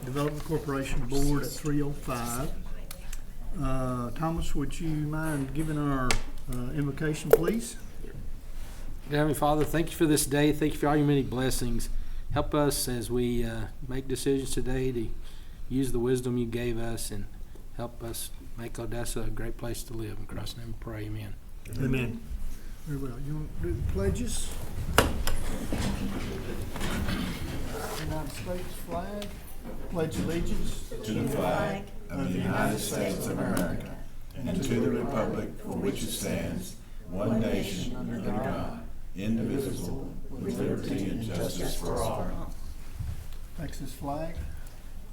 Development Corporation Board at 3:05. Thomas, would you mind giving our invocation, please? Dear Heavenly Father, thank you for this day. Thank you for all your many blessings. Help us as we make decisions today to use the wisdom you gave us, and help us make Odessa a great place to live. In Christ's name we pray, amen. Amen. Very well. You want to do the pledges? United States flag. Pledge allegiance to the flag of the United States of America and to the republic for which it stands, one nation under God, indivisible, with liberty and justice for all. Texas flag.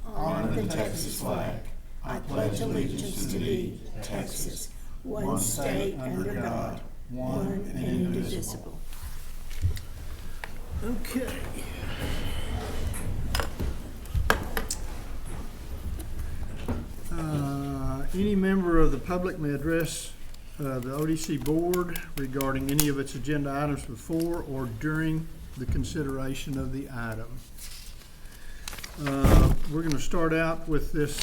Honor the Texas flag. I pledge allegiance to thee, Texas, one state under God, one and indivisible. Okay. Any member of the public may address the ODC board regarding any of its agenda items before or during the consideration of the item. We're going to start out with this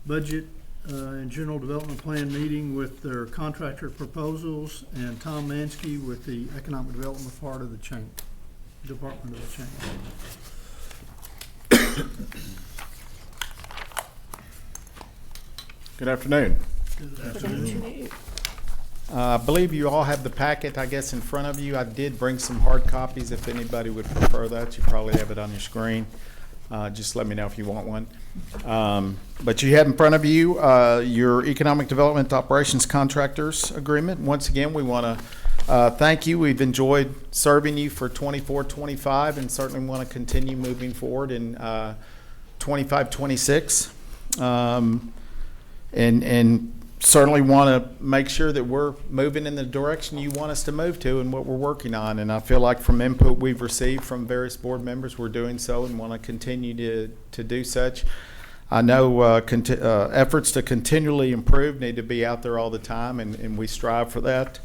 budget and general development plan meeting with their contractor proposals, and Tom Mansky with the economic development part of the chain, department of the chain. Good afternoon. Good afternoon. I believe you all have the packet, I guess, in front of you. I did bring some hard copies if anybody would prefer that. You probably have it on your screen. Just let me know if you want one. But you have in front of you your Economic Development Operations Contractors Agreement. Once again, we want to thank you. We've enjoyed serving you for 24-25 and certainly want to continue moving forward in 25-26. And certainly want to make sure that we're moving in the direction you want us to move to and what we're working on. And I feel like from input we've received from various board members, we're doing so and want to continue to do such. I know efforts to continually improve need to be out there all the time, and we strive for that.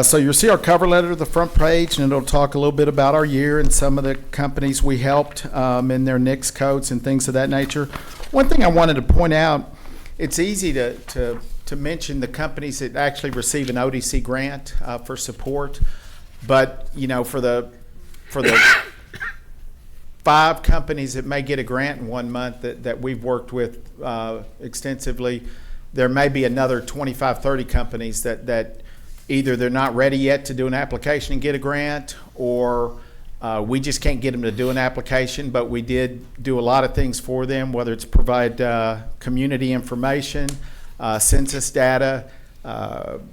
So you'll see our cover letter at the front page, and it'll talk a little bit about our year and some of the companies we helped in their NICS codes and things of that nature. One thing I wanted to point out, it's easy to mention the companies that actually receive an ODC grant for support, but you know, for the 5 companies that may get a grant in 1 month that we've worked with extensively, there may be another 25, 30 companies that either they're not ready yet to do an application and get a grant, or we just can't get them to do an application, but we did do a lot of things for them, whether it's provide community information, census data,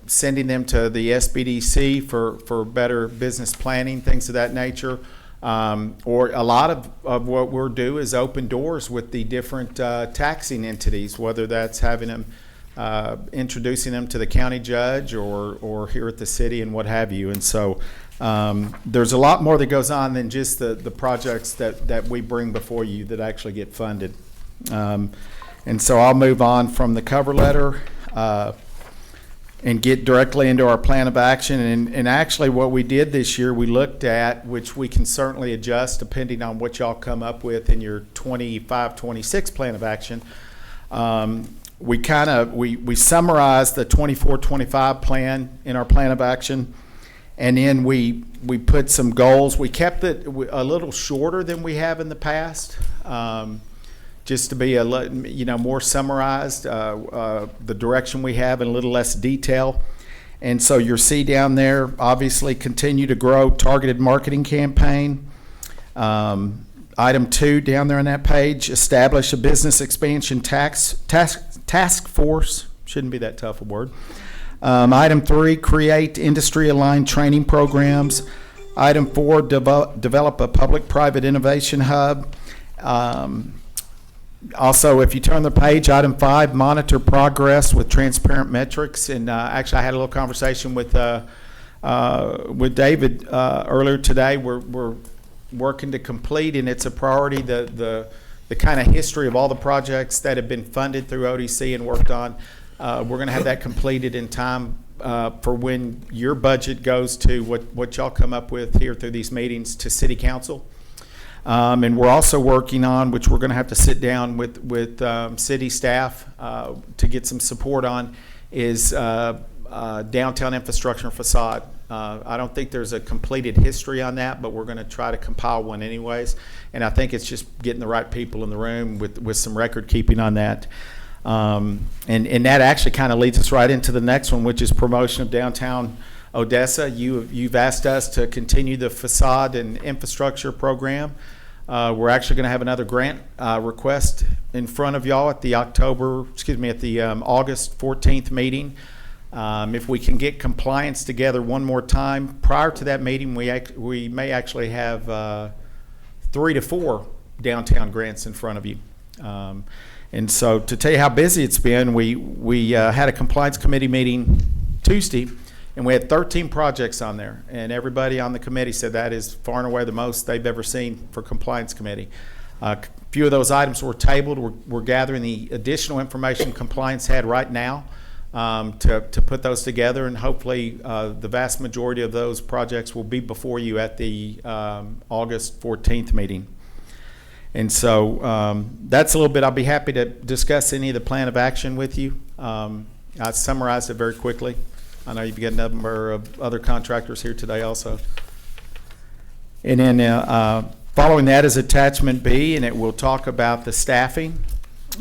sending them to the SBDC for better business planning, things of that nature. Or a lot of what we'll do is open doors with the different taxing entities, whether that's having them, introducing them to the county judge or here at the city and what have you. And so there's a lot more that goes on than just the projects that we bring before you that actually get funded. And so I'll move on from the cover letter and get directly into our plan of action. And actually what we did this year, we looked at, which we can certainly adjust depending on what y'all come up with in your 25-26 plan of action. We summarized the 24-25 plan in our plan of action. And then we put some goals. We kept it a little shorter than we have in the past, just to be more summarized, the direction we have in a little less detail. And so you'll see down there, obviously, continue to grow targeted marketing campaign. Item 2 down there on that page, establish a business expansion task force. Shouldn't be that tough a word. Item 3, create industry-aligned training programs. Item 4, develop a public-private innovation hub. Also, if you turn the page, item 5, monitor progress with transparent metrics. And actually, I had a little conversation with David earlier today. We're working to complete, and it's a priority, the kind of history of all the projects that have been funded through ODC and worked on. We're going to have that completed in time for when your budget goes to what y'all come up with here through these meetings to City Council. And we're also working on, which we're going to have to sit down with city staff to get some support on, is downtown infrastructure facade. I don't think there's a completed history on that, but we're going to try to compile one anyways. And I think it's just getting the right people in the room with some record keeping on that. And that actually kind of leads us right into the next one, which is promotion of downtown Odessa. You've asked us to continue the facade and infrastructure program. We're actually going to have another grant request in front of y'all at the August 14th meeting. If we can get compliance together one more time prior to that meeting, we may actually have 3 to 4 downtown grants in front of you. And so to tell you how busy it's been, we had a compliance committee meeting Tuesday, and we had 13 projects on there, and everybody on the committee said that is far and away the most they've ever seen for compliance committee. A few of those items were tabled. We're gathering the additional information compliance had right now to put those together, and hopefully the vast majority of those projects will be before you at the August 14th meeting. And so that's a little bit. I'll be happy to discuss any of the plan of action with you. I summarized it very quickly. I know you've got a number of other contractors here today also. And then following that is attachment B, and it will talk about the staffing.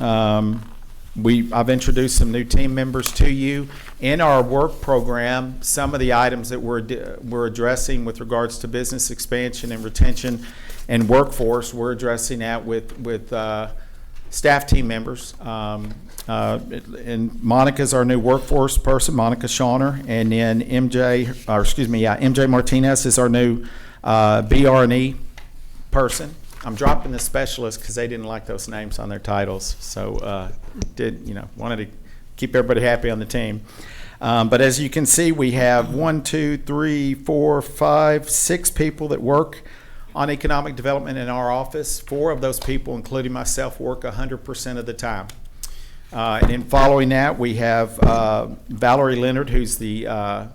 I've introduced some new team members to you. In our work program, some of the items that we're addressing with regards to business expansion and retention and workforce, we're addressing that with staff team members. And Monica's our new workforce person, Monica Schauner, and then MJ Martinez is our new BR&E person. I'm dropping the specialist because they didn't like those names on their titles, so wanted to keep everybody happy on the team. But as you can see, we have 6 people that work on economic development in our office. 4 of those people, including myself, work 100% of the time. And then following that, we have Valerie Leonard, who's the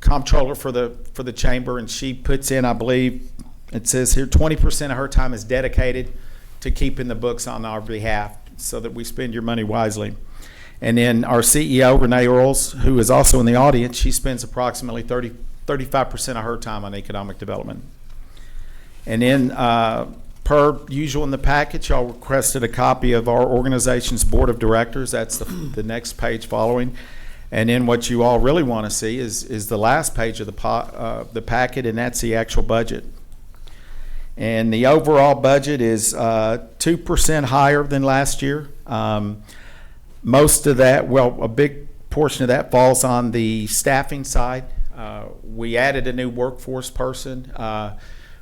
comptroller for the chamber, and she puts in, I believe, it says here 20% of her time is dedicated to keeping the books on our behalf so that we spend your money wisely. And then our CEO, Renee Earls, who is also in the audience, she spends approximately 35% of her time on economic development. And then per usual in the package, y'all requested a copy of our organization's board of directors. That's the next page following. And then what you all really want to see is the last page of the packet, and that's the actual budget. And the overall budget is 2% higher than last year. Most of that, a big portion of that falls on the staffing side. We added a new workforce person.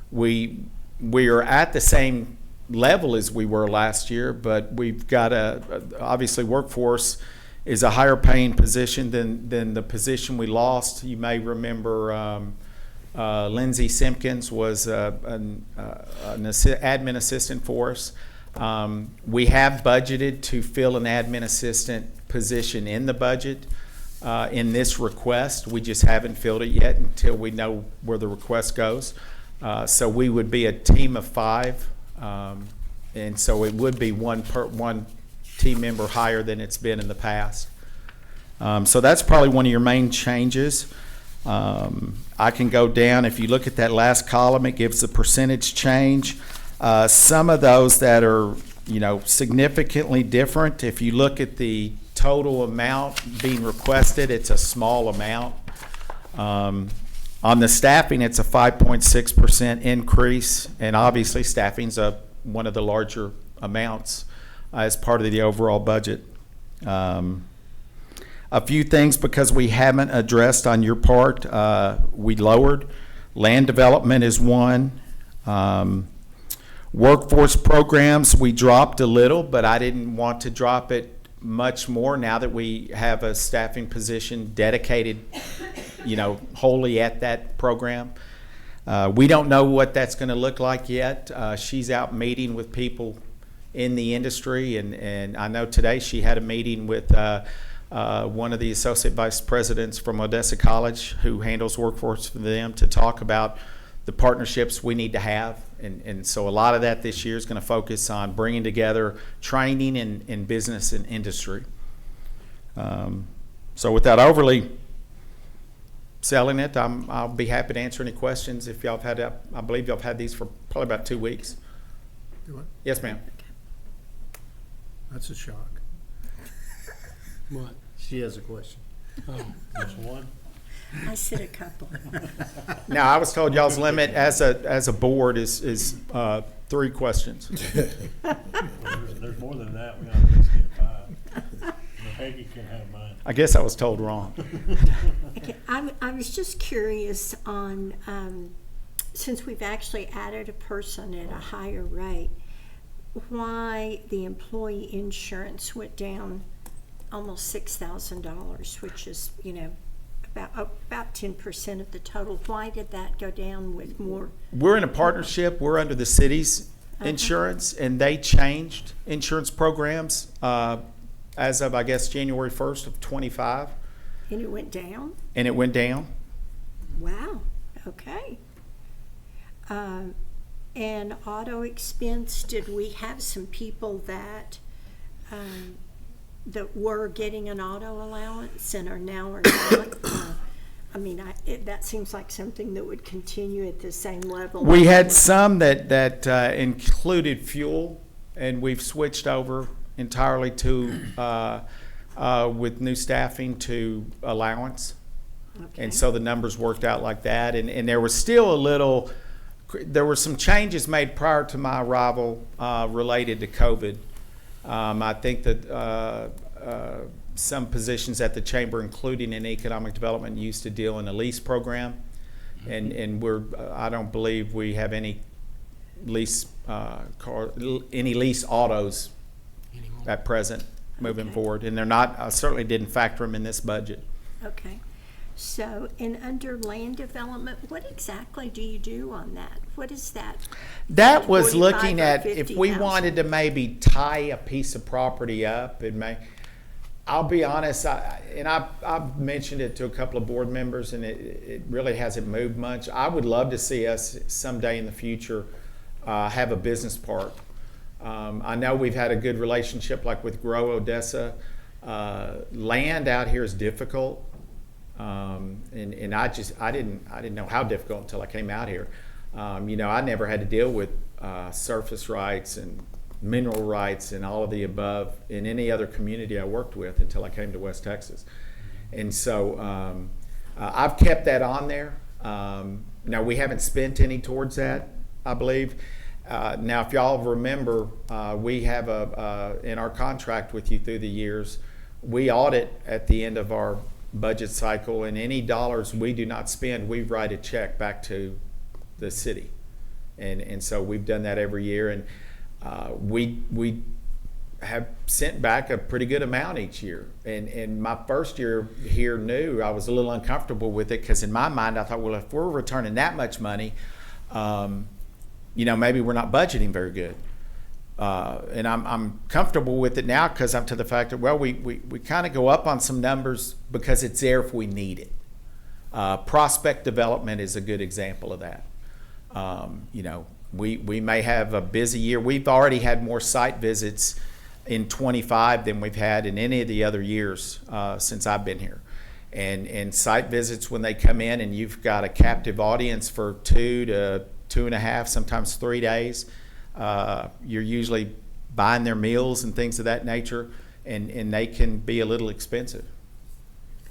We are at the same level as we were last year, but we've got obviously workforce is a higher paying position than the position we lost. You may remember Lindsay Simpkins was an admin assistant for us. We have budgeted to fill an admin assistant position in the budget in this request. We just haven't filled it yet until we know where the request goes. So we would be a team of 5, and so it would be one team member higher than it's been in the past. So that's probably one of your main changes. I can go down. If you look at that last column, it gives the percentage change. Some of those that are, significantly different. If you look at the total amount being requested, it's a small amount. On the staffing, it's a 5.6% increase, and obviously staffing's one of the larger amounts as part of the overall budget. A few things because we haven't addressed on your part, we lowered. Land development is one. Workforce programs, we dropped a little, but I didn't want to drop it much more now that we have a staffing position dedicated, wholly at that program. We don't know what that's going to look like yet. She's out meeting with people in the industry, and I know today she had a meeting with one of the associate vice presidents from Odessa College who handles workforce for them to talk about the partnerships we need to have. And so a lot of that this year is going to focus on bringing together training in business and industry. So without overly selling it, I'll be happy to answer any questions if y'all have had, I believe y'all have had these for probably about 2 weeks. Do it. Yes, ma'am. That's a shock. What? She has a question. Oh, Just one? I said a couple. Now, I was told y'all's limit as a board is 3 questions. There's more than that, we gotta at least get 5. But Peggy can have mine. I guess I was told wrong. Okay, I was just curious on, since we've actually added a person at a higher rate, why the employee insurance went down almost $6,000, which is, about 10% of the total. Why did that go down with more? We're in a partnership. We're under the city's insurance, and they changed insurance programs as of, I guess, January 1st of 25, And it went down? and it went down. Wow, okay. And auto expense, did we have some people that were getting an auto allowance and are now or not? That seems like something that would continue at the same level. We had some that included fuel, and we've switched over entirely to, with new staffing, to allowance. Okay. And so the numbers worked out like that. And there was still there were some changes made prior to my arrival related to COVID. I think that some positions at the chamber, including in economic development, used to deal in a lease program. And I don't believe we have any lease lease autos anymore. at present moving Okay. forward. And they're not, I certainly didn't factor them in this budget. Okay. So, under land development, what exactly do you do on that? What is that? That was 45 looking or at if we 50,000. wanted to maybe tie a piece of property up. I'll be honest, I've mentioned it to a couple of board members, and it really hasn't moved much. I would love to see us someday in the future have a business park. I know we've had a good relationship, like with Grow Odessa. Land out here is difficult. And I didn't know how difficult until I came out here. I never had to deal with surface rights and mineral rights and all of the above in any other community I worked with until I came to West Texas. And so I've kept that on there. Now, we haven't spent any towards that, I believe. Now, if y'all remember, we have in our contract with you through the years, we audit at the end of our budget cycle, and any dollars we do not spend, we write a check back to the city. And so we've done that every year, and we have sent back a pretty good amount each year. And my first year here new, I was a little uncomfortable with it, because in my mind I thought, well, if we're returning that much money, maybe we're not budgeting very good. And I'm comfortable with it now, because I'm to the fact that, well, we kind of go up on some numbers because it's there if we need it. Prospect development is a good example of that. We may have a busy year. We've already had more site visits in 25 than we've had in any of the other years since I've been here. And site visits, when they come in and you've got a captive audience for 2 to 2.5, sometimes 3 days, you're usually buying their meals and things of that nature, and they can be a little expensive.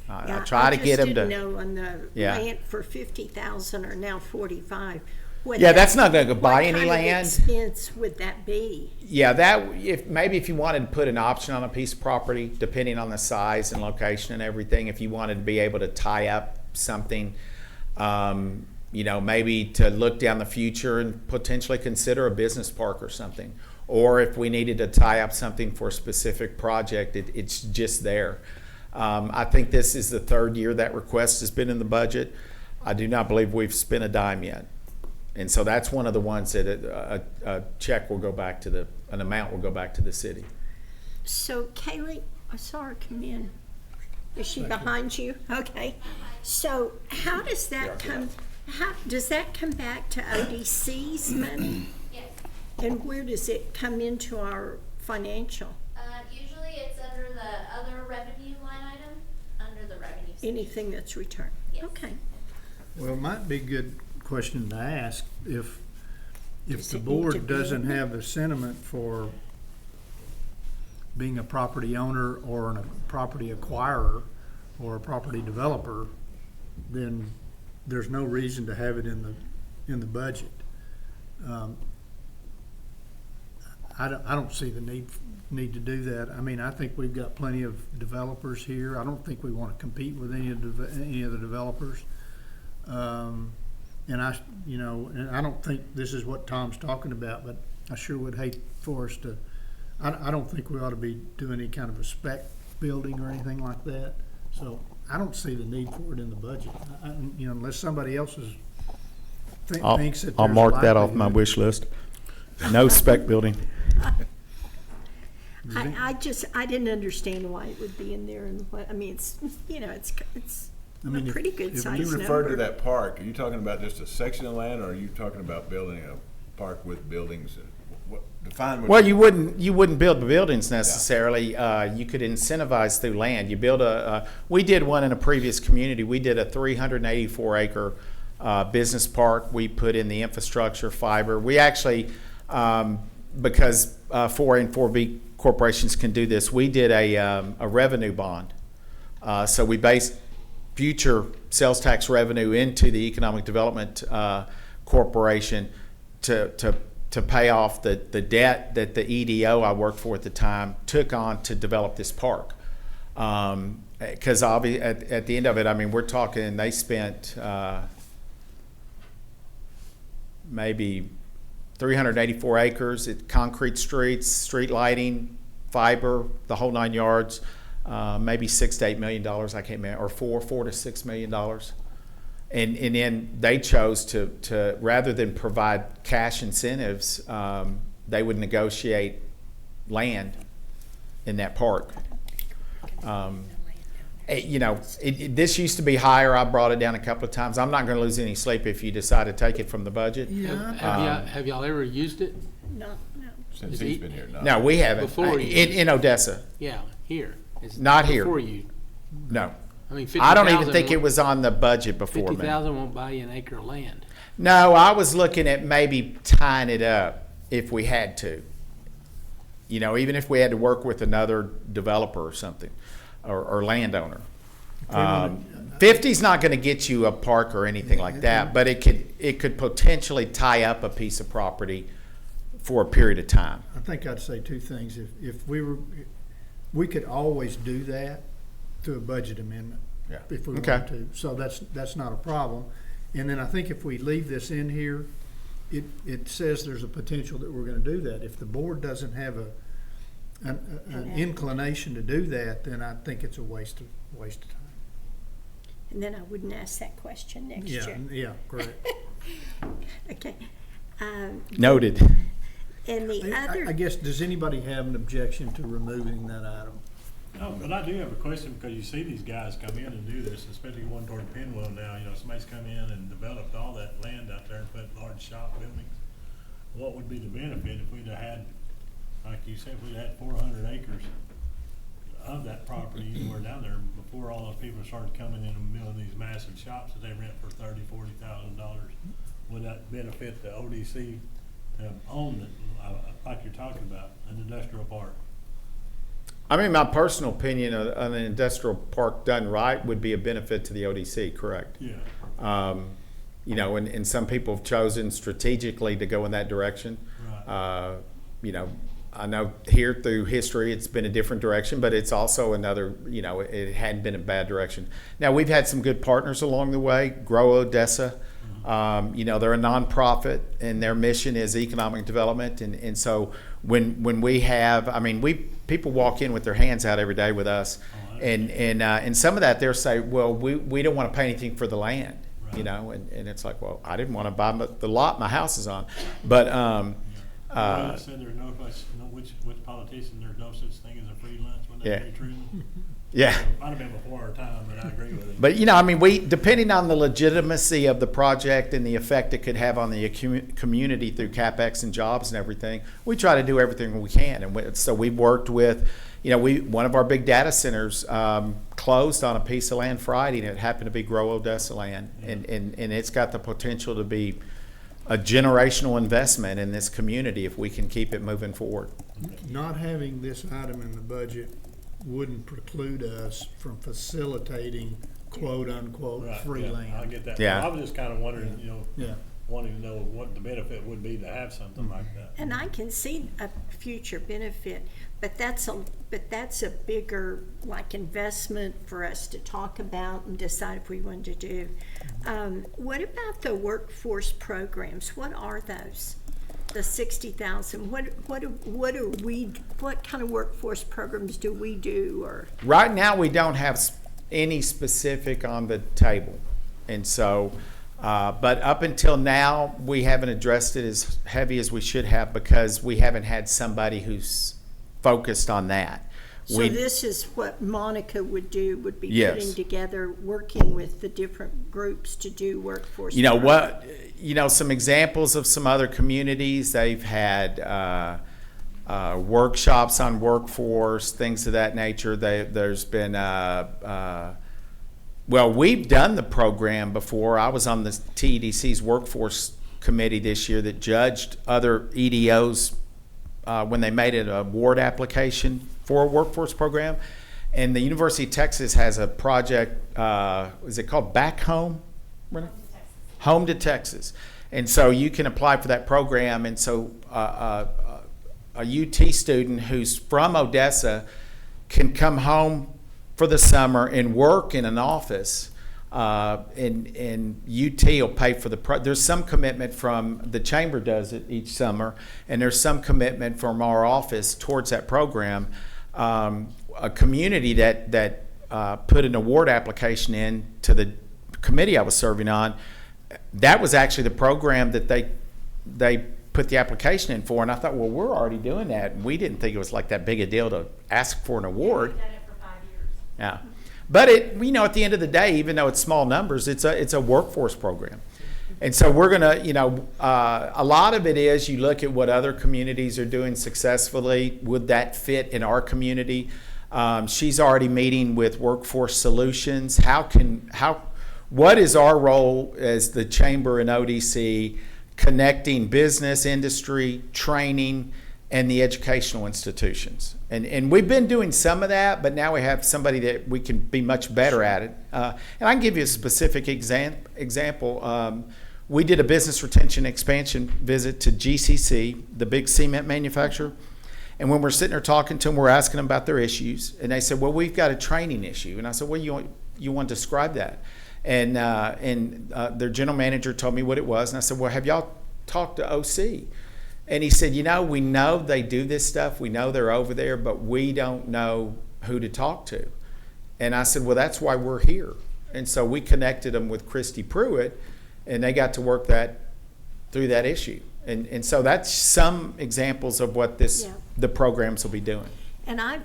I try to get them to. I just didn't know on the Yeah. land for 50,000 or now 45. Yeah, that's not going to buy any land. What kind of expense would that be? Yeah, if you wanted to put an option on a piece of property, depending on the size and location and everything, if you wanted to be able to tie up something, maybe to look down the future and potentially consider a business park or something. Or if we needed to tie up something for a specific project, it's just there. I think this is the 3rd year that request has been in the budget. I do not believe we've spent a dime yet. And so that's one of the ones that a check will go back to an amount will go back to the city. So, Kaylee, I saw her come in. Is she behind you? Okay. So, how does that come? How, does that come back to ODC's money? Yes. And where does it come into our financial? Usually it's under the other revenue line item, under the revenue. section. Anything that's returned? Yes. Okay. Well, it might be a good question to ask if Does the it need to board be doesn't in there? have a sentiment for being a property owner or a property acquirer or a property developer, then there's no reason to have it in the budget. I don't see the need to do that. I mean, I think we've got plenty of developers here. I don't think we want to compete with any of the developers. And I don't think this is what Tom's talking about, but I sure would hate for us to, I don't think we ought to be doing any kind of a spec building or anything like that. So I don't see the need for it in the budget, unless somebody else is, thinks that I'll there's mark that off my likelihood. wish list. No spec building. I didn't understand why it would be in there and what, I mean, it's I mean, a if- pretty good if size You number. refer to that park, are you talking about just a section of land, or are you talking about building a park with buildings? And define what. Well, you wouldn't build the buildings necessarily. You could incentivize through land. You build we did one in a previous community. We did a 384 acre business park. We put in the infrastructure, fiber. We actually, because 4A and 4B corporations can do this, we did a revenue bond. So we based future sales tax revenue into the Economic Development Corporation to pay off the debt that the EDO I worked for at the time took on to develop this park. Because at the end of it, I mean, we're talking, they spent maybe 384 acres, concrete streets, street lighting, fiber, the whole 9 yards, maybe $6 to $8 million, I can't remember, or $4 to $6 million. And then they chose to rather than provide cash incentives, they would negotiate land in that park. This used to be higher. I brought it down a couple of times. I'm not going to lose any sleep if you decide to take it from the budget. Yeah. Have y'all ever used it? No. Since Is he's he- been here, No, we haven't. Before you- In Odessa, Yeah, here. It's Not here. Before you. no. I mean, I don't even 50,000 think it was on the budget before me. 50,000 won't buy you an acre of land. No, I was looking at maybe tying it up if we had to. Even if we had to work with another developer or something, or landowner. 50's not going to get you a park or anything like that, but it could potentially tie up a piece of property for a period of time. I think I'd say two things. If we could always do that through a budget amendment. Yeah. If we Okay. want to. So that's not a problem. And then I think if we leave this in here, it says there's a potential that we're gonna do that. If the board doesn't have an inclination to do that, then I think it's a waste of time. And then I wouldn't ask that question next Yeah, year. yeah, correct. Okay. Noted. And the I other, guess, does anybody have an objection to removing that item? No, but I do have a question, because you see these guys come in and do this, especially one toward Pinwell now, somebody's come in and developed all that land out there and put large shop buildings. What would be the benefit if we'd have had, like you said, if we'd had 400 acres of that property anywhere down there before all those people started coming in and building these massive shops that they rent for $30,000-$40,000? Would that benefit the ODC to own it, like you're talking about, an industrial park? I mean, my personal opinion on an industrial park done right would be a benefit to the ODC, correct? Yeah. And some people have chosen strategically to go in that direction. Right. I know here through history it's been a different direction, but it's also another, it hadn't been a bad direction. Now, we've had some good partners along the way. Grow Odessa, they're a nonprofit and their mission is economic development. And so when we have, people walk in with their hands out every day with us. And some of that they'll say, well, we don't want to pay anything for the land, Right. and it's like, well, I didn't want to buy the lot my house is on. But Well, you said there's which politician, there's no such thing as a free lunch, wouldn't Yeah. that be true? Yeah. Might have been before our time, but I agree with it. But, I mean, depending on the legitimacy of the project and the effect it could have on the community through CapEx and jobs and everything, we try to do everything we can. And so we've worked with, one of our big data centers closed on a piece of land Friday, and it happened to be Grow Odessa land. And it's got the potential to be a generational investment in this community if we can keep it moving forward. Not having this item in the budget wouldn't preclude us from facilitating quote-unquote Right, free yeah, land. I get that. Yeah. I was just kind of wondering, Yeah. wanting to know what the benefit would be to have something like that. And I can see a future benefit, but that's a bigger, like, investment for us to talk about and decide if we want to do. What about the workforce programs? What are those? The 60,000, what kind of workforce programs do we do, or? Right now, we don't have any specific on the table. And so, but up until now, we haven't addressed it as heavy as we should have because we haven't had somebody who's focused on that. So this is what Monica would do, would be Yes. putting together, working with the different groups to do workforce. Some examples of some other communities, they've had workshops on workforce, things of that nature. There's been, we've done the program before. I was on the TEDC's workforce committee this year that judged other EDOs when they made an award application for a workforce program. And the University of Texas has a project, is it called Back Home? Home to Texas. And so you can apply for that program. And so a UT student who's from Odessa can come home for the summer and work in an office. And UT will pay for there's some commitment from the chamber does it each summer, and there's some commitment from our office towards that program. A community that put an award application in to the committee I was serving on, that was actually the program that they put the application in for, and I thought, well, we're already doing that, and we didn't think it was like that big a deal to ask for an award. We've done it for 5 years. Yeah, but at the end of the day, even though it's small numbers, it's a workforce program, and so we're gonna, a lot of it is you look at what other communities are doing successfully. Would that fit in our community? She's already meeting with Workforce Solutions. What is our role as the chamber and ODC connecting business, industry, training, and the educational institutions? And we've been doing some of that, but now we have somebody that we can be much better at it. And I can give you a specific example. We did a business retention expansion visit to GCC, the big cement manufacturer. And when we're sitting there talking to them, we're asking them about their issues. And they said, well, we've got a training issue. And I said, well, you want to describe that? And their general manager told me what it was. And I said, well, have y'all talked to OC? And he said, we know they do this stuff. We know they're over there, but we don't know who to talk to. And I said, well, that's why we're here. And so we connected them with Christy Pruitt, and they got to work through that issue. And so that's some examples of what the programs will be doing. And I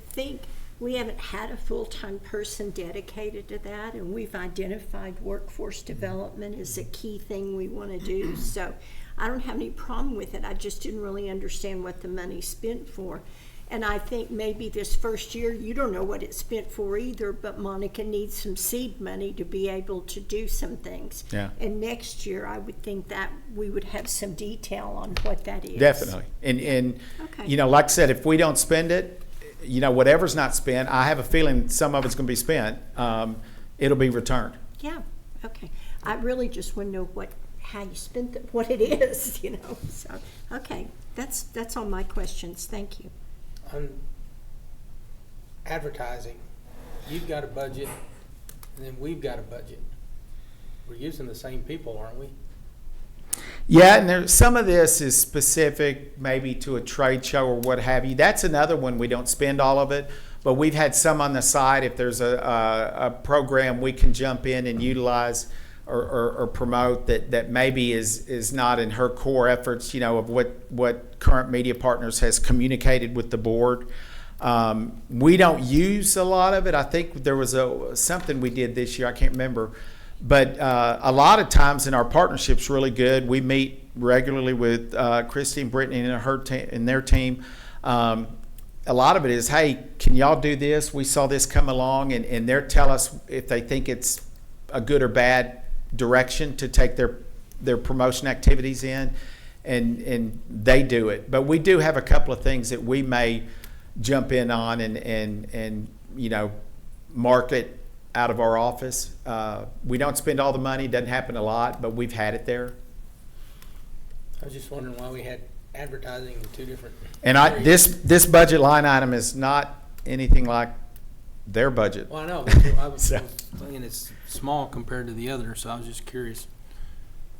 think we haven't had a full-time person dedicated to that, and we've identified workforce development as a key thing we want to do. So I don't have any problem with it. I just didn't really understand what the money's spent for. And I think maybe this first year, you don't know what it's spent for either, but Monica needs some seed money to be able to do some things. Yeah. And next year, I would think that we would have some detail on what that is. Definitely. And Okay. like I said, if we don't spend it, whatever's not spent, I have a feeling some of it's going to be spent. It'll be returned. Yeah, okay. I really just want to know how you spent it, what it is, So, okay, that's all my questions. Thank you. On advertising, you've got a budget, and then we've got a budget. We're using the same people, aren't we? Yeah, and some of this is specific maybe to a trade show or what have you. That's another one. We don't spend all of it, but we've had some on the side. If there's a program we can jump in and utilize, or promote that maybe is not in her core efforts, of what Current Media Partners has communicated with the board. We don't use a lot of it. I think there was something we did this year, I can't remember. But a lot of times, and our partnership's really good. We meet regularly with Christy and Brittany and their team. A lot of it is, hey, can y'all do this? We saw this come along, and they'll tell us if they think it's a good or bad direction to take their promotion activities in, and they do it. But we do have a couple of things that we may jump in on and market out of our office. We don't spend all the money, it doesn't happen a lot, but we've had it there. I was just wondering why we had advertising in two different And areas. this budget line item is not anything like their budget. Well, I know, but I was So- thinking it's small compared to the other, so I was just curious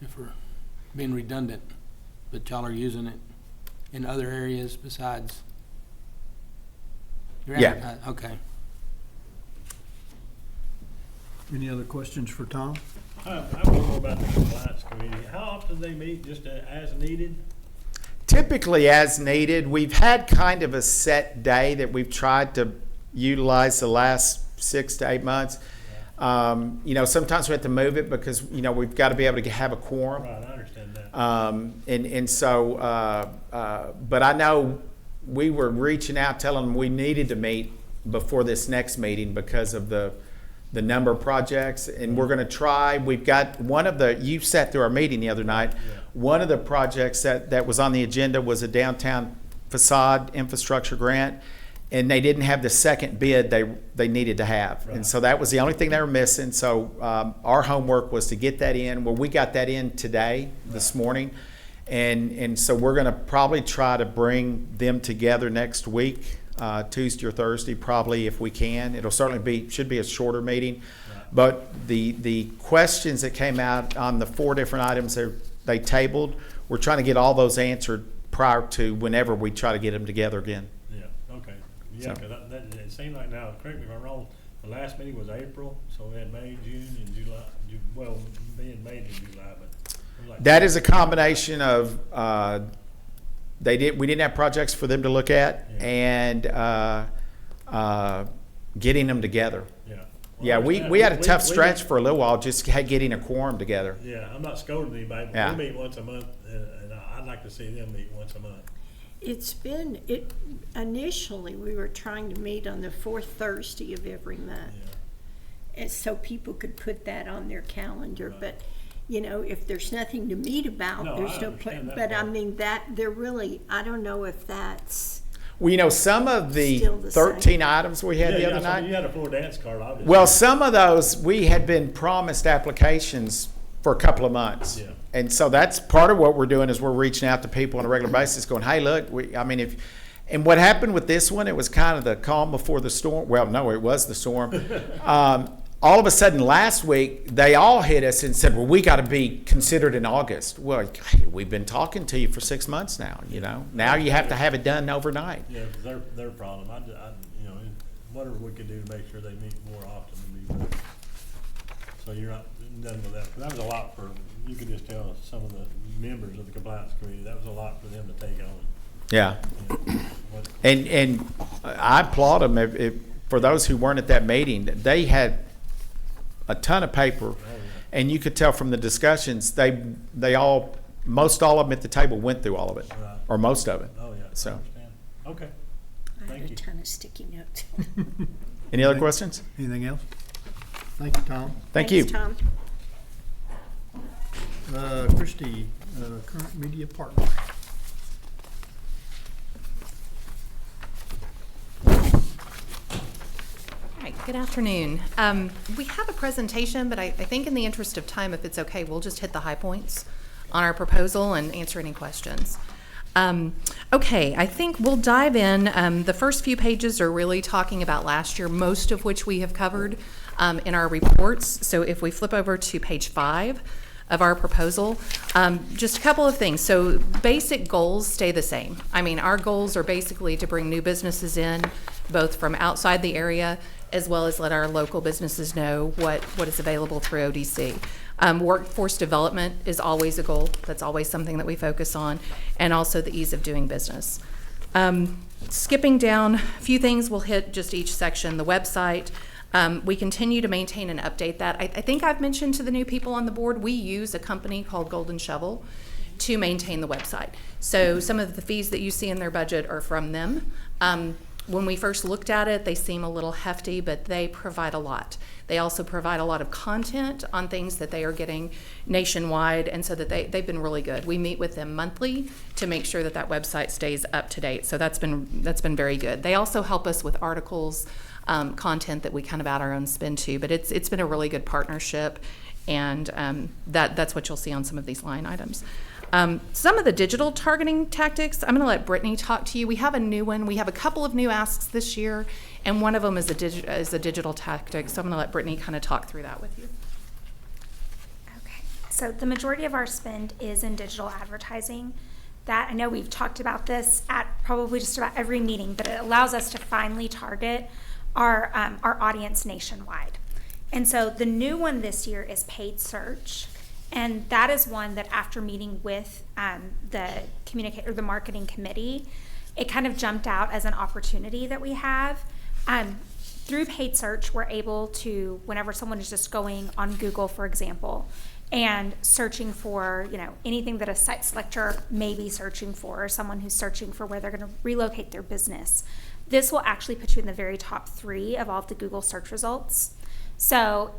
if we're being redundant, but y'all are using it in other areas besides. Your Yeah. Okay. Any other questions for Tom? I have one more about the compliance committee. How often do they meet, just as needed? Typically as needed. We've had kind of a set day that we've tried to utilize the last 6 to 8 months. Sometimes we have to move it because, we've got to be able to have a quorum. Right, I understand that. But I know we were reaching out, telling them we needed to meet before this next meeting because of the number of projects, and we're going to try. We've got you sat through our meeting the other night. Yeah. One of the projects that was on the agenda was a downtown facade infrastructure grant, and they didn't have the second bid they needed to have. Right. And so that was the only thing they were missing. So our homework was to get that in. Well, we got that in today, this morning. And so we're going to probably try to bring them together next week, Tuesday or Thursday, probably if we can. It'll certainly should be a shorter meeting. Right. But the questions that came out on the 4 different items they tabled, we're trying to get all those answered prior to whenever we try to get them together again. Yeah, okay. Yeah, So- because it seemed like now, correct me if I'm wrong, the last meeting was April, so we had May, June, and July, being May and July, but. it was like- That is a combination of we didn't have projects for them to look at, Yeah. and getting them together. Yeah. Well, Yeah, I we understand. had a tough we stretch meet- for a little while just getting a quorum together. Yeah, I'm not scolding anybody, Yeah. but we meet once a month, and I'd like to see them meet once a month. Initially, we were trying to meet on the 4th Thursday of every month. Yeah. And so people could put that on their calendar, Right. but, if there's nothing to meet about, No, there's I no understand point. that But I part. mean, they're really, I don't know if that's, Well, some of the Still the 13 items we had the Yeah, other so night. you had a floor dance card, obviously. Well, some of those, we had been promised applications for a couple of months. Yeah. And so that's part of what we're doing is we're reaching out to people on a regular basis going, hey, look, and what happened with this one, it was kind of the calm before the storm. Well, no, it was the storm. All of a sudden last week, they all hit us and said, well, we got to be considered in August. Well, hey, we've been talking to you for 6 months now, Now you have to have it done overnight. Yeah, it's their problem. Whatever we can do to make sure they meet more often would be better. So you're not done with that. 'Cause that was a lot you could just tell some of the members of the compliance committee, that was a lot for them to take on. Yeah. What- And I applaud them. For those who weren't at that meeting, they had a ton of paper, Oh, yeah. and you could tell from the discussions, most all of them at the table went through all of it, Right. or most of it. Oh, yeah, I So, understand. Okay. I Thank had a you. ton of sticky notes. any other questions? Anything else? Thank you, Tom. Thank you. Thanks, Tom. Christie, Current Media Partners. Hi, good afternoon. We have a presentation, but I think in the interest of time, if it's okay, we'll just hit the high points on our proposal and answer any questions. Okay, I think we'll dive in. The first few pages are really talking about last year, most of which we have covered in our reports. So if we flip over to page 5, of our proposal. Just a couple of things. So basic goals stay the same. I mean, our goals are basically to bring new businesses in, both from outside the area as well as let our local businesses know what is available through ODC. Workforce development is always a goal. That's always something that we focus on, and also the ease of doing business. Skipping down a few things, we'll hit just each section. The website, we continue to maintain and update that. I think I've mentioned to the new people on the board, we use a company called Golden Shovel to maintain the website. So some of the fees that you see in their budget are from them. When we first looked at it, they seem a little hefty, but they provide a lot. They also provide a lot of content on things that they are getting nationwide, and so that they've been really good. We meet with them monthly to make sure that that website stays up to date. So that's been very good. They also help us with articles, content that we kind of add our own spin to, but it's been a really good partnership, and that's what you'll see on some of these line items. Some of the digital targeting tactics, I'm going to let Brittany talk to you. We have a new one. We have a couple of new asks this year, and one of them is a digital tactic. So I'm going to let Brittany kind of talk through that with you. Okay, so the majority of our spend is in digital advertising. That, I know we've talked about this at probably just about every meeting, but it allows us to finally target our audience nationwide. And so the new one this year is paid search. And that is one that after meeting with the marketing committee, it kind of jumped out as an opportunity that we have. Through paid search, we're able to, whenever someone is just going on Google, for example, and searching for, anything that a site selector may be searching for, or someone who's searching for where they're going to relocate their business, this will actually put you in the very top 3 of all of the Google search results. So,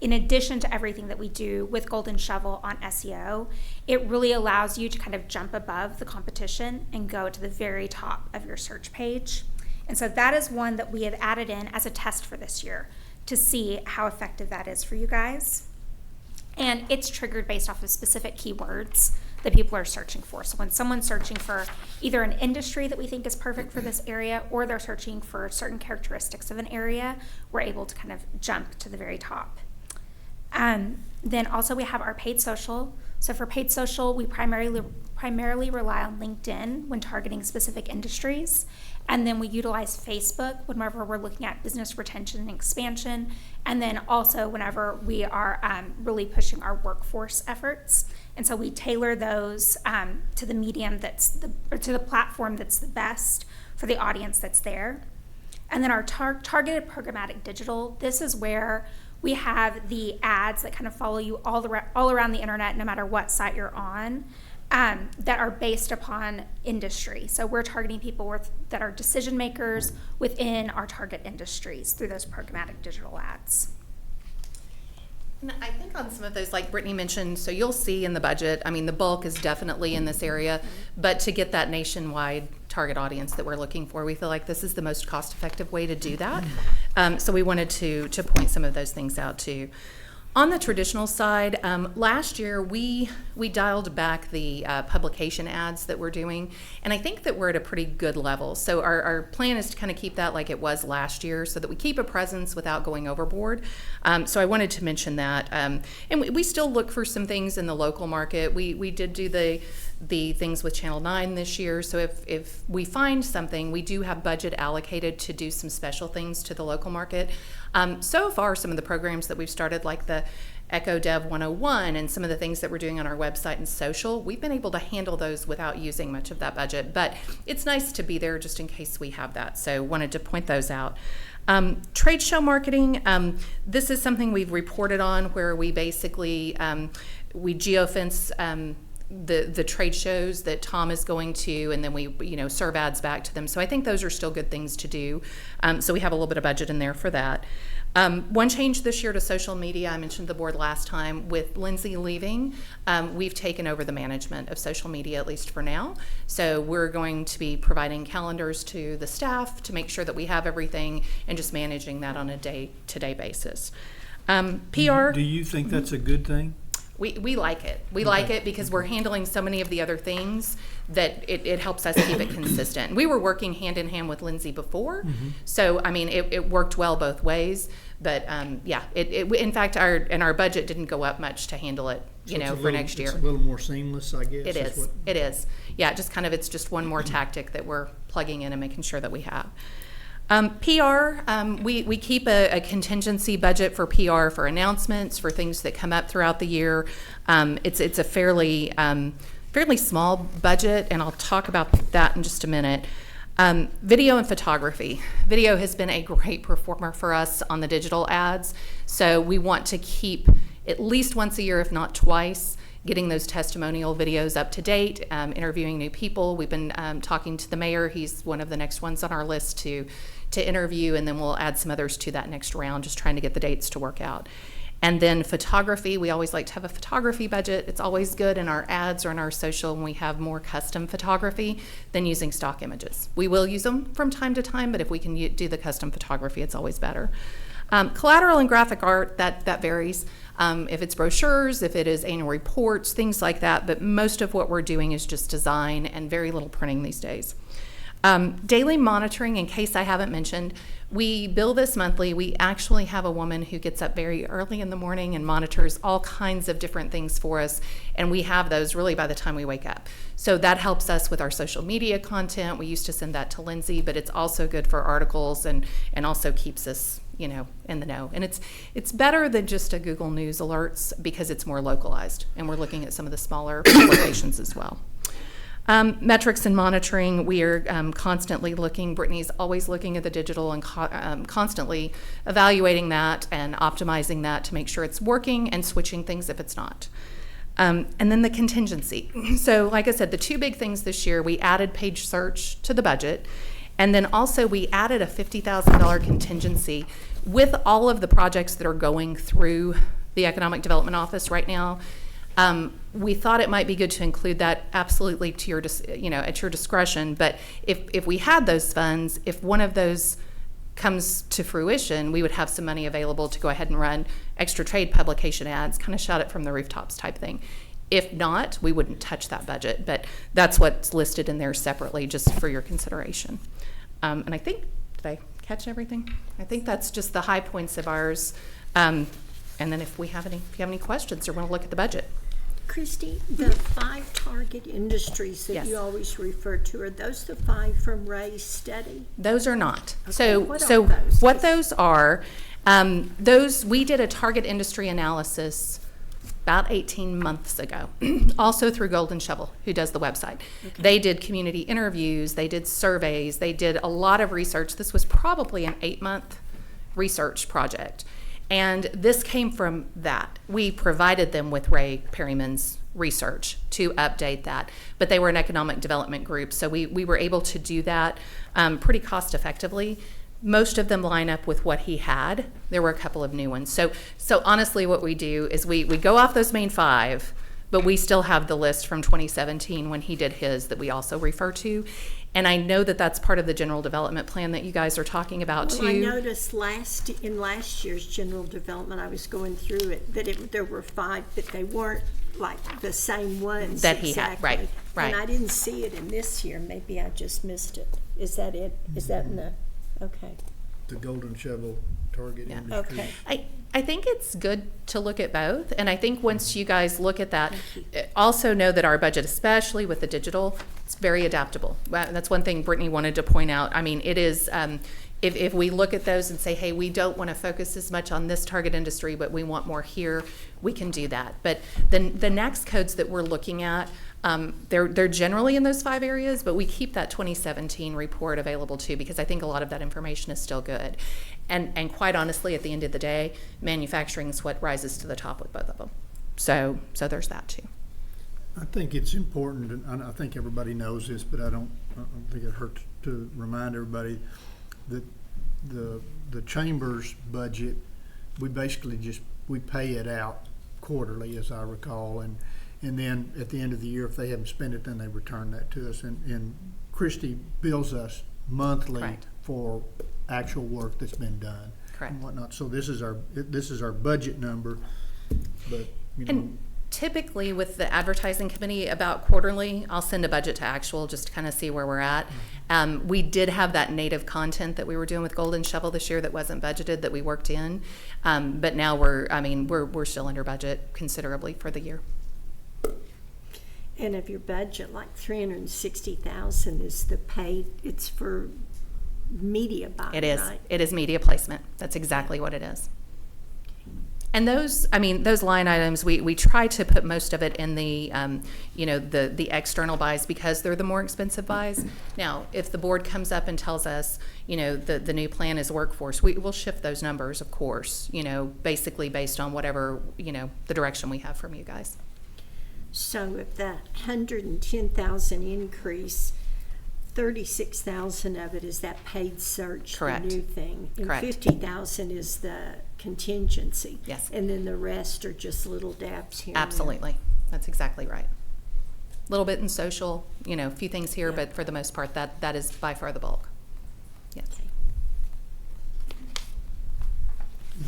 in addition to everything that we do with Golden Shovel on SEO, it really allows you to kind of jump above the competition and go to the very top of your search page. And so that is one that we have added in as a test for this year to see how effective that is for you guys. And it's triggered based off of specific keywords that people are searching for. So when someone's searching for either an industry that we think is perfect for this area, or they're searching for certain characteristics of an area, we're able to kind of jump to the very top. Then also we have our paid social. So for paid social, we primarily rely on LinkedIn when targeting specific industries. And then we utilize Facebook whenever we're looking at business retention and expansion. And then also whenever we are really pushing our workforce efforts. And so we tailor those to the medium to the platform that's the best for the audience that's there. And then our targeted programmatic digital, this is where we have the ads that kind of follow you all around the internet, no matter what site you're on, that are based upon industry. So we're targeting people that are decision makers within our target industries through those programmatic digital ads. And I think on some of those, like Brittany mentioned, so you'll see in the budget, I mean, the bulk is definitely in this area, but to get that nationwide target audience that we're looking for, we feel like this is the most cost-effective way to do that. So we wanted to point some of those things out too. On the traditional side, last year we dialed back the publication ads that we're doing, and I think that we're at a pretty good level. So our plan is to kind of keep that like it was last year, so that we keep a presence without going overboard. So I wanted to mention that, and we still look for some things in the local market. We did do the things with Channel 9 this year, so if we find something, we do have budget allocated to do some special things to the local market. So far, some of the programs that we've started, like the Echo Dev 101 and some of the things that we're doing on our website and social, we've been able to handle those without using much of that budget. But it's nice to be there just in case we have that. So wanted to point those out. Trade show marketing, this is something we've reported on, where we basically, we geofence the trade shows that Tom is going to, and then we serve ads back to them. So I think those are still good things to do. So we have a little bit of budget in there for that. One change this year to social media, I mentioned the board last time, with Lindsay leaving, we've taken over the management of social media, at least for now. So we're going to be providing calendars to the staff to make sure that we have everything, and just managing that on a day-to-day basis. PR. Do you think that's a good thing? We like it. We like it because we're handling so many of the other things that it helps us keep it consistent. We were working hand in hand with Lindsay before, so I mean it worked well both ways. But yeah, in fact our budget didn't go up much to handle it, So it's a for little- next year. It's a little more seamless, I guess. It is. what- It is. Yeah, it's just one more tactic that we're plugging in and making sure that we have. PR, we keep a contingency budget for PR for announcements, for things that come up throughout the year. It's a fairly small budget, and I'll talk about that in just a minute. Video and photography. Video has been a great performer for us on the digital ads, so we want to keep at least once a year, if not twice, getting those testimonial videos up to date, interviewing new people. We've been talking to the mayor. He's one of the next ones on our list to interview, and then we'll add some others to that next round, just trying to get the dates to work out. And then photography, we always like to have a photography budget. It's always good in our ads or in our social when we have more custom photography than using stock images. We will use them from time to time, but if we can do the custom photography, it's always better. Collateral and graphic art, that varies. If it's brochures, if it is annual reports, things like that, but most of what we're doing is just design and very little printing these days. Daily monitoring, in case I haven't mentioned, we bill this monthly. We actually have a woman who gets up very early in the morning and monitors all kinds of different things for us, and we have those really by the time we wake up. So that helps us with our social media content. We used to send that to Lindsay, but it's also good for articles and also keeps us in the know. And it's better than just a Google News alerts because it's more localized, and we're looking at some of the smaller publications as well. Metrics and monitoring, we are constantly looking. Brittany's always looking at the digital and constantly evaluating that and optimizing that to make sure it's working and switching things if it's not. And then the contingency. So like I said, the two big things this year, we added page search to the budget, and then also we added a $50,000 contingency with all of the projects that are going through the Economic Development Office right now. We thought it might be good to include that absolutely to your, at your discretion. But if we had those funds, if one of those comes to fruition, we would have some money available to go ahead and run extra trade publication ads, kind of shout it from the rooftops type thing. If not, we wouldn't touch that budget. But that's what's listed in there separately, just for your consideration. And I think, did I catch everything? I think that's just the high points of ours. And then if you have any questions or want to look at the budget. Christy, the 5 target industries that Yes. you always refer to, are those the 5 from Ray's study? Those are not. Okay, So what are those? what those are, we did a target industry analysis about 18 months ago, also through Golden Shovel, who does the website. Okay. They did community interviews, they did surveys, they did a lot of research. This was probably an 8-month research project. And this came from that. We provided them with Ray Perryman's research to update that, but they were an economic development group, so we were able to do that pretty cost effectively. Most of them line up with what he had. There were a couple of new ones. So honestly, what we do is we go off those main 5, but we still have the list from 2017 when he did his that we also refer to. And I know that that's part of the general development plan that you guys are talking about too. Well, I noticed in last year's general development, I was going through it, that there were 5, but they weren't like the same ones That he had, exactly. right. And I didn't see it in this year. Maybe I just missed it. Is that it? Is that in the, okay. The Golden Shovel target Yeah. industry. Okay. I think it's good to look at both, and I think once you guys look at that, also know that our budget, especially with the digital, it's very adaptable. That's one thing Brittany wanted to point out. I mean, it is, if we look at those and say, hey, we don't want to focus as much on this target industry, but we want more here, we can do that. But then the next codes that we're looking at, they're generally in those 5 areas, but we keep that 2017 report available too, because I think a lot of that information is still good. And quite honestly, at the end of the day, manufacturing is what rises to the top with both of them. So there's that too. I think it's important, and I think everybody knows this, but I don't think it hurts to remind everybody that the chamber's budget, we basically we pay it out quarterly, as I recall, and then at the end of the year, if they haven't spent it, then they return that to us. And Christie bills us monthly Correct. for actual work that's been done. Correct. And whatnot. So this is our budget number, but you know. Typically with the advertising committee, about quarterly, I'll send a budget to actual just to kind of see where we're at. We did have that native content that we were doing with Golden Shovel this year that wasn't budgeted that we worked in. But now we're still under budget considerably for the year. And of your budget, like 360,000 is the paid, it's for media buying, It is. right? It is media placement. That's exactly what it is. And those line items, we try to put most of it in the, the external buys because they're the more expensive buys. Now, if the board comes up and tells us, the new plan is workforce, we will shift those numbers, of course, basically based on whatever, the direction we have from you guys. So if that 110,000 increase, 36,000 of it is that paid search, Correct. the new thing. And Correct. 50,000 is the contingency. Yes. And then the rest are just little dabs here and there. Absolutely. That's exactly right. A little bit in social, a few things here, Yeah. but for the most part, that is by far the bulk. Yes. Okay.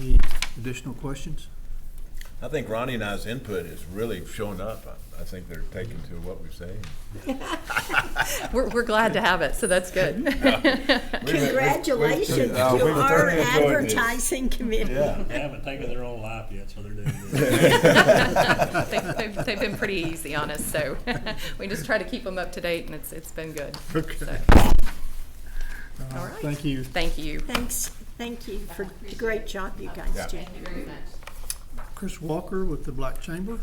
Any additional questions? I think Ronnie and I's input is really showing up. I think they're taking to what we're saying. We're glad to have it, so that's good. Congratulations we've to our thoroughly enjoyed this. advertising committee. Yeah. They haven't taken their own life yet, so they're doing good. They've been pretty easy on us, so we just try to keep them up to date, and it's been good. Okay. So, all right. Thank you. Thank you. Thank you for the great job you guys Yeah. do. Thank you very much. Chris Walker with the Black Chamber.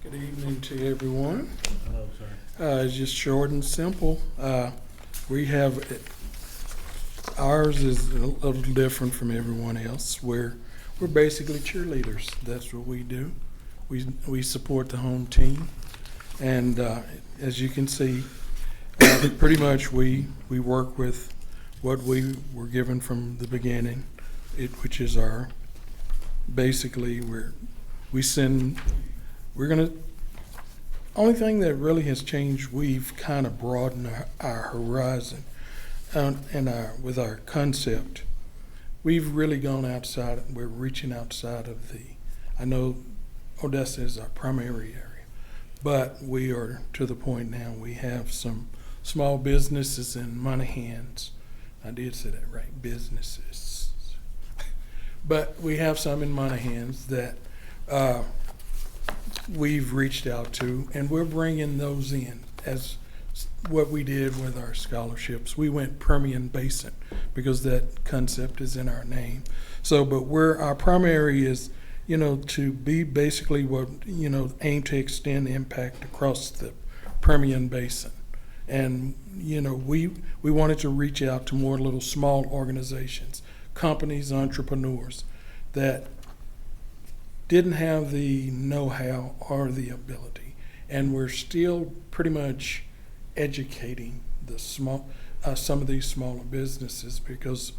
Good evening to everyone. Hello, sir. It's just short and simple. We have, ours is a little different from everyone else. We're basically cheerleaders. That's what we do. We support the home team. And as you can see, pretty much we work with what we were given from the beginning, which is our, basically only thing that really has changed, we've kind of broadened our horizon with our concept. We've really gone outside, we're reaching outside of I know Odessa is our primary area, but we are to the point now, we have some small businesses in Monahans. I did say that right, businesses. But we have some in Monahans that we've reached out to, and we're bringing those in as what we did with our scholarships. We went Permian Basin because that concept is in our name. So, but our primary is, to be basically aim to extend impact across the Permian Basin. And, we wanted to reach out to more little small organizations, companies, entrepreneurs that didn't have the know-how or the ability. And we're still pretty much educating some of these smaller businesses because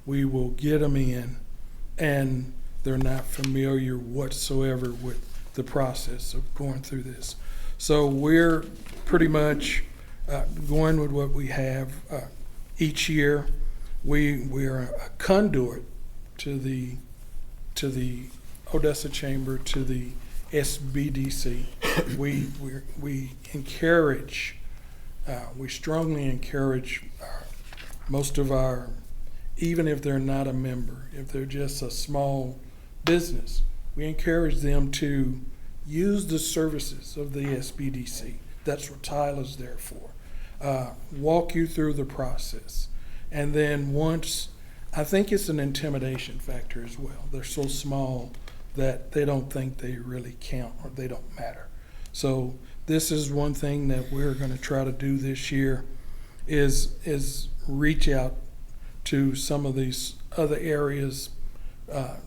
we will get them in and they're not familiar whatsoever with the process of going through this. So we're pretty much going with what we have each year. We're a conduit to the Odessa Chamber, to the SBDC. We encourage, we strongly encourage most of our, even if they're not a member, if they're just a small business, we encourage them to use the services of the SBDC. That's what Tyler's there for. Walk you through the process. And then once, I think it's an intimidation factor as well. They're so small that they don't think they really count or they don't matter. So this is one thing that we're going to try to do this year is reach out to some of these other areas, the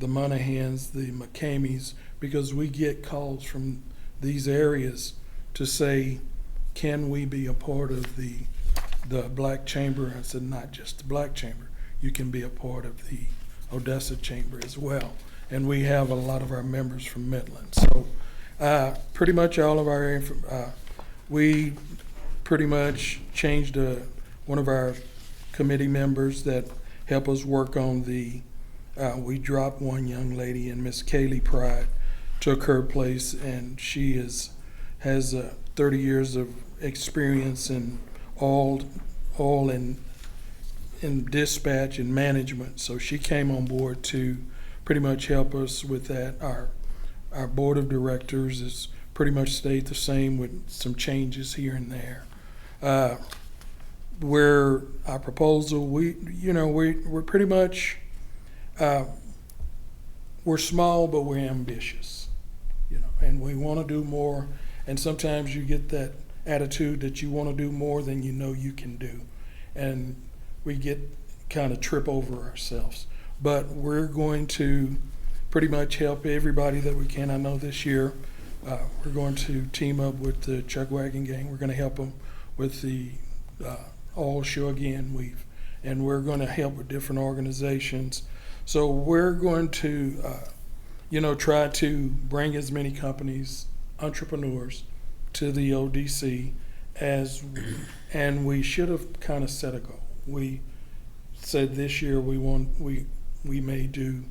Monahans, the McCameys, because we get calls from these areas to say, can we be a part of the Black Chamber? I said, not just the Black Chamber. You can be a part of the Odessa Chamber as well. And we have a lot of our members from Midland. So pretty much all of our, we pretty much changed one of our committee members that help us work on we dropped one young lady, and Miss Kaylee Pride took her place, and she has 30 years of experience in all in dispatch and management. So she came on board to pretty much help us with that. Our board of directors has pretty much stayed the same with some changes here and there. Where our proposal, we're pretty much, we're small, but we're ambitious, and we want to do more. And sometimes you get that attitude that you want to do more than you know you can do, and we get kind of trip over ourselves. But we're going to pretty much help everybody that we can. I know this year we're going to team up with the Chuck Wagon Gang. We're going to help them with the All Show Again. And we're going to help with different organizations. So we're going to, try to bring as many companies, entrepreneurs, to the ODC and we should have kind of set a goal. We said this year we may do,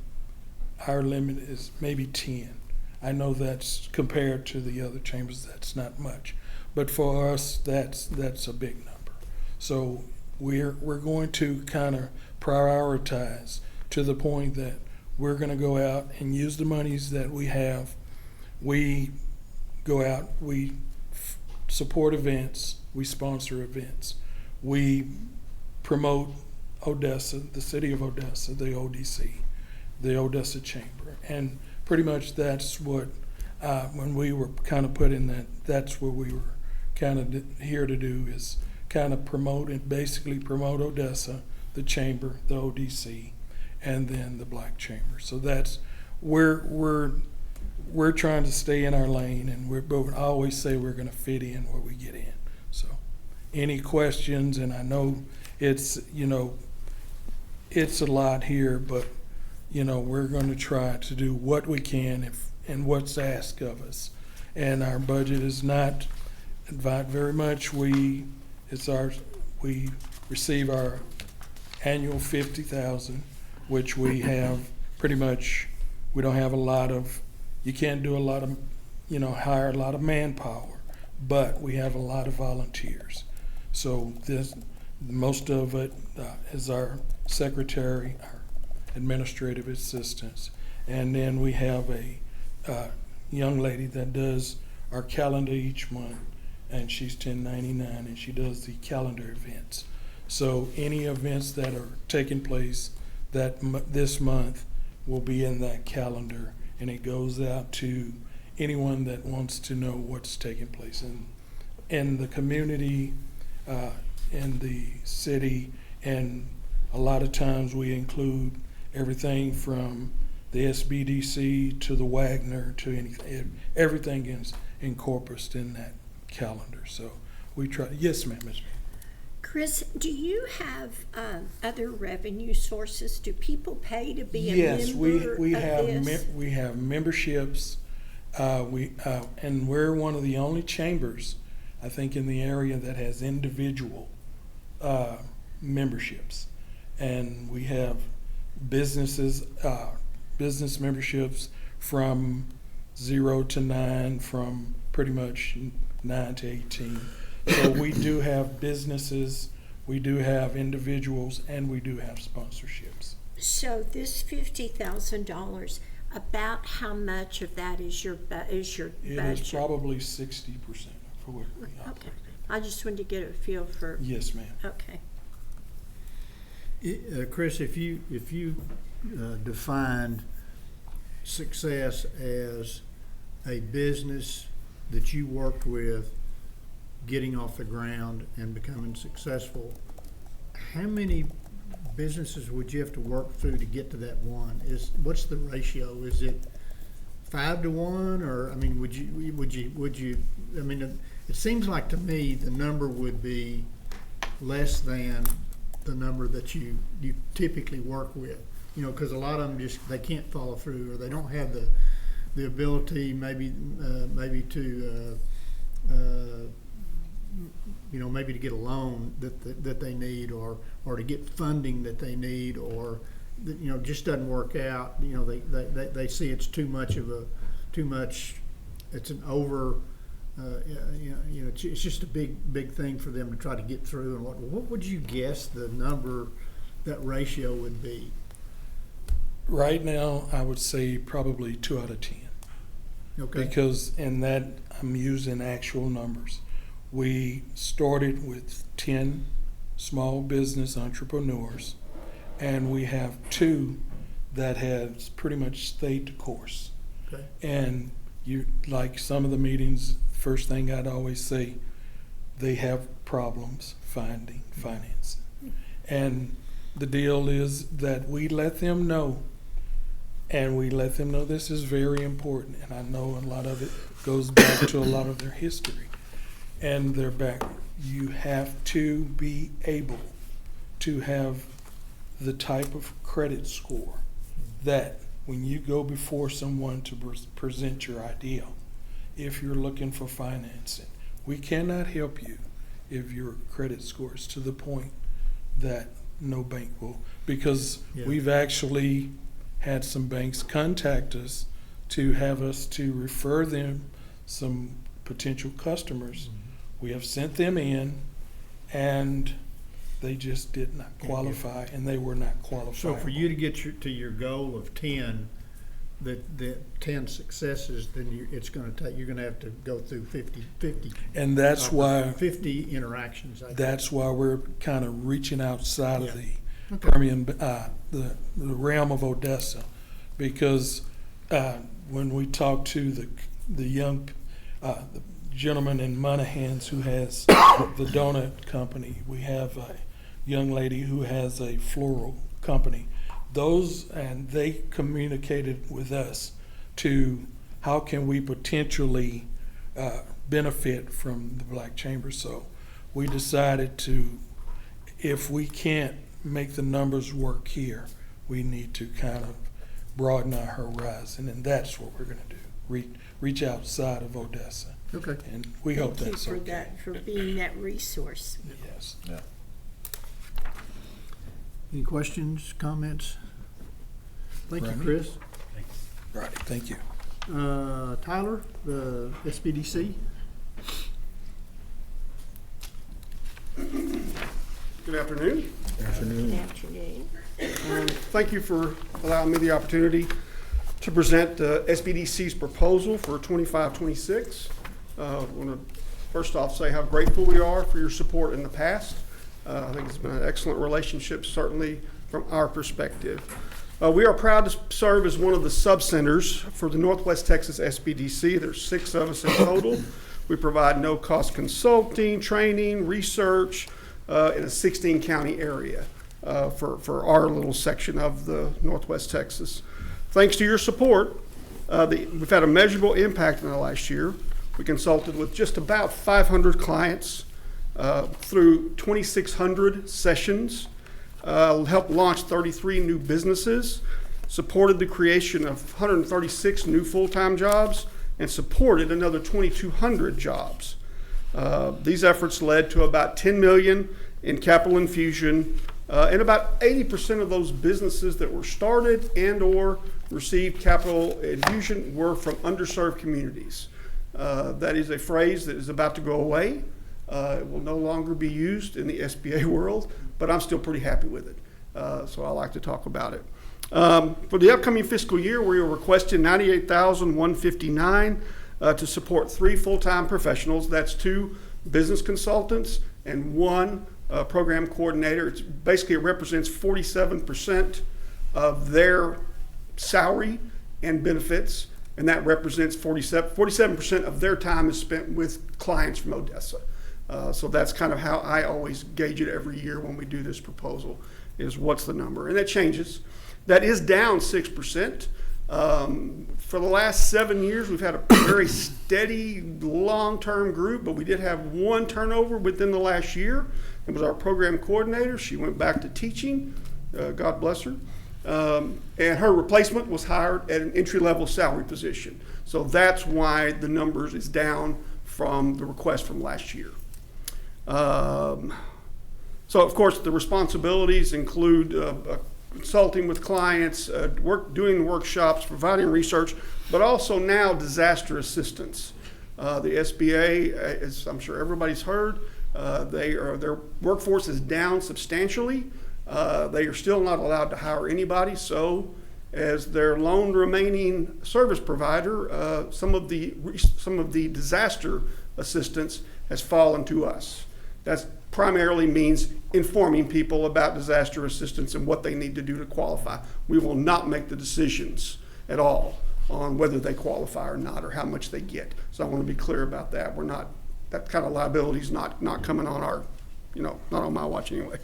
our limit is maybe 10. I know that's compared to the other chambers, that's not much, but for us that's a big number. So we're going to kind of prioritize to the point that we're going to go out and use the monies that we have. We go out, we support events, we sponsor events, we promote Odessa, the city of Odessa, the ODC, the Odessa Chamber, and pretty much that's what, when we were kind of put in that, that's what we were kind of here to do, is kind of promote and basically promote Odessa, the Chamber, the ODC, and then the Black Chamber. So that's, we're trying to stay in our lane, and but I always say we're going to fit in where we get in. So any questions, and I know it's, it's a lot here, but we're going to try to do what we can and what's asked of us. And our budget is not very much. We receive our annual $50,000, which we have pretty much. We don't have a lot of. You can't do a lot of, hire a lot of manpower, but we have a lot of volunteers. So most of it is our secretary, our administrative assistants, and then we have a young lady that does our calendar each month, and she's 1099, and she does the calendar events. So any events that are taking place this month will be in that calendar, and it goes out to anyone that wants to know what's taking place in the community, in the city. And a lot of times we include everything from the SBDC to the Wagner to anything. Everything is encompassed in that calendar. So we try. Yes, ma'am. Ms. Chris, do you have other revenue sources? Do people pay to be a Yes, member we of have this? we have memberships. And we're one of the only chambers, I think, in the area that has individual memberships, and we have business memberships from 0 to 9, from pretty much 9 to 18. So we do have businesses, we do have individuals, and we do have sponsorships. So this $50,000, about how much of that is your budget? It is probably 60% for what we Okay. operate. I just wanted to get a feel for. Yes, ma'am. Okay. Chris, if you defined success as a business that you worked with getting off the ground and becoming successful, how many businesses would you have to work through to get to that one? What's the ratio? Is it 5 to 1, or would you? I mean, it seems like to me the number would be less than the number that you typically work with. Because a lot of them they can't follow through, or they don't have the ability maybe to you know, maybe to get a loan that they need, or to get funding that they need, or that, you know, just doesn't work out. You know, they see it's too much, it's an over, you know, it's just a big thing for them to try to get through. And what would you guess the number, that ratio would be? Right now, I would say probably 2 out of 10. Okay. Because in that, I'm using actual numbers. We started with 10 small business entrepreneurs, and we have 2 that have pretty much stayed the course. Okay. And you, like some of the meetings, first thing I'd always say, they have problems finding financing. And the deal is that we let them know, and we let them know this is very important. And I know a lot of it goes back to a lot of their history and their background. You have to be able to have the type of credit score that when you go before someone to present your idea, if you're looking for financing, we cannot help you if your credit score is to the point that no bank will, because we've actually had some banks contact us to have us to refer them some potential customers. We have sent them in, and they just did not qualify, and they were not qualified. So for you to get to your goal of 10, the 10 successes, then it's going to take, you're going to have to go through 50, and that's why 50 interactions. I that's why we're kind of reaching outside of the Okay. Permian, the realm of Odessa, because when we talk to the young the gentleman in Monahans who has the donut company, we have a young lady who has a floral company. And they communicated with us to how can we potentially benefit from the Black Chamber. So we decided to, if we can't make the numbers work here, we need to kind of broaden our horizon, and that's what we're going to do. Reach outside of Odessa. Okay. And we hope Thank that's you for okay. that, for being that resource. Yes. Yeah. Any questions, comments? Thank you, Remy? Chris. Right. Thank you. Tyler, the SBDC. Good afternoon. Good afternoon. Thank you for allowing me the opportunity to present SBDC's proposal for 25-26. I want to first off say how grateful we are for your support in the past. I think it's been an excellent relationship, certainly from our perspective. We are proud to serve as one of the sub-centers for the Northwest Texas SBDC. There's 6 of us in total. We provide no-cost consulting, training, research in a 16-county area for our little section of the Northwest Texas. Thanks to your support, we've had a measurable impact in the last year. We consulted with just about 500 clients through 2,600 sessions, helped launch 33 new businesses, supported the creation of 136 new full-time jobs, and supported another 2,200 jobs. These efforts led to about $10 million in capital infusion, and about 80% of those businesses that were started and or received capital infusion were from underserved communities. That is a phrase that is about to go away. It will no longer be used in the SBA world, but I'm still pretty happy with it. So I like to talk about it. For the upcoming fiscal year, we are requesting $98,159 to support 3 full-time professionals. That's 2 business consultants and 1 program coordinator. It represents 47% of their salary and benefits, and that represents 47% of their time is spent with clients from Odessa. So that's kind of how I always gauge it every year when we do this proposal, is what's the number, and that changes. That is down 6%. For the last 7 years, we've had a very steady, long-term group, but we did have 1 turnover within the last year. It was our program coordinator. She went back to teaching, God bless her. And her replacement was hired at an entry-level salary position. So that's why the numbers is down from the request from last year. So, of course, the responsibilities include consulting with clients, doing workshops, providing research, but also now disaster assistance. The SBA, as I'm sure everybody's heard, their workforce is down substantially. They are still not allowed to hire anybody, so as their lone remaining service provider, some of the disaster assistance has fallen to us. That primarily means informing people about disaster assistance and what they need to do to qualify. We will not make the decisions at all on whether they qualify or not, or how much they get. So I want to be clear about that. We're not, that kind of liability is not coming on our, not on my watch anyway.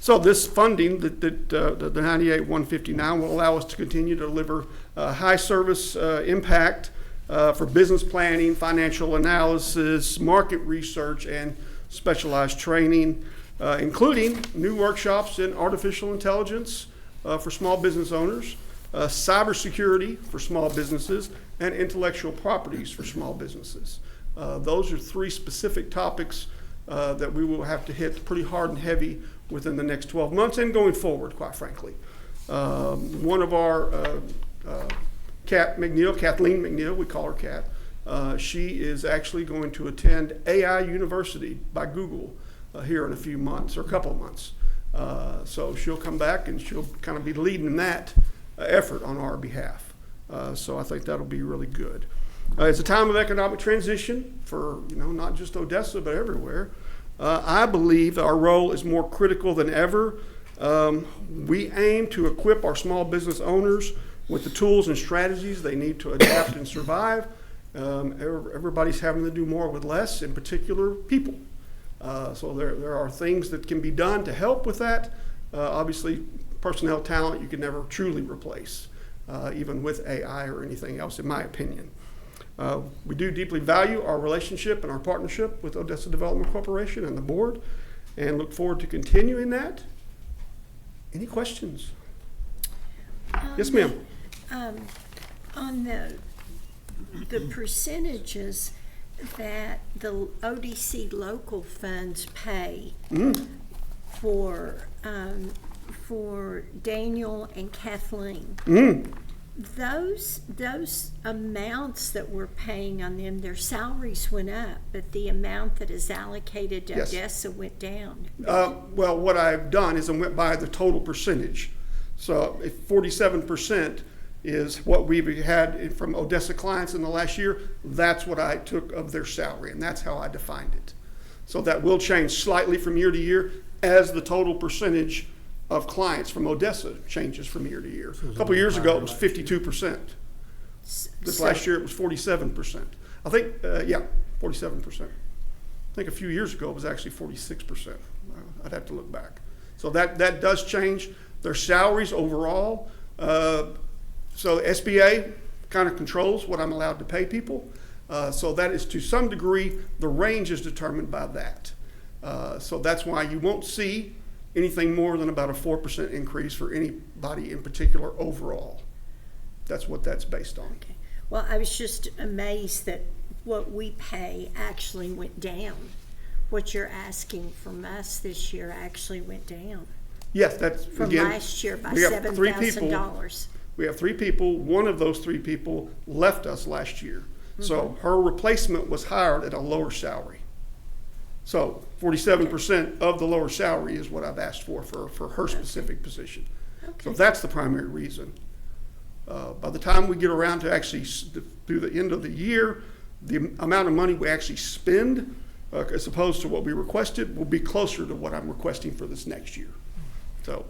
So this funding, the 98-159, will allow us to continue to deliver high service impact for business planning, financial analysis, market research, and specialized training, including new workshops in artificial intelligence for small business owners, cybersecurity for small businesses, and intellectual properties for small businesses. Those are 3 specific topics that we will have to hit pretty hard and heavy within the next 12 months and going forward, quite frankly. One of our Kathleen McNeil, we call her Kat, she is actually going to attend AI University by Google here in a few months, or a couple of months. So she'll come back and she'll kind of be leading that effort on our behalf. So I think that'll be really good. It's a time of economic transition for, not just Odessa, but everywhere. I believe our role is more critical than ever. We aim to equip our small business owners with the tools and strategies they need to adapt and survive. Everybody's having to do more with less, in particular people. So there are things that can be done to help with that. Obviously, personnel talent you can never truly replace, even with AI or anything else, in my opinion. We do deeply value our relationship and our partnership with Odessa Development Corporation and the board, and look forward to continuing that. Any questions? Yes, ma'am. On the percentages that the ODC local funds pay for Daniel and Kathleen, those amounts that we're paying on them, their salaries went up, but the amount that is allocated to Yes. Odessa went down. Well, what I've done is I went by the total percentage. So if 47% is what we've had from Odessa clients in the last year, that's what I took of their salary, and that's how I defined it. So that will change slightly from year to year as the total percentage of clients from Odessa changes from year to year. A couple years ago, it was 52%. This last year, it was 47%. I think, 47%. I think a few years ago, it was actually 46%. I'd have to look back. So that does change their salaries overall. So SBA kind of controls what I'm allowed to pay people. So that is, to some degree, the range is determined by that. So that's why you won't see anything more than about a 4% increase for anybody in particular overall. That's what that's based on. Okay. Well, I was just amazed that what we pay actually went down. What you're asking from us this year actually went down. Yes, that's, From again, last year by we have 3 people. $7,000. We have 3 people. One of those 3 people left us last year. So her replacement was hired at a lower salary. So 47% of the lower salary is what I've asked for her specific position. So that's the primary reason. By the time we get around to actually through the end of the year, the amount of money we actually spend, as opposed to what we requested, will be closer to what I'm requesting for this next year. So.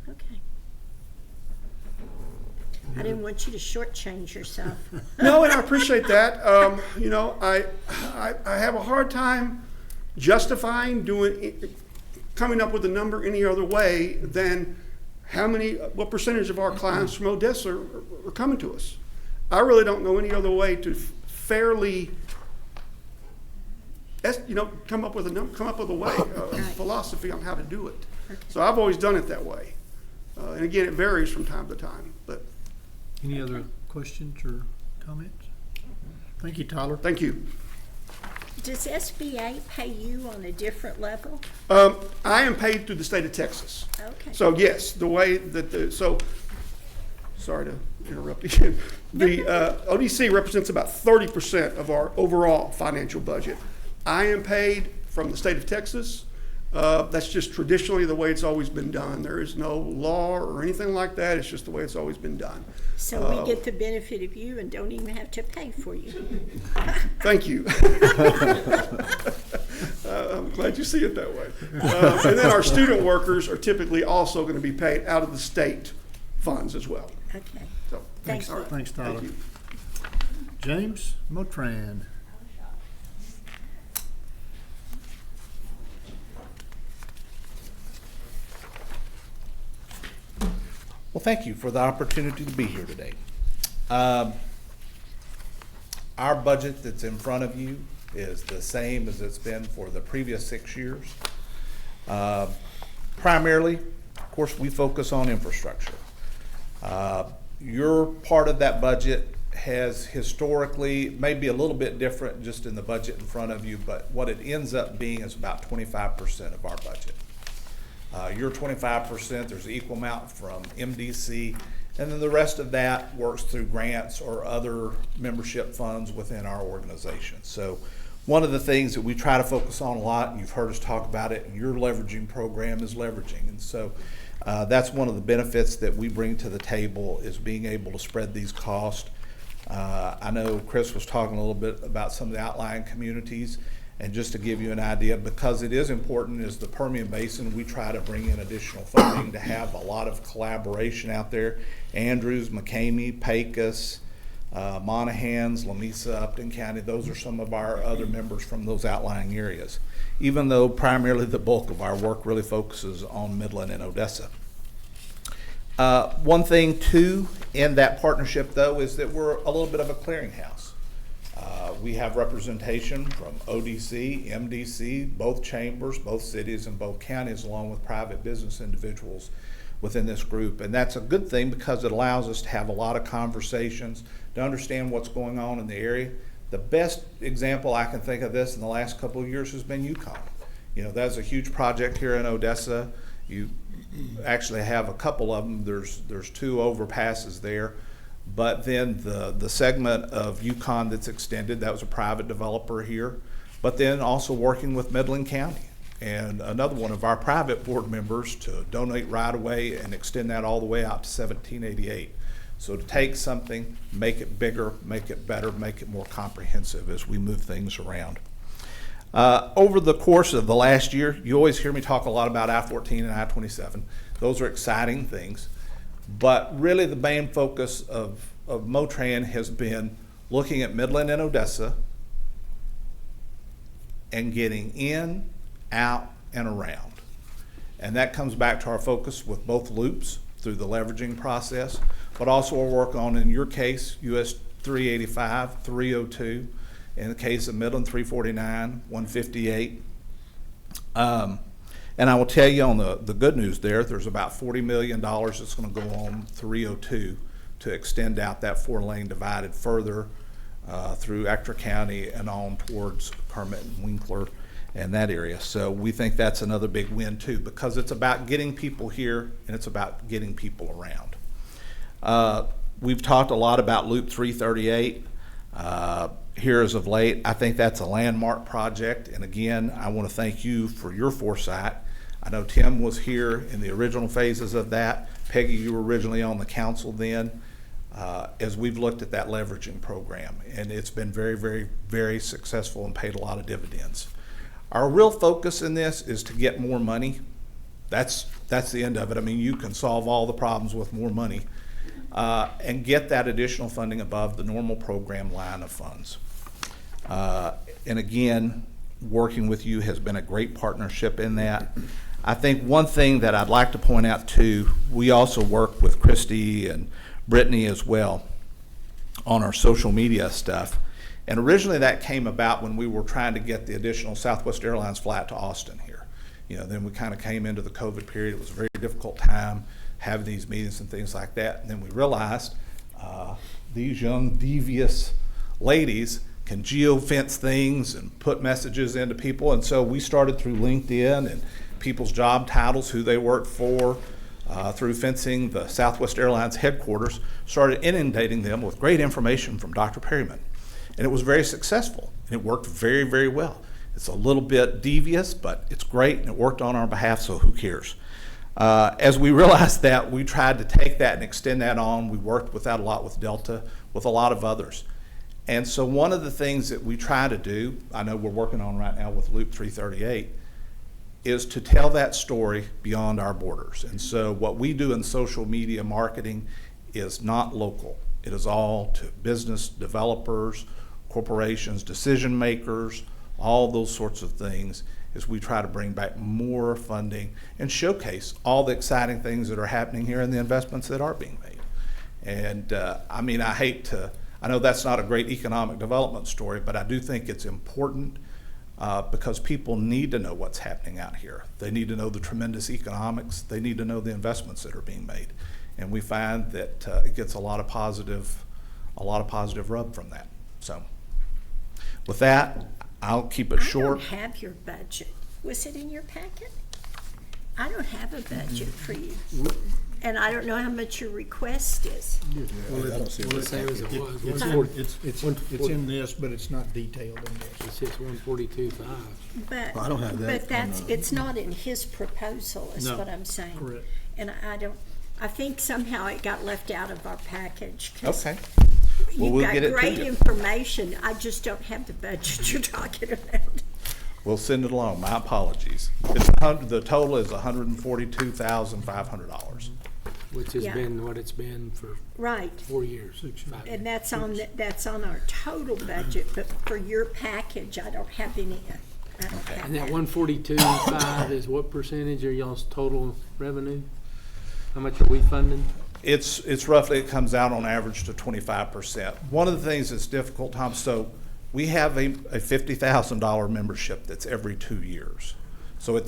Okay. I didn't want you to shortchange yourself. No, and I appreciate that. I have a hard time justifying coming up with a number any other way than what percentage of our clients from Odessa are coming to us. I really don't know any other way to fairly, come up with a way, a philosophy on how to do it. Okay. So I've always done it that way. And again, it varies from time to time, but. Any other questions or comments? Thank you, Tyler. Thank you. Does SBA pay you on a different level? I am paid through the state of Texas. Okay. So yes, the way that sorry to interrupt again. The ODC represents about 30% of our overall financial budget. I am paid from the state of Texas. That's just traditionally the way it's always been done. There is no law or anything like that. It's just the way it's always been done. So we get the benefit of you and don't even have to pay for you. Thank you. I'm glad you see it that way. And then our student workers are typically also going to be paid out of the state funds as well. Okay. So, Thank all you. right. Thanks, Tyler. Thank you. James Motran. Well, thank you for the opportunity to be here today. Our budget that's in front of you is the same as it's been for the previous 6 years. Primarily, of course, we focus on infrastructure. Your part of that budget has historically, maybe a little bit different just in the budget in front of you, but what it ends up being is about 25% of our budget. Your 25%, there's an equal amount from MDC, and then the rest of that works through grants or other membership funds within our organization. So one of the things that we try to focus on a lot, and you've heard us talk about it, and your leveraging program is leveraging. And so that's one of the benefits that we bring to the table, is being able to spread these costs. I know Chris was talking a little bit about some of the outlying communities. And just to give you an idea, because it is important, is the Permian Basin, we try to bring in additional funding to have a lot of collaboration out there. Andrews, McCamey, Pecos, Monahans, Lamesa, Upton County, those are some of our other members from those outlying areas, even though primarily the bulk of our work really focuses on Midland and Odessa. One thing too in that partnership though is that we're a little bit of a clearinghouse. We have representation from ODC, MDC, both chambers, both cities, and both counties, along with private business individuals within this group. And that's a good thing because it allows us to have a lot of conversations, to understand what's going on in the area. The best example I can think of this in the last couple of years has been Yukon. You know, that's a huge project here in Odessa. You actually have a couple of them. There's 2 overpasses there. But then the segment of Yukon that's extended, that was a private developer here, but then also working with Midland County and another one of our private board members to donate right away and extend that all the way out to 1788. So to take something, make it bigger, make it better, make it more comprehensive as we move things around. Over the course of the last year, you always hear me talk a lot about I-14 and I-27. Those are exciting things. But really the main focus of Motran has been looking at Midland and Odessa and getting in, out, and around. And that comes back to our focus with both loops through the leveraging process, but also our work on, in your case, US 385, 302, in the case of Midland 349, 158. And I will tell you on the good news there's about $40 million that's going to go on 302 to extend out that 4-lane divided further through Ector County and on towards Kermit and Winkler and that area. So we think that's another big win too, because it's about getting people here and it's about getting people around. We've talked a lot about Loop 338 here as of late. I think that's a landmark project, and again, I want to thank you for your foresight. I know Tim was here in the original phases of that. Peggy, you were originally on the council then, as we've looked at that leveraging program, and it's been very, very, very successful and paid a lot of dividends. Our real focus in this is to get more money. That's the end of it. I mean, you can solve all the problems with more money, and get that additional funding above the normal program line of funds. And again, working with you has been a great partnership in that. I think one thing that I'd like to point out too, we also work with Christy and Brittany as well on our social media stuff. And originally that came about when we were trying to get the additional Southwest Airlines flight to Austin here. You know, then we kind of came into the COVID period. It was a very difficult time having these meetings and things like that. And then we realized these young, devious ladies can geofence things and put messages into people. And so we started through LinkedIn and people's job titles, who they worked for, through fencing the Southwest Airlines headquarters, started inundating them with great information from Dr. Perryman. And it was very successful, and it worked very, very well. It's a little bit devious, but it's great, and it worked on our behalf, so who cares? As we realized that, we tried to take that and extend that on. We worked with that a lot with Delta, with a lot of others. And so one of the things that we try to do, I know we're working on right now with Loop 338, is to tell that story beyond our borders. And so what we do in social media marketing is not local. It is all to business developers, corporations, decision makers, all those sorts of things, as we try to bring back more funding and showcase all the exciting things that are happening here and the investments that are being made. And I mean, I know that's not a great economic development story, but I do think it's important because people need to know what's happening out here. They need to know the tremendous economics. They need to know the investments that are being made. And we find that it gets a lot of positive rub from that. So with that, I'll keep it short. I don't have your budget. Was it in your packet? I don't have a budget for you. And I don't know how much your request is. It's in this, but it's not detailed in this. It says 142.5. But, I don't have that. but that's, it's not in his proposal, is No, what I'm saying. correct. And I think somehow it got left out of our package. 'Cause Okay. Well, you've we'll got get it to great you. information. I just don't have the budget you're talking about. We'll send it along. My apologies. The total is $142,500. Which has Yeah. been what it's been for Right. 4 years. 5 And years. that's on our total budget, but for your package, I don't have any, I don't have And that that. 142.5 is what percentage of y'all's total revenue? How much are we funding? It's roughly, it comes out on average to 25%. One of the things that's difficult, Tom, so we have a $50,000 membership that's every 2 years. So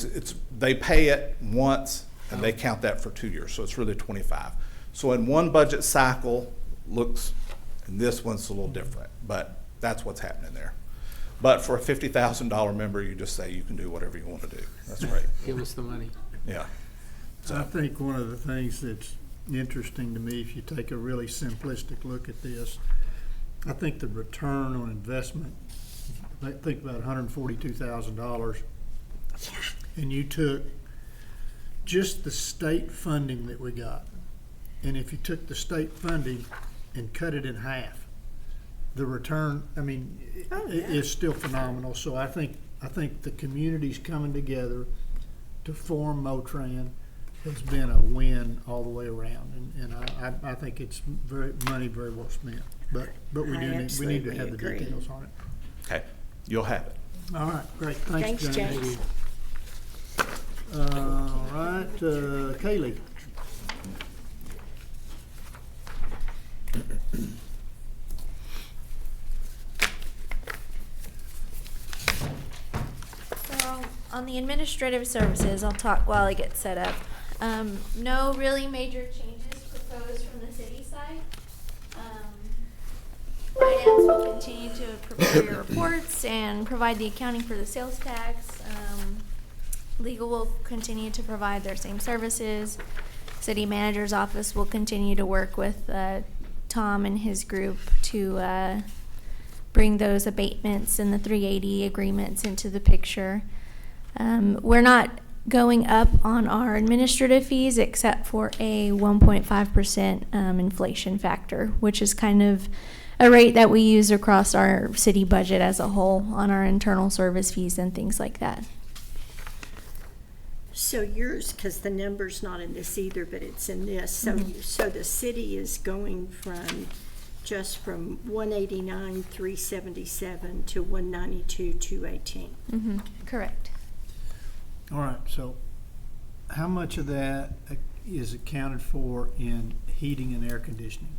they pay it once and they count that for 2 years, so it's really 25. So in one budget cycle and this one's a little different, but that's what's happening there. But for a $50,000 member, you just say you can do whatever you want to do. That's great. Give us the money. Yeah. I think one of the things that's interesting to me, if you take a really simplistic look at this, I think the return on investment, think about $142,000, and you took just the state funding that we got, and if you took the state funding and cut it in half, the return, I mean, is still phenomenal. So I think the community's coming together to form Motran has been a win all the way around, and I think it's money very well spent. But we I need to absolutely have the agree. details on it. Okay. You'll have it. All right, great. Thanks, Thanks, James. James. All right, Kaylee. So, on the administrative services, I'll talk while I get set up. No really major changes proposed from the city side. Finance will continue to prepare your reports and provide the accounting for the sales tax. Legal will continue to provide their same services. City manager's office will continue to work with Tom and his group to bring those abatements and the 380 agreements into the picture. We're not going up on our administrative fees except for a 1.5% inflation factor, which is kind of a rate that we use across our city budget as a whole on our internal service fees and things like that. So yours, because the number's not in this either, but it's in this, so the city is going from 189,377 to 192,218. Mm-hmm. Correct. All right, so how much of that is accounted for in heating and air conditioning?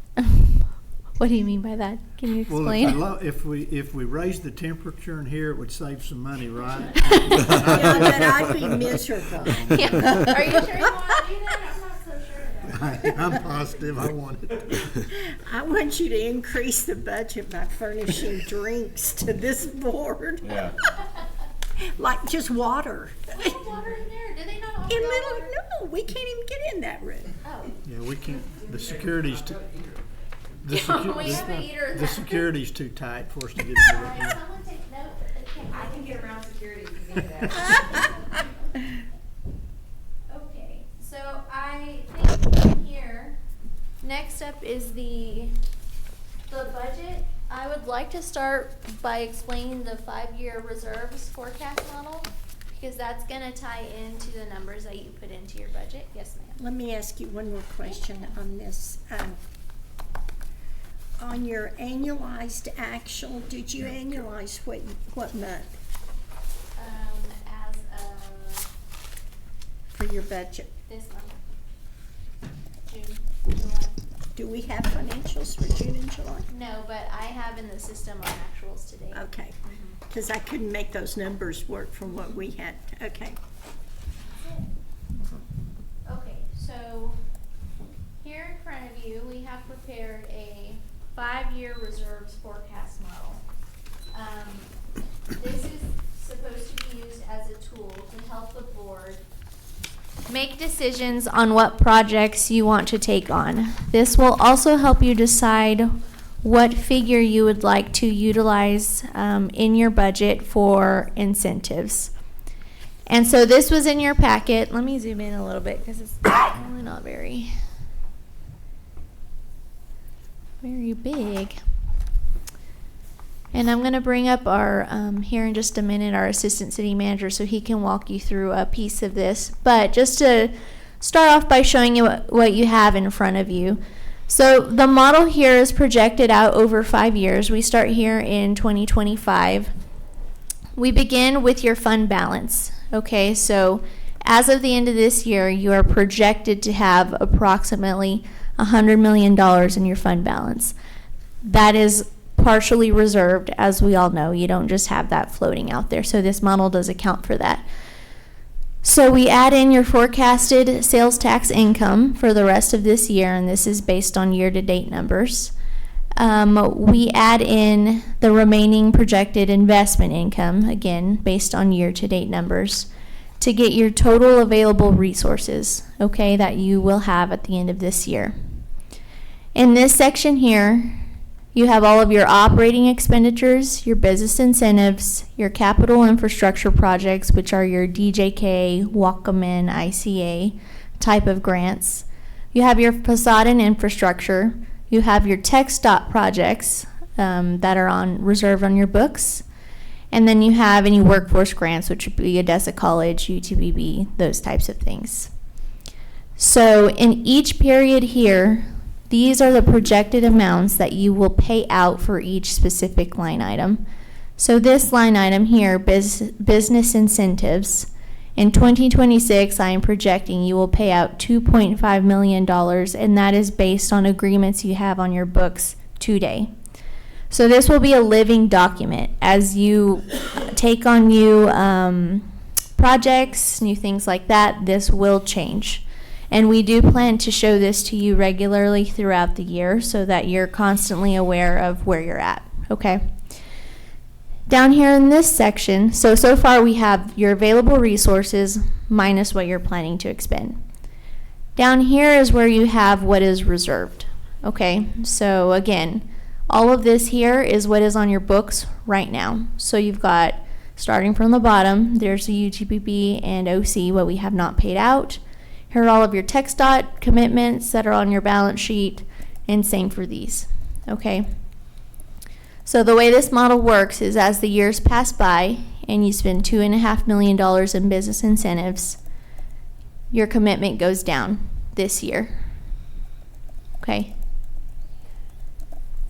What do you mean by that? Can you explain? Well, if we raise the temperature in here, it would save some money, right? Yeah, but I'd be miserable. Yeah. Are you sure you want to do that? I'm not so sure I'm positive I want it. I want you to increase the budget by furnishing drinks to this board. Yeah. Like just water. We have water in there. Do they not offer In y'all little, water? no, we can't even get in that room. Oh. Yeah, we can't, the security's too, the Yeah, we have a heater in the there. security's too tight for us to get in All the right, room. someone take note. Okay. I can get around security if you need that. Okay, so I think here, next up is the budget. I would like to start by explaining the 5-year reserves forecast model, because that's gonna tie into the numbers that you put into your budget. Yes, ma'am. Let me ask you one more question on this. On your annualized actual, did you annualize what month As of for your budget? this month, June, July. Do we have financials for June and July? No, but I have in the system our actuals today. Okay, because I couldn't make those numbers work from what we had. Okay. Okay, so here in front of you, we have prepared a 5-year reserves forecast model. This is supposed to be used as a tool to help the board make decisions on what projects you want to take on. This will also help you decide what figure you would like to utilize in your budget for incentives. And so this was in your packet. Let me zoom in a little bit because it's really not very big. And I'm going to bring up our, here in just a minute, our assistant city manager so he can walk you through a piece of this. But just to start off by showing you what you have in front of you. So the model here is projected out over 5 years. We start here in 2025. We begin with your fund balance. Okay, so as of the end of this year, you are projected to have approximately $100 million in your fund balance. That is partially reserved, as we all know. You don't just have that floating out there. So this model does account for that. So we add in your forecasted sales tax income for the rest of this year, and this is based on year-to-date numbers. We add in the remaining projected investment income, again, based on year-to-date numbers, to get your total available resources, okay, that you will have at the end of this year. In this section here, you have all of your operating expenditures, your business incentives, your capital infrastructure projects, which are your DJK, Wacom, ICA type of grants. You have your facade and infrastructure. You have your TxDOT projects that are reserved on your books. And then you have any workforce grants, which would be Odessa College, UTBB, those types of things. So in each period here, these are the projected amounts that you will pay out for each specific line item. So this line item here, business incentives, in 2026, I am projecting you will pay out $2.5 million, and that is based on agreements you have on your books today. So this will be a living document. As you take on new projects, new things like that, this will change. And we do plan to show this to you regularly throughout the year so that you're constantly aware of where you're at, okay? Down here in this section, so far we have your available resources minus what you're planning to expend. Down here is where you have what is reserved, okay? So again, all of this here is what is on your books right now. So you've got, starting from the bottom, there's the UTPP and OC, what we have not paid out. Here are all of your TxDOT commitments that are on your balance sheet, and same for these, okay? So the way this model works is as the years pass by and you spend $2.5 million in business incentives, your commitment goes down this year, okay?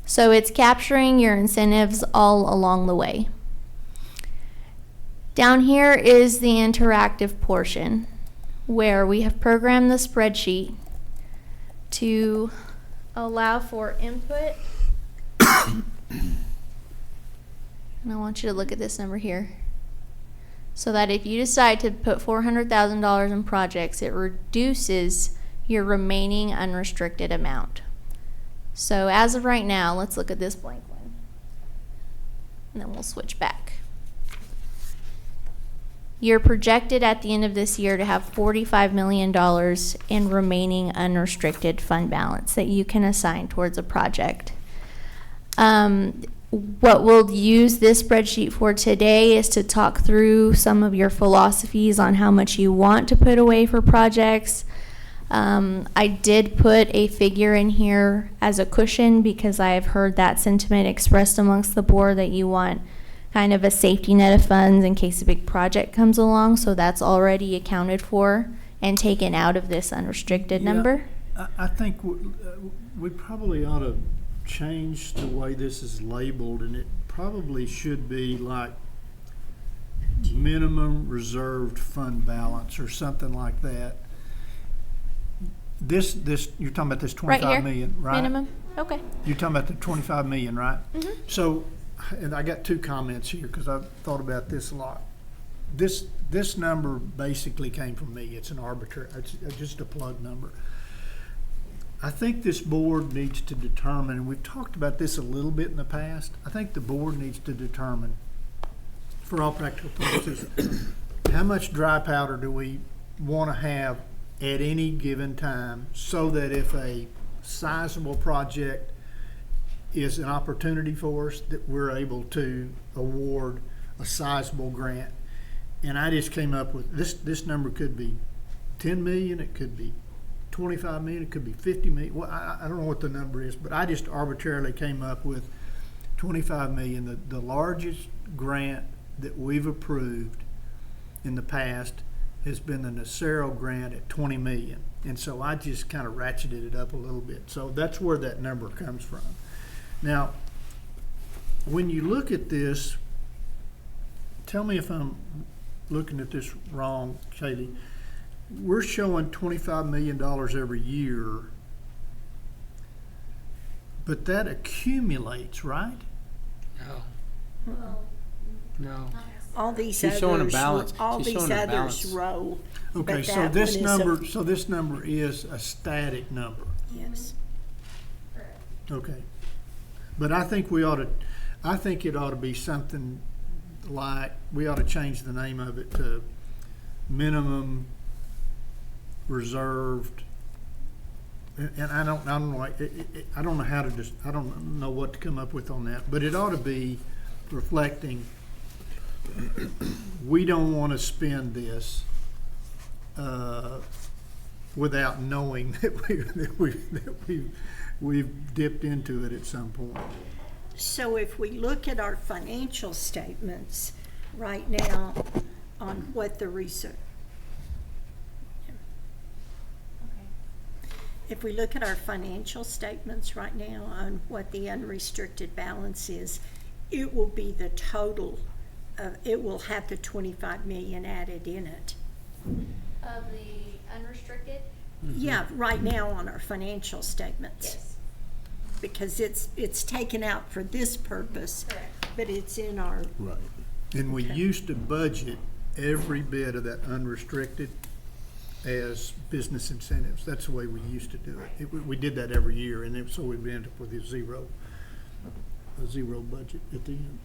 So it's capturing your incentives all along the way. Down here is the interactive portion, where we have programmed the spreadsheet to allow for input. And I want you to look at this number here. So that if you decide to put $400,000 in projects, it reduces your remaining unrestricted amount. So as of right now, let's look at this blank one. And then we'll switch back. You're projected at the end of this year to have $45 million in remaining unrestricted fund balance that you can assign towards a project. What we'll use this spreadsheet for today is to talk through some of your philosophies on how much you want to put away for projects. I did put a figure in here as a cushion because I have heard that sentiment expressed amongst the board that you want kind of a safety net of funds in case a big project comes along. So that's already accounted for and taken out of this unrestricted Yeah, number. I think we probably ought to change the way this is labeled, and it probably should be like minimum reserved fund balance or something like that. This you're talking about this Right 25 here, million, right? minimum. Okay. You're talking about the 25 million, right? Mhm. So, and I got two comments here because I've thought about this a lot. This number basically came from me. It's an arbitrary, it's just a plug number. I think this board needs to determine, and we've talked about this a little bit in the past, I think the board needs to determine, for all practical purposes, how much dry powder do we want to have at any given time so that if a sizable project is an opportunity for us, that we're able to award a sizable grant. And I just came up with, this number could be 10 million, it could be 25 million, it could be 50 million. Well, I don't know what the number is, but I just arbitrarily came up with 25 million. The largest grant that we've approved in the past has been the Nacero grant at 20 million. And so I just kind of ratcheted it up a little bit. So that's where that number comes from. Now, when you look at this, tell me if I'm looking at this wrong, Katie. We're showing $25 million every year, but that accumulates, right? No. All these She's showing a others, balance. all She's these showing a others balance. roll. Okay, but so that this one is number, so this number is a static number. Yes. Okay. But I think it ought to be something like, we ought to change the name of it to minimum reserved. And I don't know, I don't know how to just, I don't know what to come up with on that, but it ought to be reflecting, we don't want to spend this without knowing that we've dipped into it at some point. So if we look at our financial statements right now on what the research, if we look at our financial statements right now on what the unrestricted balance is, it will be the total of, it will have the 25 million added in it. Of the unrestricted? Yeah, right now on our financial statements. Yes. Because it's taken out for this purpose, Correct. but it's in our, Right. And we Okay. used to budget every bit of that unrestricted as business incentives. That's the way we used to do it. We did that every year, and so we ended up with a zero budget at the end.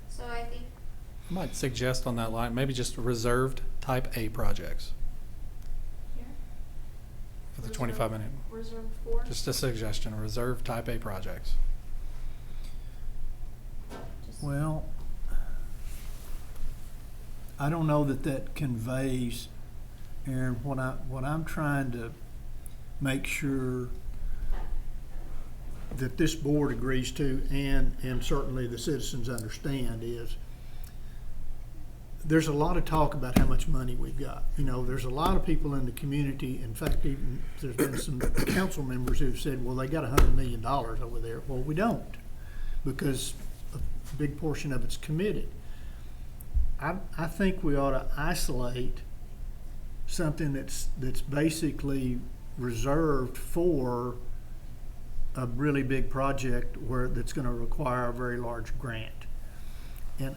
So I think I might suggest on that line, maybe just reserved type A projects here, for the 25-minute. reserve 4. Just a suggestion, reserved type A projects. Well, I don't know that conveys, Aaron, what I'm trying to make sure that this board agrees to, and certainly the citizens understand, is there's a lot of talk about how much money we've got. You know, there's a lot of people in the community, in fact, even there's been some council members who've said, well, they got $100 million over there. Well, we don't, because a big portion of it's committed. I think we ought to isolate something that's basically reserved for a really big project that's going to require a very large grant. And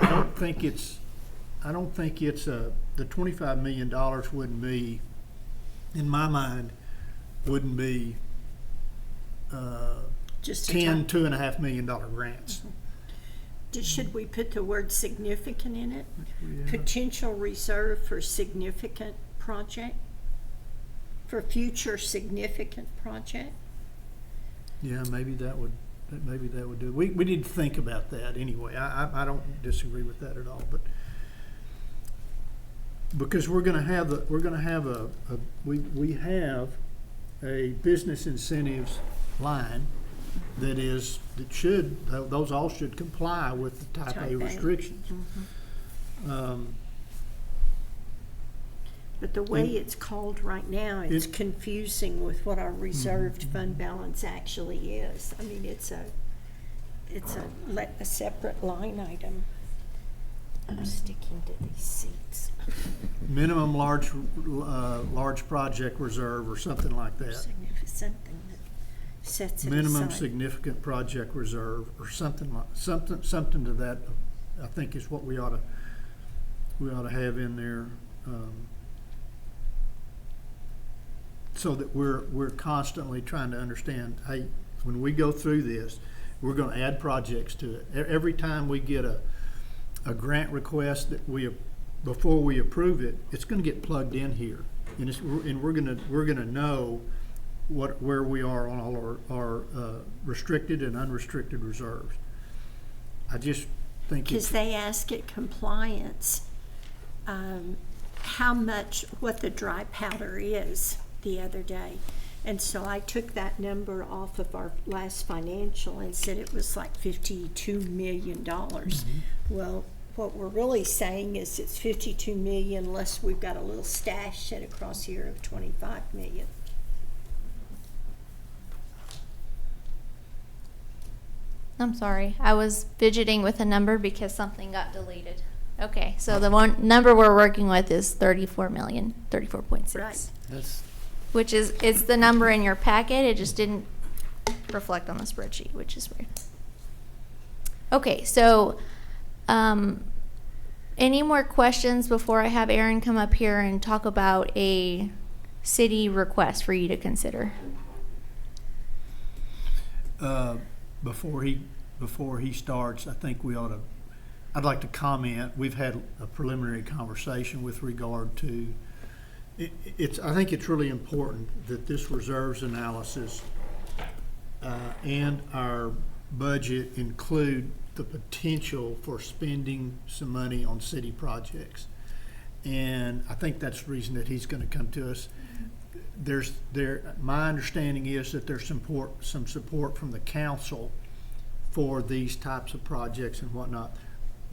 I don't think it's the $25 million wouldn't be in my mind, wouldn't be Just a $10, time. $2.5 million grants. Should we put the word significant in it? Yeah. Potential reserve for significant project? For future significant project? Yeah, maybe that would do it. We need to think about that anyway. I don't disagree with that at all, but because we have a business incentives line those all should comply with the type A Type A. restrictions. But the way it's called right now, it's confusing with what our reserved fund balance actually is. I mean, it's a separate line item. I'm sticking to these seats. Minimum large project reserve or something like that. Something that sets it Minimum aside. significant project reserve or something to that, I think is what we ought to have in there. So that we're constantly trying to understand, hey, when we go through this, we're going to add projects to it. Every time we get a grant request before we approve it, it's going to get plugged in here, and we're going to know where we are on all our restricted and unrestricted reserves. I just think Because they ask at compliance, what the dry powder is the other day. And so I took that number off of our last financial and said it was like $52 million. Well, what we're really saying is it's 52 million less we've got a little stash set across here of 25 million. I'm sorry. I was fidgeting with a number because something got deleted. Okay, so the one number we're working with is 34.6. Right. That's Which is, it's the number in your packet, it just didn't reflect on the spreadsheet, which is weird. Okay, so, any more questions before I have Aaron come up here and talk about a city request for you to consider? Before he starts, I think I'd like to comment. We've had a preliminary conversation with regard to I think it's really important that this reserves analysis and our budget include the potential for spending some money on city projects. And I think that's the reason that he's going to come to us. My understanding is that there's some support from the council for these types of projects and whatnot.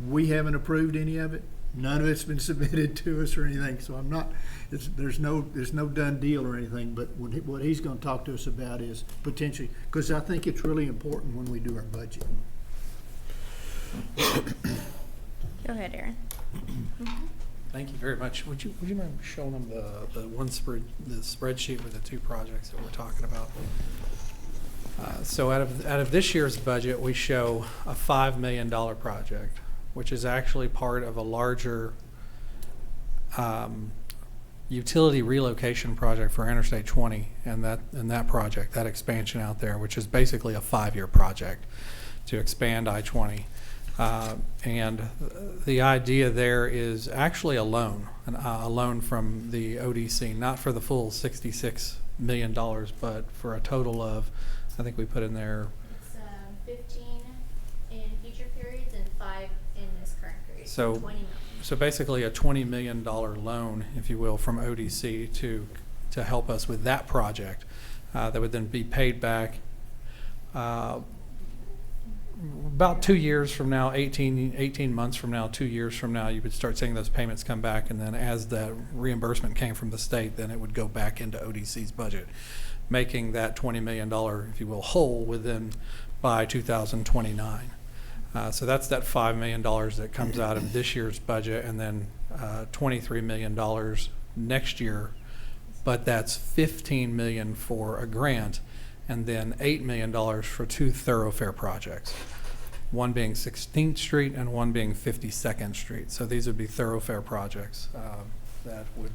We haven't approved any of it. None of it's been submitted to us or anything, so there's no done deal or anything, but what he's going to talk to us about is potentially, because I think it's really important when we do our budget. Go ahead, Aaron. Thank you very much. Would you mind showing them the spreadsheet with the two projects that we're talking about? So out of this year's budget, we show a $5 million project, which is actually part of a larger utility relocation project for Interstate 20 and that project, that expansion out there, which is basically a 5-year project to expand I-20. And the idea there is actually a loan from the ODC, not for the full $66 million, but for a total of, I think we put in there. It's 15 in future periods and 5 in this current period. So 20 million. So basically a $20 million loan, if you will, from ODC to help us with that project that would then be paid back about 2 years from now, 18 months from now, 2 years from now, you would start seeing those payments come back, and then as the reimbursement came from the state, then it would go back into ODC's budget, making that $20 million, if you will, whole within by 2029. So that's that $5 million that comes out of this year's budget, and then $23 million next year, but that's $15 million for a grant, and then $8 million for 2 thoroughfare projects, one being 16th Street and one being 52nd Street. So these would be thoroughfare projects that would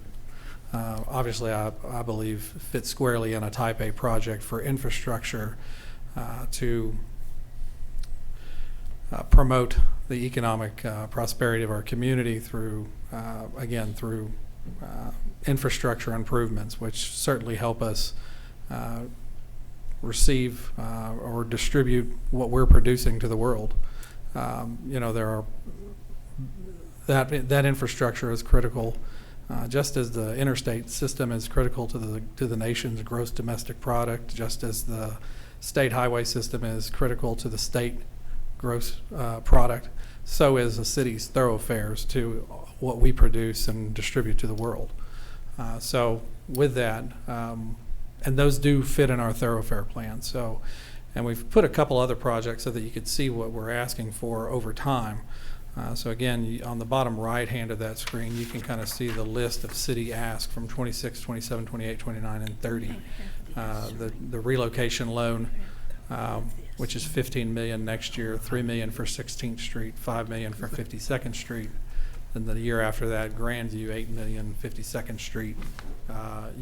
obviously I believe fits squarely in a type A project for infrastructure to promote the economic prosperity of our community through, again, through infrastructure improvements, which certainly help us receive or distribute what we're producing to the world. You know, there are that infrastructure is critical, just as the interstate system is critical to the nation's gross domestic product, just as the state highway system is critical to the state gross product, so is the city's thoroughfares to what we produce and distribute to the world. So with that, and those do fit in our thoroughfare plan. So, and we've put a couple other projects so that you could see what we're asking for over time. So again, on the bottom right hand of that screen, you can kind of see the list of city asks from 26, 27, 28, 29, and 30. The relocation loan, which is $15 million next year, $3 million for 16th Street, $5 million for 52nd Street. Then the year after that, Grandview, $8 million, 52nd Street.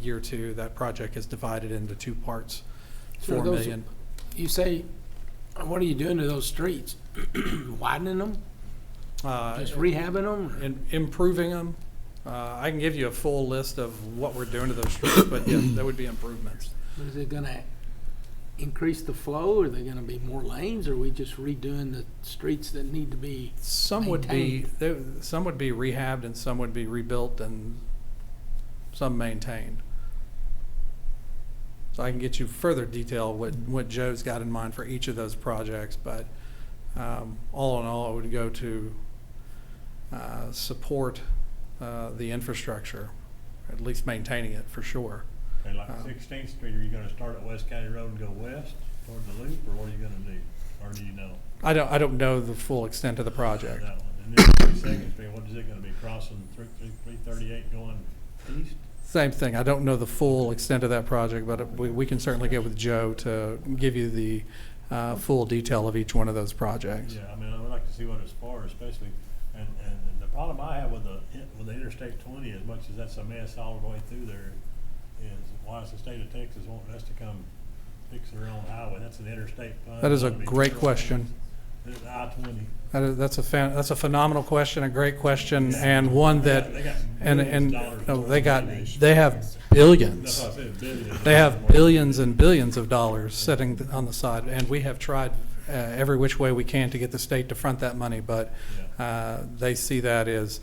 Year 2, that project is divided into 2 parts, $4 million. You say, what are you doing to those streets? Widening them? Just rehabbing them? And improving them. I can give you a full list of what we're doing to those streets, but yeah, there would be improvements. Is it going to increase the flow? Are there going to be more lanes? Or are we just redoing the streets that need to be Some would be rehabbed, and some would be rebuilt, and some maintained. So I can get you further detail what Joe's got in mind for each of those projects, but all in all, it would go to support the infrastructure, at least maintaining it for sure. Okay, like 16th Street, are you gonna start at West County Road and go west toward the loop, or what are you gonna do? Or do you know? I don't know the full extent of the project. That one. And then 32nd Street, what is it gonna be, crossing 338 going east? Same thing. I don't know the full extent of that project, but we can certainly get with Joe to give you the full detail of each one of those projects. Yeah, I mean, I would like to see what it's for, especially, and the problem I have with the Interstate 20, as much as that's a mess all the way through there, is why is the state of Texas wanting us to come fix their own highway? That's an interstate fund. That is a great question. It's I-20. That's a phenomenal question, a great question, and one that they have billions. That's what I said, billions. They have billions and billions of dollars sitting on the side, and we have tried every which way we can to get the state to front that money, but they see that as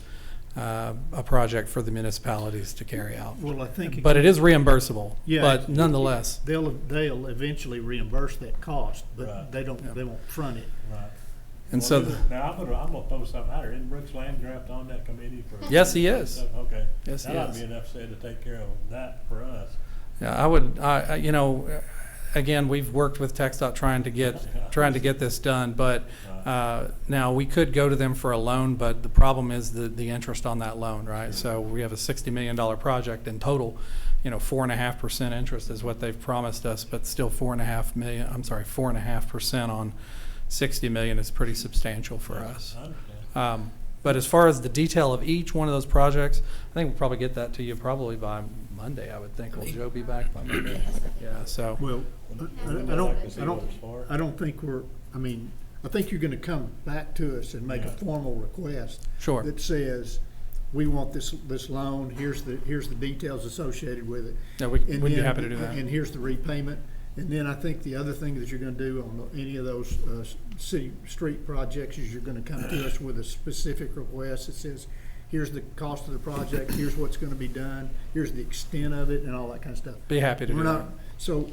a project for the municipalities to carry out. Well, I think. But it is reimbursable. Yeah, But nonetheless, They'll eventually reimburse that cost, but Right. they won't front it. Right. and Well, so now I'm gonna throw something out there. Isn't Brooks Landgraf on that committee for? Yes, he is. Okay. Yes, he That ought is. to be enough said to take care of that for us. yeah, I would. You know, again, we've worked with TxDOT trying to get this done, but now we could go to them for a loan, but the problem is the interest on that loan, right? So we have a $60 million project in total. You know, 4.5% interest is what they've promised us, but still 4.5% on 60 million is pretty substantial for us. I understand. But as far as the detail of each one of those projects, I think we'll probably get that to you probably by Monday, I would think. Will Joe be back by Monday? Yeah, so. Well, I'd like to see what it's for. I don't think I think you're gonna come back to us and make a formal request. Sure. That says, we want this loan, here's the details associated with it. Yeah, we'd be then- happy to do that. And here's the repayment. And then I think the other thing that you're gonna do on any of those city street projects is you're gonna come to us with a specific request that says, here's the cost of the project, here's what's gonna be done, here's the extent of it, and all that kind of stuff. Be happy to do that. So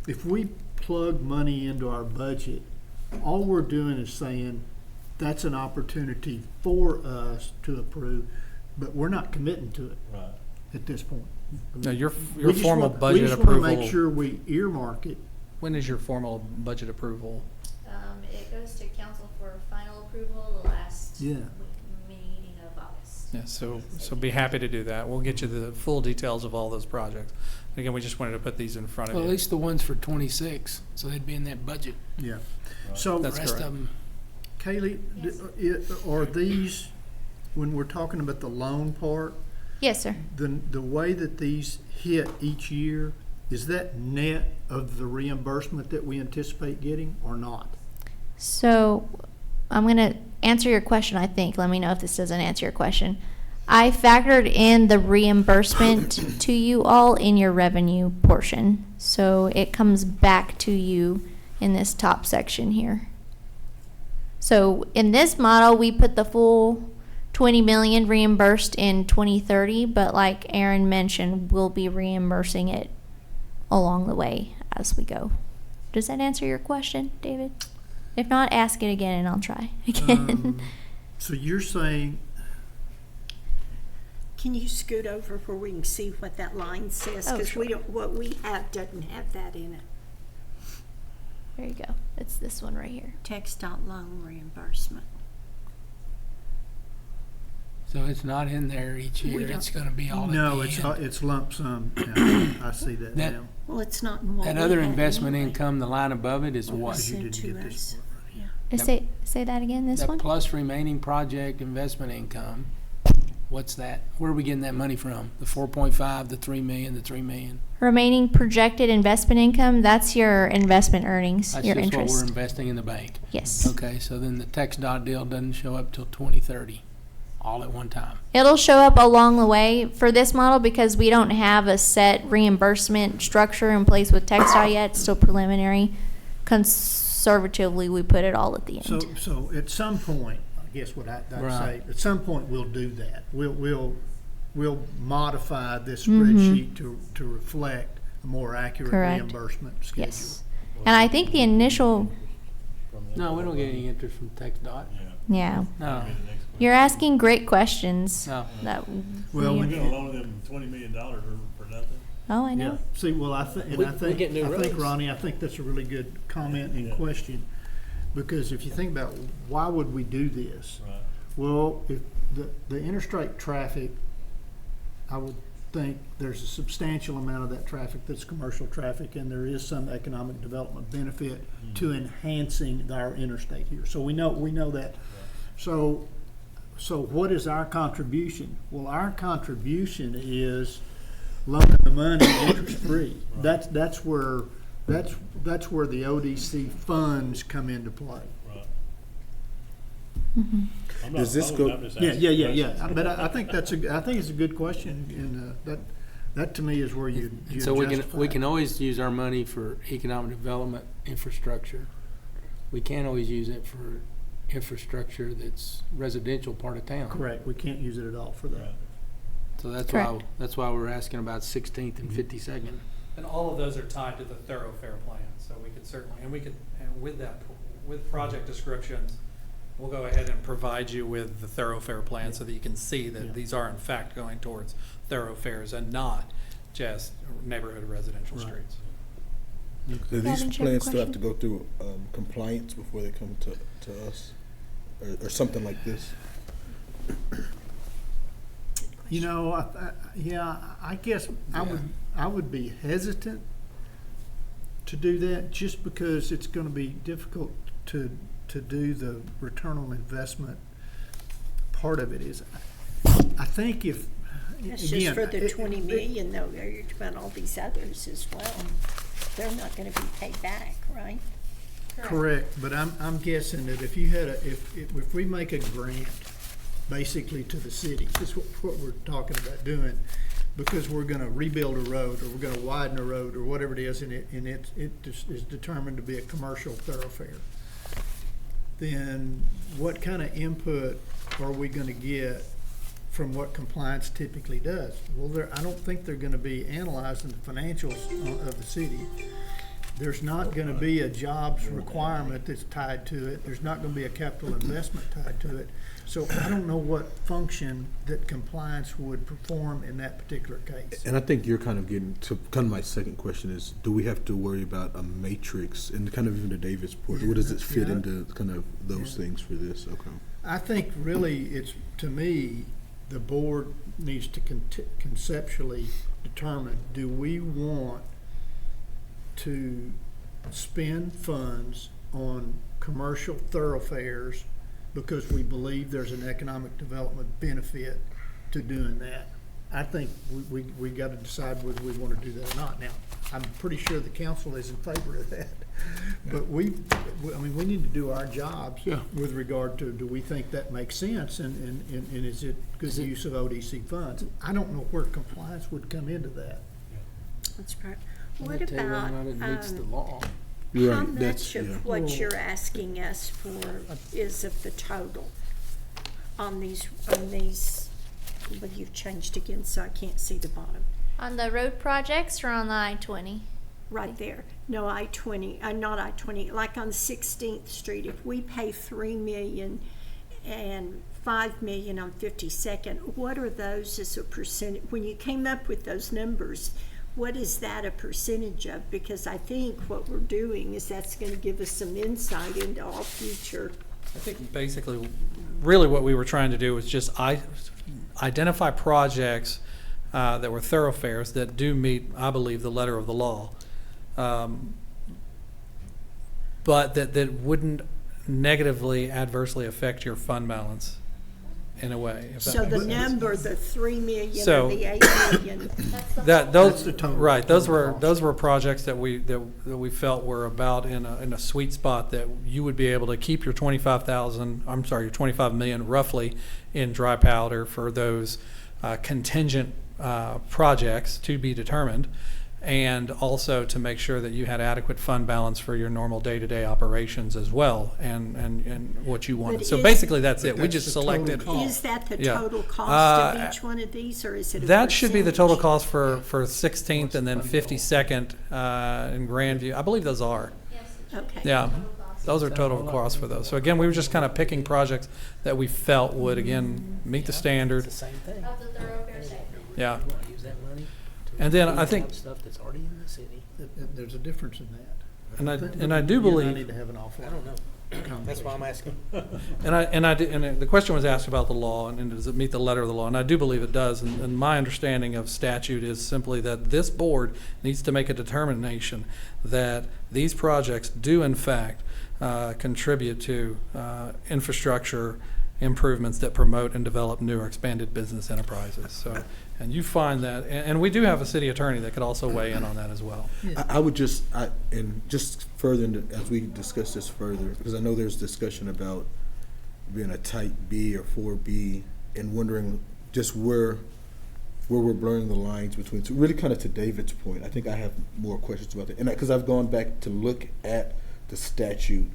if we plug money into our budget, all we're doing is saying, that's an opportunity for us to approve, but we're not committing to it Right. at this point. No, your We just formal want- budget We just wanna approval. make sure we earmark it. When is your formal budget approval? It goes to council for final approval the last Yeah. meeting of August. Yeah, so be happy to do that. We'll get you the full details of all those projects. Again, we just wanted to put these in front of Well, at you. least the ones for 26, so they'd be in that budget. Yeah. So, That's The rest correct. of them, Kaylee, are these when we're talking about the loan part, Yes, sir. the way that these hit each year, is that net of the reimbursement that we anticipate getting or not? So I'm going to answer your question, I think. Let me know if this doesn't answer your question. I factored in the reimbursement to you all in your revenue portion. So it comes back to you in this top section here. So in this model, we put the full 20 million reimbursed in 2030, but like Aaron mentioned, we'll be reimbursing it along the way as we go. Does that answer your question, David? If not, ask it again and I'll try again. So you're saying, Can you scoot over where we can see what that line says? Oh, Because sure. what we have doesn't have that in it. There you go. It's this one right here. TxDOT loan reimbursement. So it's not in there each We year, don't- it's gonna be all at the no, end. it's lump sum. Yeah, I see that That- now. Well, it's not in what That we other had investment anyway. income, the line above it is What what? was You sent didn't to get this us. part. Yeah. Say that again, this That one? plus remaining project investment income, what's that? Where are we getting that money from? The 4.5, the 3 million, the 3 million? Remaining projected investment income, that's your investment earnings, That's your just what we're interest. investing in the bank. Yes. Okay, so then the TxDOT deal doesn't show up till 2030, all at one time. It'll show up along the way for this model because we don't have a set reimbursement structure in place with TxDOT yet. It's still preliminary. Conservatively, we put it all at the end. So at some point, I guess what I'd say, Right. at some point we'll do that. We'll modify this Mhm. spreadsheet to reflect a more accurate Correct. reimbursement schedule. Yes. And I think the initial, No, we don't get any interest from TxDOT. yeah. No, You're asking great questions. no. That Well, we- We're gonna loan them $20 million for nothing. oh, I Yeah, know. see, well, I We get new think, roads. Ronnie, I think that's a really good comment and question. Because if you think about why would we do this? Right. Well, if the interstate traffic, I would think there's a substantial amount of that traffic that's commercial traffic, and there is some economic development benefit to enhancing our interstate here. So we know that. So what is our contribution? Well, our contribution is loaning the money interest-free. That's where the ODC funds come into play. Right. Mm-hmm. I'm not Does this opposed, go- I'm just Yeah, asking yeah. questions. But I think I think it's a good question, and that to me is where you So we justify can it. always use our money for economic development infrastructure. We can't always use it for infrastructure that's residential part of town. Correct. We can't use it at all for that. Right. So that's Correct. why we're asking about 16th and 52nd. And all of those are tied to the thoroughfare plan, so we could certainly, and with that, with project descriptions, we'll go ahead and provide you with the thoroughfare plan so that you can see Yeah. that these are in fact going towards thoroughfares and not just neighborhood residential Right. streets. Do Gavin, these do you have a plans still have to question? go through compliance before they come to us? Or something like this? You know, I guess I would be hesitant to do that just because it's going to be difficult to do the return on investment part of it. Is I think if That's again, just for the it- 20 million though, you're talking about all these others as well. They're not gonna be paid back, right? Correct, but I'm guessing that if you had if we make a grant basically to the city, this is what we're talking about doing, because we're gonna rebuild a road, or we're gonna widen a road, or whatever it is, and it just is determined to be a commercial thoroughfare, then what kind of input are we gonna get from what compliance typically does? Well, I don't think they're gonna be analyzing the financials of the city. There's not gonna be a jobs requirement that's tied to it. There's not gonna be a capital investment tied to it. So I don't know what function that compliance would perform in that particular case. And I think you're kind of getting to kind of my second question is, do we have to worry about a matrix and kind of even to David's point, where does it fit Yeah. into kind of those Yeah. things for this? Okay. I think really it's, to me, the board needs to conceptually determine, do we want to spend funds on commercial thoroughfares because we believe there's an economic development benefit to doing that. I think we got to decide whether we want to do that or not. Now, I'm pretty sure the council is in favor of that. But we need to do our jobs with regard to, do we think that makes sense, and is it good use of ODC funds? I don't know where compliance would come into that. That's right. I What can tell you about, whether or not it meets the law. how much of what you're asking us for is of the total on these, well, you've changed again, so I can't see the bottom. On the road projects or on the I-20? Right there. No, I-20, not I-20, like on 16th Street, if we pay $3 million and $5 million on 52nd, what are those as a percentage? When you came up with those numbers, what is that a percentage of? Because I think what we're doing is that's going to give us some insight into all future. I think basically, really what we were trying to do was just identify projects that were thoroughfares that do meet, I believe, the letter of the law, but that wouldn't negatively, adversely affect your fund balance in a way. If that So makes the sense. number, the 3 million So- or the 8 million, That those That's the total- right. Those total were cost. those were projects that we felt were about in a sweet spot that you would be able to keep your your 25 million roughly in dry powder for those contingent projects to be determined, and also to make sure that you had adequate fund balance for your normal day-to-day operations as well, and what you wanted. But So is- basically, that's it. We that's just the total selected. cost. is that the Yeah. total cost of Uh, each one of these, or is it a That should be the total percentage? cost for 16th and then 52nd in Grandview. I believe those are. Okay. Yeah, those are total costs for those. So again, we were just kind of picking projects that we felt would, again, meet the standard. It's the same thing. Of the thoroughfare segment. Yeah. You want to use that money to And then I clean think- up stuff that's already in the city. There's a difference in that. And I do You believe. need to have an awful I don't know. That's why I'm asking. And the question was asked about the law, and does it meet the letter of the law? And I do believe it does. And my understanding of statute is simply that this board needs to make a determination that these projects do in fact contribute to infrastructure improvements that promote and develop new or expanded business enterprises. So, and you find that, and we do have a city attorney that could also weigh in on that as well. I would just, and just further, as we discuss this further, because I know there's discussion about being a type B or 4B, and wondering just where we're blurring the lines between, so really kind of to David's point, I think I have more questions about that. And because I've gone back to look at the statute,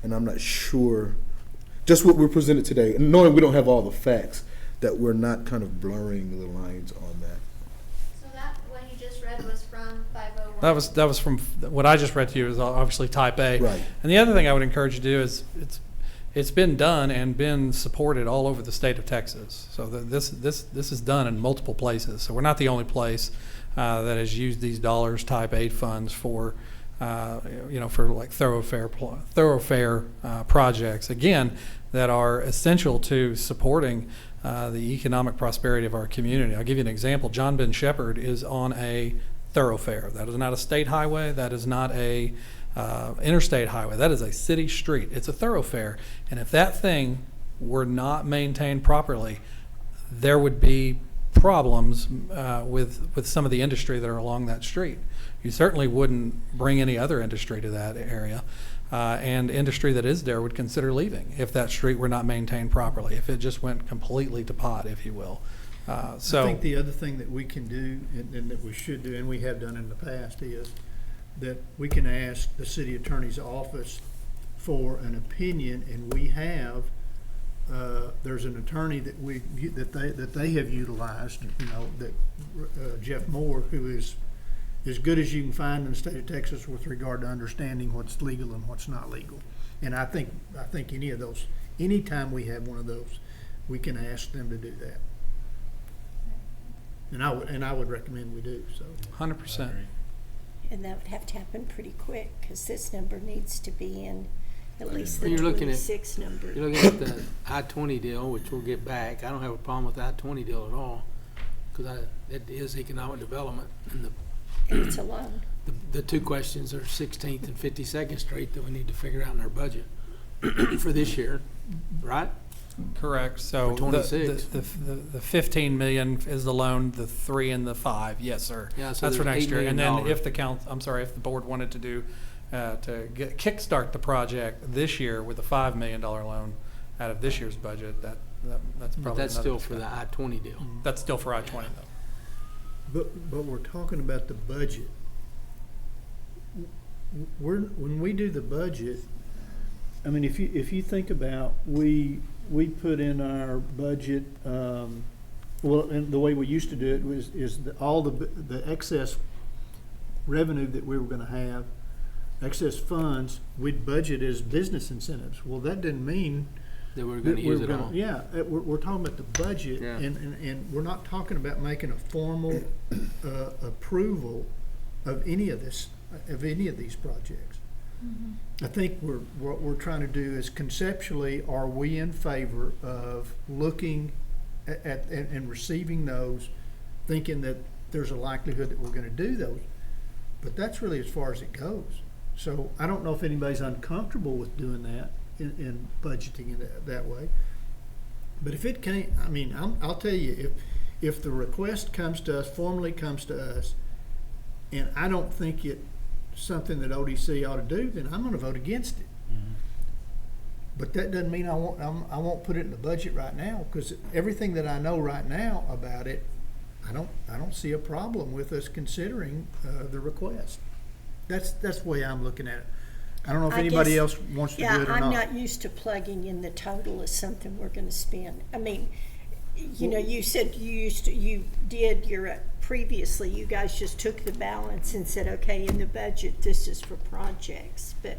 and I'm not sure, just what we're presented today, and knowing we don't have all the facts, that we're not kind of blurring the lines on that. So that, what you just read was from 501? That was from, what I just read to you is obviously type A. Right. And the other thing I would encourage you to do is, it's been done and been supported all over the state of Texas. So this is done in multiple places. So we're not the only place that has used these dollars type aid funds for, for like thoroughfare projects, again, that are essential to supporting the economic prosperity of our community. I'll give you an example. John Ben Shepherd is on a thoroughfare. That is not a state highway. That is not a interstate highway. That is a city street. It's a thoroughfare. And if that thing were not maintained properly, there would be problems with some of the industry that are along that street. You certainly wouldn't bring any other industry to that area. And industry that is there would consider leaving if that street were not maintained properly, if it just went completely to pot, if you will. I think the other thing that we can do, and that we should do, and we have done in the past, is that we can ask the city attorney's office for an opinion, and we have, there's an attorney that they have utilized, that Jeff Moore, who is as good as you can find in the state of Texas with regard to understanding what's legal and what's not legal. And I think any of those, anytime we have one of those, we can ask them to do that. And I would recommend we do, so. 100%. And that would have to happen pretty quick, because this number needs to be in at least the You're looking at- 26 number. You're looking at the I-20 deal, which we'll get back. I don't have a problem with the I-20 deal at all, because it is economic development. And And it's alone. the two questions are 16th and 52nd Street that we need to figure out in our budget. for this year, right? Correct, so. For 26. The 15 million is the loan, the 3 and the 5, yes, sir. Yeah, so That's for there's next $8 year. And million. then if if the board wanted to do, kickstart the project this year with a $5 million loan out of this year's budget, that's But probably that's another still for the discussion. I-20 deal. That's still for I-20 though. But we're talking about the budget. When we do the budget, I mean, if you think about, we put in our budget, well, and the way we used to do it is all the excess revenue that we were gonna have, excess funds, we'd budget as business incentives. Well, that didn't mean That we're that gonna use it all. yeah, we're talking about the budget, Yeah. and we're not talking about making a formal approval of any of these projects. I think what we're trying to do is conceptually, are we in favor of looking at and receiving those, thinking that there's a likelihood that we're gonna do those? But that's really as far as it goes. So I don't know if anybody's uncomfortable with doing that in budgeting it that way. But if it can't, I mean, I'll tell you, if the request comes to us, formally comes to us, and I don't think it's something that ODC ought to do, then I'm gonna vote against it. But that doesn't mean I won't put it in the budget right now, because everything that I know right now about it, I don't see a problem with us considering the request. That's the way I'm looking at it. I don't know if I anybody guess- else wants to do it or I'm not. not used to plugging in the total as something we're gonna spend. I mean, you know, you said previously, you guys just took the balance and said, okay, in the budget, this is for projects. But,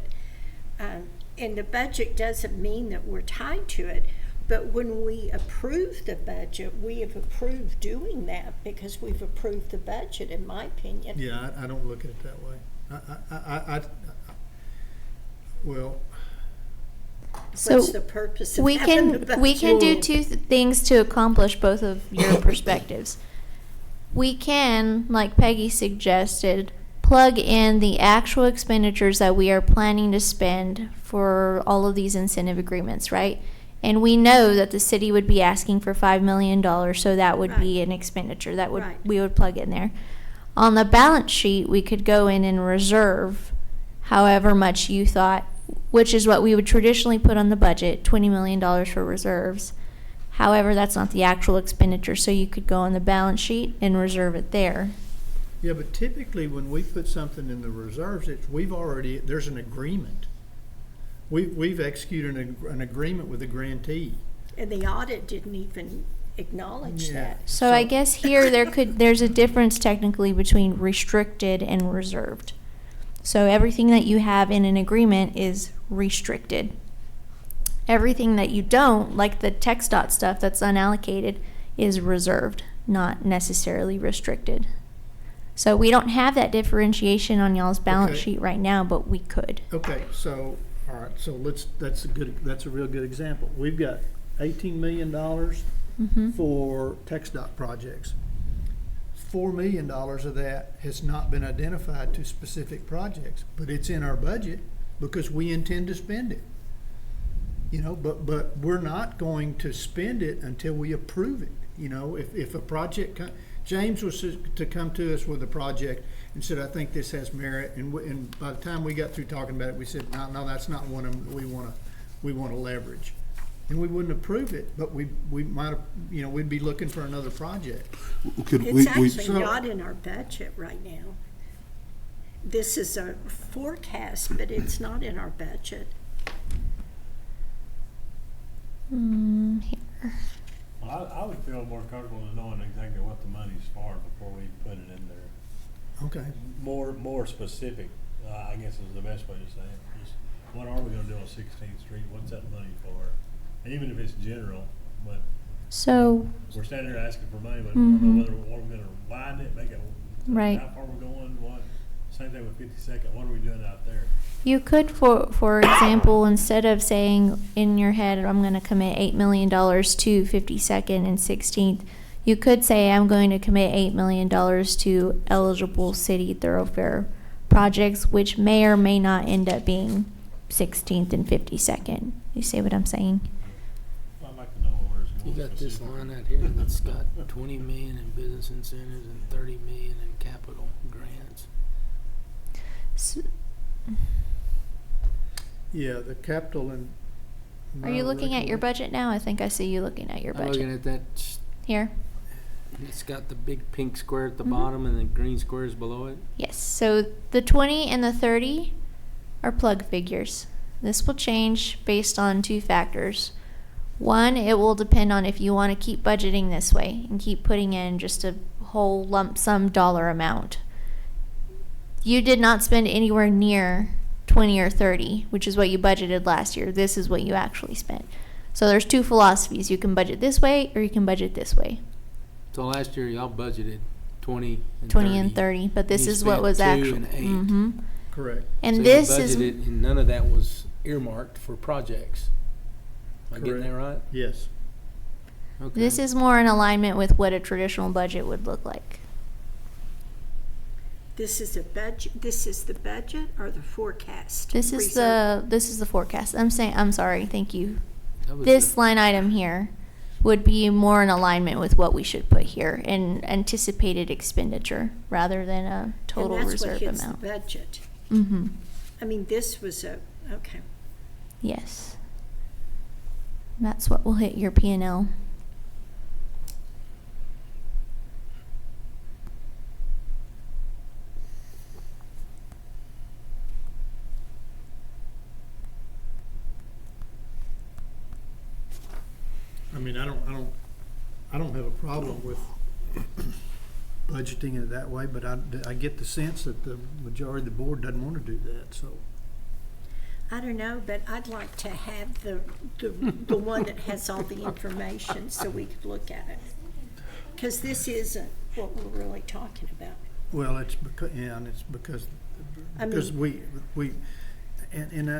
and the budget doesn't mean that we're tied to it. But when we approve the budget, we have approved doing that because we've approved the budget, in my opinion. Yeah, I don't look at it that way. Well, So What's the purpose of we having the can we budget? can do two things to accomplish both of your perspectives. We can, like Peggy suggested, plug in the actual expenditures that we are planning to spend for all of these incentive agreements, right? And we know that the city would be asking for $5 million, so that would be an expenditure that Right. we would plug in there. On the balance sheet, we could go in and reserve however much you thought, which is what we would traditionally put on the budget, $20 million for reserves. However, that's not the actual expenditure, so you could go on the balance sheet and reserve it there. yeah, but typically when we put something in the reserves, there's an agreement. We've executed an agreement with the grantee. And the audit didn't even acknowledge Yeah. that. So I guess here there's a difference technically between restricted and reserved. So everything that you have in an agreement is restricted. Everything that you don't, like the TxDOT stuff that's unallocated, is reserved, not necessarily restricted. So we don't have that differentiation on y'all's balance Okay. sheet right now, but we could. Okay, so, all right, so that's a real good example. We've got $18 million Mhm. for TxDOT projects. $4 million of that has not been identified to specific projects, but it's in our budget because we intend to spend it. You know, but we're not going to spend it until we approve it. You know, if a project, James was to come to us with a project and said, I think this has merit, and by the time we got through talking about it, we said, no, that's not one of them that we want to leverage. And we wouldn't approve it, but we might have, you know, we'd be looking for another project. It's actually not in our budget right now. This is a forecast, but it's not in our budget. Here. Well, I would feel more comfortable in knowing exactly what the money's for before we put it in there. Okay. More specific, I guess is the best way to say it. Just what are we gonna do on 16th Street? What's that money for? Even if it's general, but So, we're standing there asking for money, but we don't know whether, what we're gonna widen it, make it, right. how far we're going, what. Same thing with 52nd, what are we doing out there? You could, for example, instead of saying in your head, I'm going to commit $8 million to 52nd and 16th, you could say, I'm going to commit $8 million to eligible city thoroughfare projects, which may or may not end up being 16th and 52nd. You see what I'm saying? I'd like to know where it's You going. got this line out here that's got 20 million in business incentives and 30 million in capital grants. So, Yeah, the capital and. are you looking at your budget now? I think I see you looking at your I'm looking budget. at that. Here. It's got the big pink square at the Mhm. bottom and the green squares below it. Yes, so the 20 and the 30 are plug figures. This will change based on two factors. One, it will depend on if you want to keep budgeting this way and keep putting in just a whole lump sum dollar amount. You did not spend anywhere near 20 or 30, which is what you budgeted last year. This is what you actually spent. So there's two philosophies. You can budget this way or you can budget this way. So last year y'all budgeted 20 and 20 30. and 30, but this You is what spent was 2 actually. and 8. Mm-hmm. Correct. And So this you is. budgeted and none of that was earmarked for projects. Am I getting that right? Yes. Okay. This is more in alignment with what a traditional budget would look like. This is a budget, this is the budget or the forecast? This is the forecast. I'm sorry, thank you. That was This the- line item here would be more in alignment with what we should put here in anticipated expenditure rather than a total reserve And that's what amount. hits the budget. Mm-hmm. I mean, this was okay. Yes. That's what will hit your P&L. I mean, I don't have a problem with budgeting it that way, but I get the sense that the majority of the board doesn't want to do that, so. I don't know, but I'd like to have the one that has all the information so we could look at it. Because this isn't what we're really talking about. Well, it's because, yeah, and it's because I mean-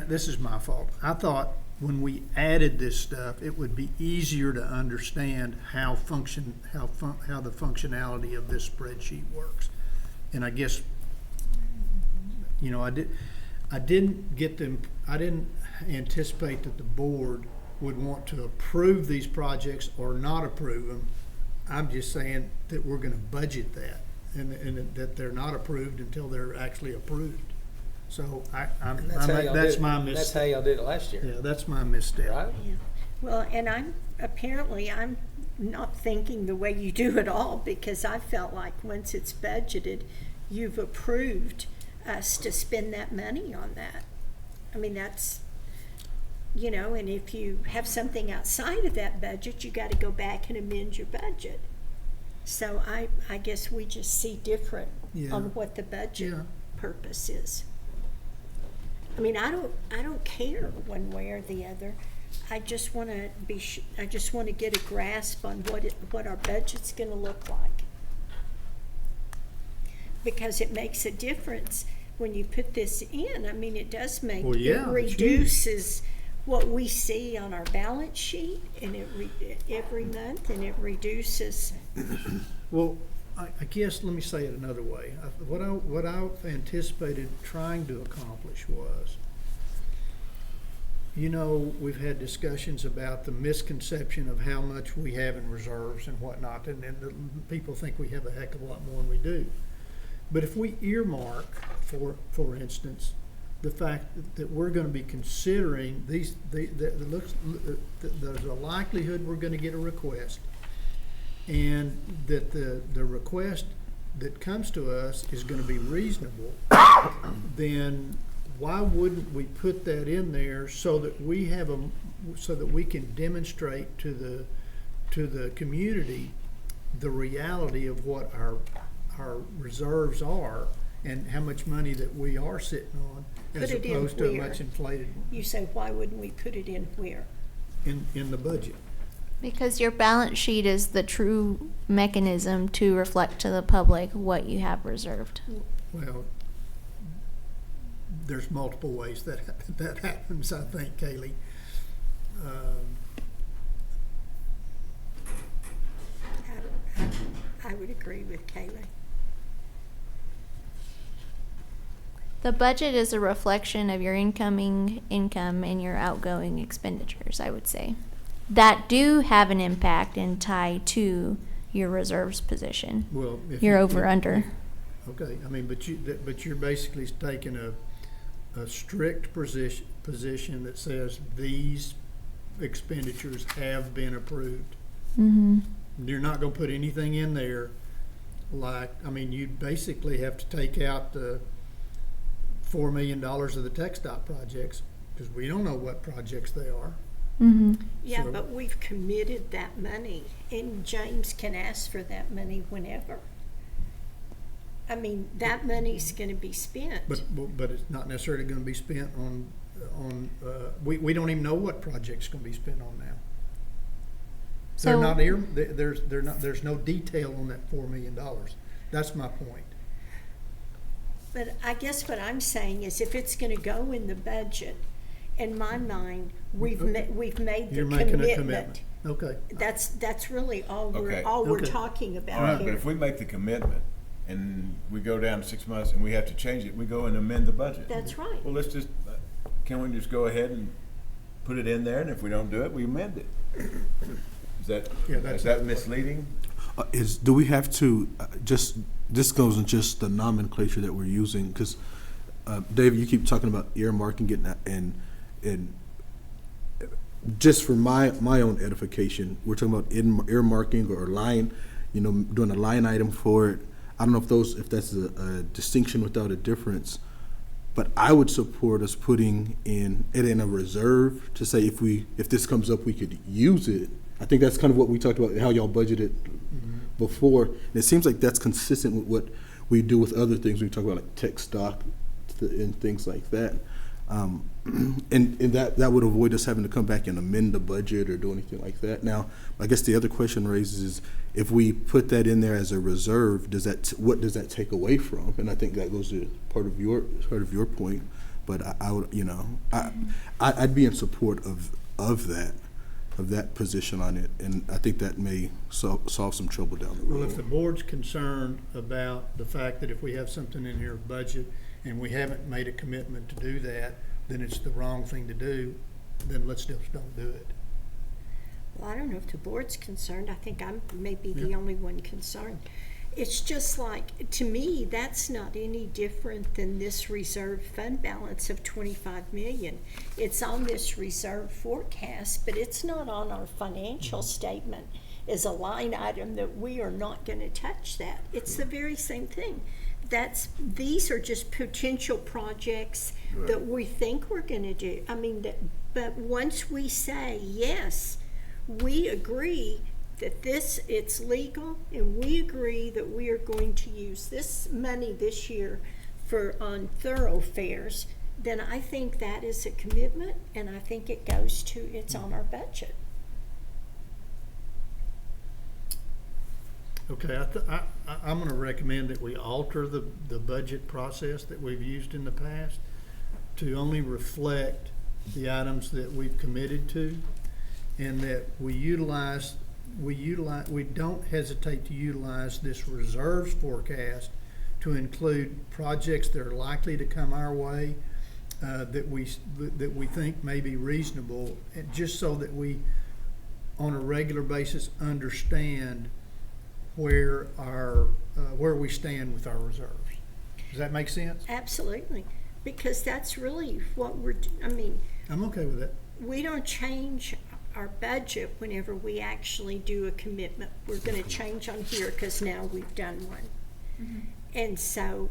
this is my fault. I thought when we added this stuff, it would be easier to understand how the functionality of this spreadsheet works. And I guess, I didn't anticipate that the board would want to approve these projects or not approve them. I'm just saying that we're gonna budget that and that they're not approved until they're actually approved. So that's my mistake. That's how y'all did it last year. Yeah, that's my misstep. Right? Yeah. Well, and I'm not thinking the way you do it all, because I felt like once it's budgeted, you've approved us to spend that money on that. I mean, that's, and if you have something outside of that budget, you got to go back and amend your budget. So I guess we just see different Yeah. on what the budget Yeah. purpose is. I mean, I don't care one way or the other. I just want to get a grasp on what our budget's going to look like. Because it makes a difference when you put this in. I mean, it does make, Well, yeah, it it's huge. reduces what we see on our balance sheet, and every month, and it reduces. Well, I guess, let me say it another way. What I anticipated trying to accomplish was, we've had discussions about the misconception of how much we have in reserves and whatnot, and people think we have a heck of a lot more than we do. But if we earmark, for instance, the fact that we're going to be considering there's a likelihood we're going to get a request, and that the request that comes to us is going to be reasonable, then why wouldn't we put that in there so that we can demonstrate to the community the reality of what our reserves are and how much money that we are sitting on, as Put it in opposed to a where? much inflated one You say, why wouldn't we put it in where? in the budget. Because your balance sheet is the true mechanism to reflect to the public what you have reserved. Well, there's multiple ways that happens, I think, Kaylee. I would agree with Kaylee. The budget is a reflection of your incoming income and your outgoing expenditures, I would say, that do have an impact and tie to your reserves position. Well, if You're you- over under. Okay, I mean, but you're basically taking a strict position that says these expenditures have been approved. Mm-hmm. You're not gonna put anything in there like, I mean, you basically have to take out the $4 million of the tech stop projects, because we don't know what projects they are. Mm-hmm. Yeah, So- but we've committed that money, and James can ask for that money whenever. I mean, that money's gonna be spent. But it's not necessarily gonna be spent on, we don't even know what project's gonna be spent on now. They're So- not here, there's no detail on that $4 million. That's my point. But I guess what I'm saying is if it's gonna go in the budget, in my mind, we've made the You're making a commitment. commitment. Okay. That's really all Okay. we're Okay. talking All about right, but here. if we make the commitment and we go down to 6 months and we have to change it, we go and amend the budget. That's right. Well, let's just, can we just go ahead and put it in there, and if we don't do it, we amend it? Yeah, that's- Is that misleading? Do we have to, this goes in just the nomenclature that we're using, because, David, you keep talking about earmarking, getting that, and just for my own edification, we're talking about earmarking or line, doing a line item for it. I don't know if that's a distinction without a difference, but I would support us putting it in a reserve to say if this comes up, we could use it. I think that's kind of what we talked about, how y'all budgeted before. And it seems like that's consistent with what we do with other things. We talk about like tech stock and things like that. And that would avoid us having to come back and amend the budget or do anything like that. Now, I guess the other question raises is, if we put that in there as a reserve, what does that take away from? And I think that goes to part of your point. But I would, I'd be in support of that position on it, and I think that may solve some trouble down the road. Well, if the board's concerned about the fact that if we have something in here budget and we haven't made a commitment to do that, then it's the wrong thing to do, then let's just don't do it. Well, I don't know if the board's concerned. I think I may be the only one concerned. It's just like, to me, that's not any different than this reserve fund balance of 25 million. It's on this reserve forecast, but it's not on our financial statement as a line item that we are not going to touch that. It's the very same thing. These are just potential projects that we think we're going to do. I mean, but once we say, yes, we agree that it's legal, and we agree that we are going to use this money this year on thoroughfares, then I think that is a commitment, and I think it's on our budget. Okay, I'm gonna recommend that we alter the budget process that we've used in the past to only reflect the items that we've committed to, and that we don't hesitate to utilize this reserves forecast to include projects that are likely to come our way, that we think may be reasonable, and just so that we, on a regular basis, understand where we stand with our reserves. Does that make sense? Absolutely, because that's really what I'm okay with that. we don't change our budget whenever we actually do a commitment. We're going to change on here because now we've done one. And so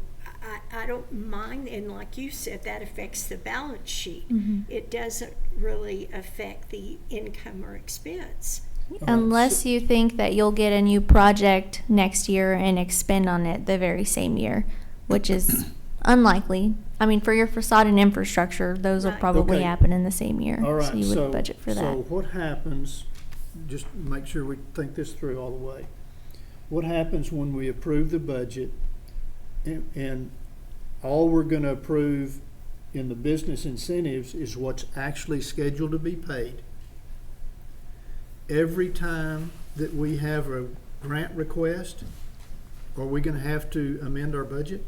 I don't mind, and like you said, that affects the balance sheet. It doesn't really affect the income or expense. Unless you think that you'll get a new project next year and expend on it the very same year, which is unlikely. I mean, for your facade and infrastructure, those will Right. probably Okay. happen in the same year. All right, So you would budget for that. So what happens, just make sure we think this through all the way. What happens when we approve the budget and all we're gonna approve in the business incentives is what's actually scheduled to be paid? Every time that we have a grant request, are we gonna have to amend our budget?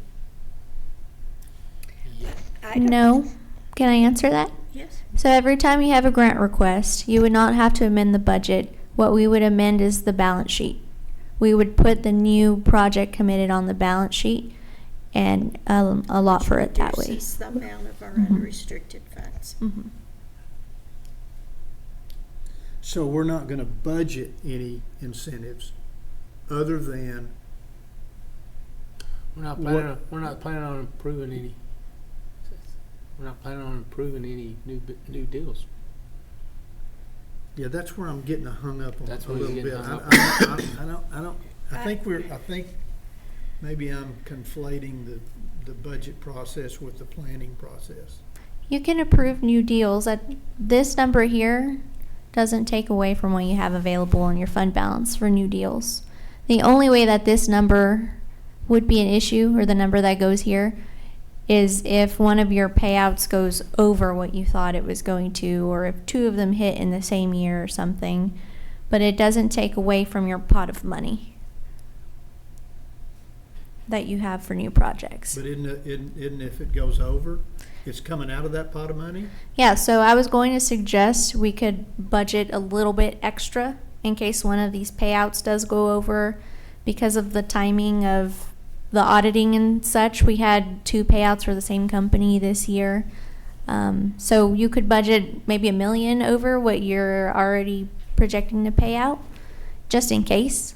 I don't- No. Can I answer that? Yes. So every time you have a grant request, you would not have to amend the budget. What we would amend is the balance sheet. We would put the new project committed on the balance sheet and allot for it that way. Reduces the amount of our Mhm. unrestricted funds. Mhm. So we're not gonna budget any incentives other than, We're not planning on improving any. We're not planning on improving any new deals. yeah, that's where I'm getting hung up on That's a where you're little bit. getting hung up. I think maybe I'm conflating the budget process with the planning process. You can approve new deals. This number here doesn't take away from what you have available in your fund balance for new deals. The only way that this number would be an issue, or the number that goes here, is if one of your payouts goes over what you thought it was going to, or if two of them hit in the same year or something. But it doesn't take away from your pot of money that you have for new projects. But isn't if it goes over, it's coming out of that pot of money? Yeah, so I was going to suggest we could budget a little bit extra in case one of these payouts does go over because of the timing of the auditing and such. We had 2 payouts for the same company this year. So you could budget maybe $1 million over what you're already projecting to pay out, just in case.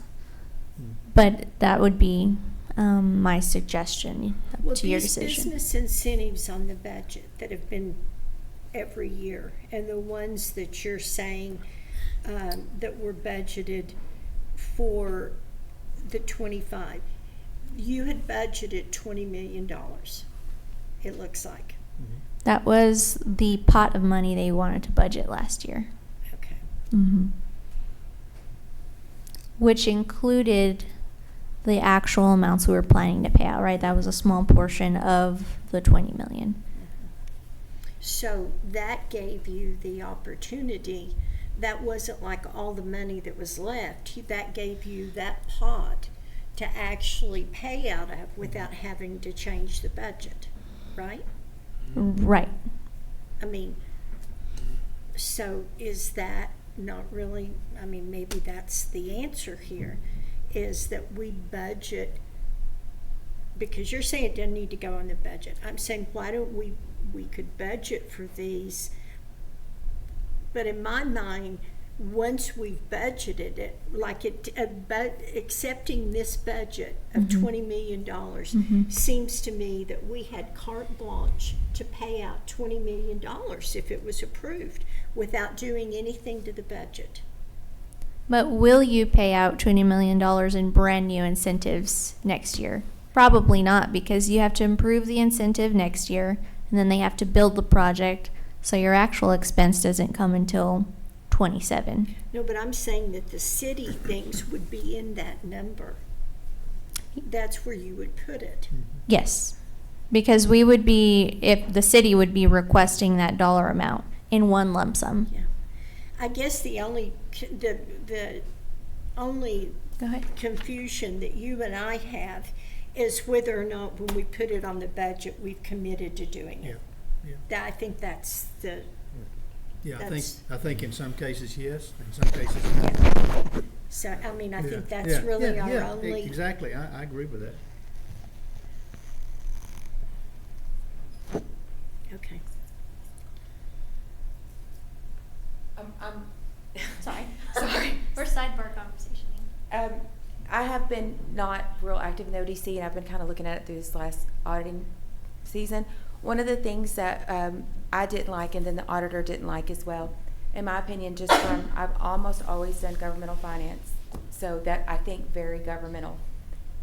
But that would be my suggestion Well, to your these decision. business incentives on the budget that have been every year, and the ones that you're saying that were budgeted for the 25, you had budgeted $20 million, it looks like. That was the pot of money they wanted to budget last year. Okay. Mm-hmm. Which included the actual amounts we were planning to pay out, right? That was a small portion of the 20 million. So that gave you the opportunity. That wasn't like all the money that was left. That gave you that pot to actually pay out of without having to change the budget, right? Right. I mean, so is that not really, I mean, maybe that's the answer here, is that we budget, because you're saying it doesn't need to go on the budget. I'm saying, why don't we could budget for these, but in my mind, once we've budgeted it, like accepting this budget of $20 million seems to me that we had carte blanche to pay out $20 million if it was approved without doing anything to the budget. But will you pay out $20 million in brand new incentives next year? Probably not, because you have to improve the incentive next year, and then they have to build the project, so your actual expense doesn't come until 27. No, but I'm saying that the city things would be in that number. That's where you would put it. Yes, because we would be, if the city would be requesting that dollar amount in one lump sum. Yeah. I guess the only the only Go ahead. confusion that you and I have is whether or not when we put it on the budget, we've committed to doing it. Yeah. I think that's the, Yeah, That's- I think in some cases, yes, in some cases, no. so, I mean, I Yeah, think that's yeah, really yeah, our yeah, only. Exactly, I agree with that. Okay. Sorry. We're sidebar conversation. I have been not real active in the ODC, and I've been kind of looking at it through this last auditing season. One of the things that I didn't like, and then the auditor didn't like as well, in my opinion, just from, I've almost always done governmental finance, so that I think very governmental.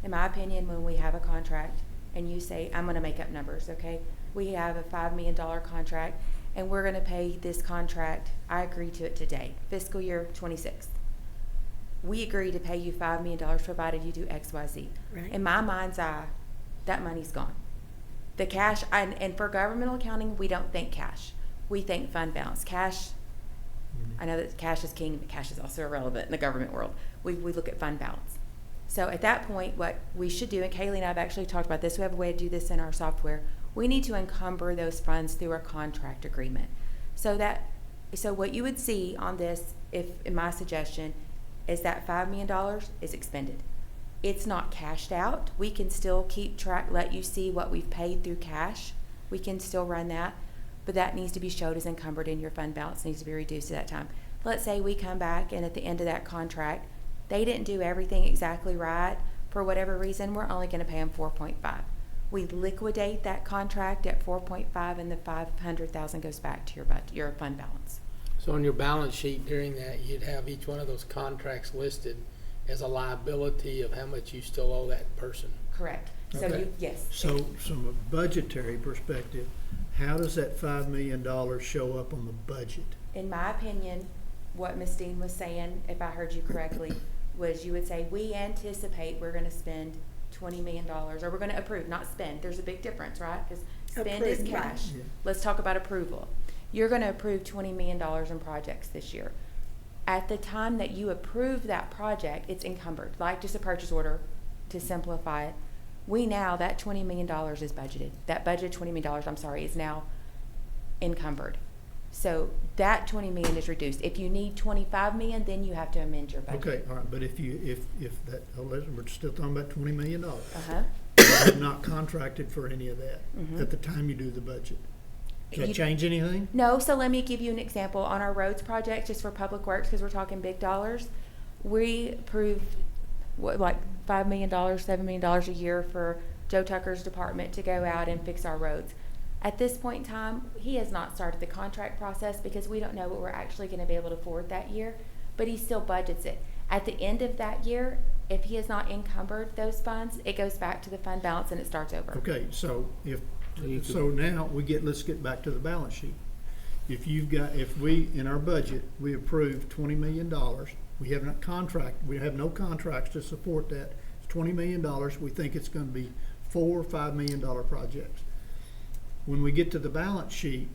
In my opinion, when we have a contract and you say, I'm going to make up numbers, okay? We have a $5 million contract, and we're going to pay this contract, I agree to it today, fiscal year 26. We agree to pay you $5 million provided you do X, Y, Z. Right. In my mind's eye, that money's gone. The cash, and for governmental accounting, we don't think cash. We think fund balance. Cash, I know that cash is king, but cash is also irrelevant in the government world. We look at fund balance. So at that point, what we should do, and Kaylee and I have actually talked about this, we have a way to do this in our software. we need to encumber those funds through a contract agreement. So what you would see on this, if in my suggestion, is that $5 million is expended. It's not cashed out. We can still keep track, let you see what we've paid through cash. We can still run that, but that needs to be showed as encumbered in your fund balance, needs to be reduced at that time. Let's say we come back and at the end of that contract, they didn't do everything exactly right. For whatever reason, we're only going to pay them 4.5. We liquidate that contract at 4.5 and the 500,000 goes back to your fund balance. So on your balance sheet during that, you'd have each one of those contracts listed as a liability of how much you still owe that person. Correct. So Okay. yes. So from a budgetary perspective, how does that $5 million show up on the budget? In my opinion, what Ms. Dean was saying, if I heard you correctly, was you would say, we anticipate we're going to spend $20 million, or we're going to approve, not spend. There's a big difference, right? Because spend is Approve, right. cash. Yeah. Let's talk about approval. You're going to approve $20 million in projects this year. At the time that you approve that project, it's encumbered, like just a purchase order to simplify it. That $20 million is budgeted. That budget $20 million, is now encumbered. So that $20 million is reduced. If you need $25 million, then you have to amend your budget. Okay, all right, but if that, we're still talking about $20 million. Uh-huh. You're not contracted for any of that Mhm. at the time you do the budget. Does that You- change anything? No, so let me give you an example. On our roads project, just for public works, because we're talking big dollars, we approved like $5 million, $7 million a year for Joe Tucker's department to go out and fix our roads. At this point in time, he has not started the contract process because we don't know what we're actually going to be able to afford that year, but he still budgets it. At the end of that year, if he has not encumbered those funds, it goes back to the fund balance and it starts over. Okay, so now let's get back to the balance sheet. If we, in our budget, we approved $20 million, we have no contracts to support that. It's $20 million, we think it's gonna be 4 or $5 million projects. When we get to the balance sheet,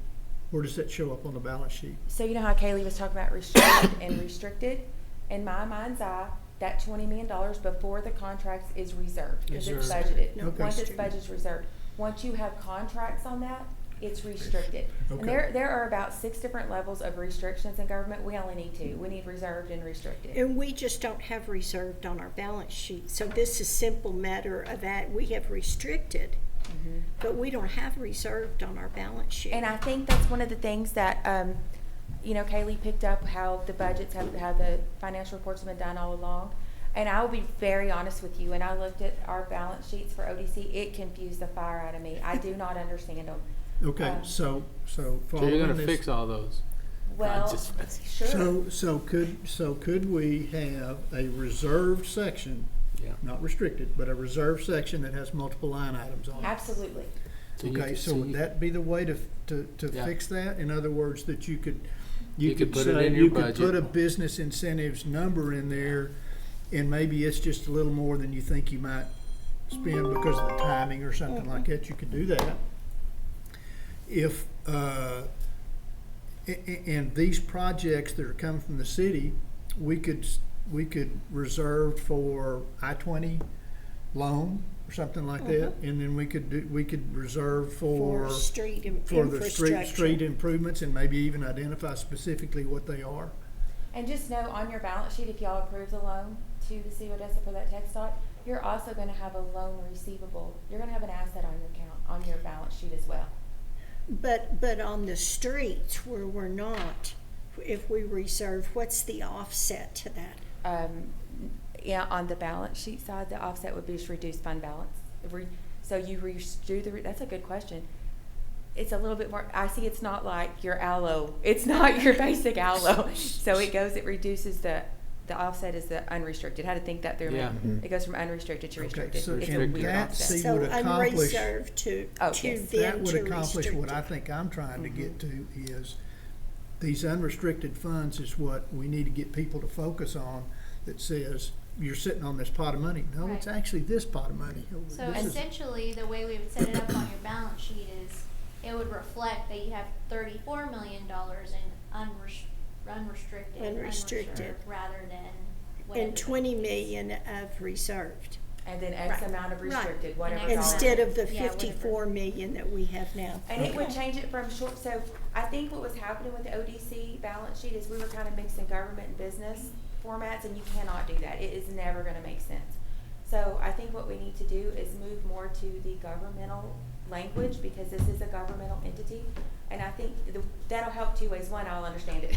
where does that show up on the balance sheet? So you know how Kaylee was talking about restricted and restricted? In my mind's eye, that $20 million before the contracts is reserved because it's Reserved. budgeted. Okay. Once it's budgeted, it's reserved. Once you have contracts on that, it's restricted. And Okay. there are about 6 different levels of restrictions in government. We only need 2. We need reserved and restricted. And we just don't have reserved on our balance sheet. So this is a simple matter of that. We have restricted, but we don't have reserved on our balance sheet. And I think that's one of the things that, Kaylee picked up how the budgets how the financial reports have been done all along. And I will be very honest with you, when I looked at our balance sheets for ODC, it confused the fire out of me. I do not understand them. Okay, so So following you're gonna this. fix all those? Well, Just- sure. So could we have a reserved section, Yeah. not restricted, but a reserved section that has multiple line items on it? Absolutely. So you Okay, could- so would that be the way to Yeah. fix that? In other words, that you could could put it say, in your you could budget. put a business incentives number in there, and maybe it's just a little more than you think you might spend because of the timing or something like that. You could do that. If, and these projects that are coming from the city, we could reserve for I-20 loan or something like that, and then we could reserve For for street the street infrastructure. improvements, and maybe even identify specifically what they are. And just know on your balance sheet, if y'all approve the loan to the city of Odessa for that tech dot, you're also going to have a loan receivable. You're going to have an asset on your account, on your balance sheet as well. But on the streets where we're not, if we reserve, what's the offset to that? Yeah, on the balance sheet side, the offset would be just reduced fund balance. So you that's a good question. It's a little bit more, I see it's not like your ALLO, it's not your basic ALLO. So it reduces the offset is the unrestricted. How to think that through. Yeah. It goes from unrestricted to Okay, restricted. so It's a and weird that offset. see- So would accomplish- unreserved to yes. then That would to accomplish what I restricted. think I'm trying to get to is, these unrestricted funds is what we need to get people to focus on, that says, you're sitting on this pot of money. No, it's Right. actually this pot of money. So This is- essentially, the way we would set it up on your balance sheet is, it would reflect that you have $34 million in unrestricted, Unrestricted. unreserved, rather than whatever. And 20 million of reserved. and then X Right. amount of Right. restricted, whatever. And dollar. Instead of the Yeah, whatever. 54 million that we have now. And it would change it from short, so I think what was happening with the ODC balance sheet is we were kind of mixing government and business formats, and you cannot do that. It is never gonna make sense. So I think what we need to do is move more to the governmental language, because this is a governmental entity. And I think that'll help two ways. One, I'll understand it.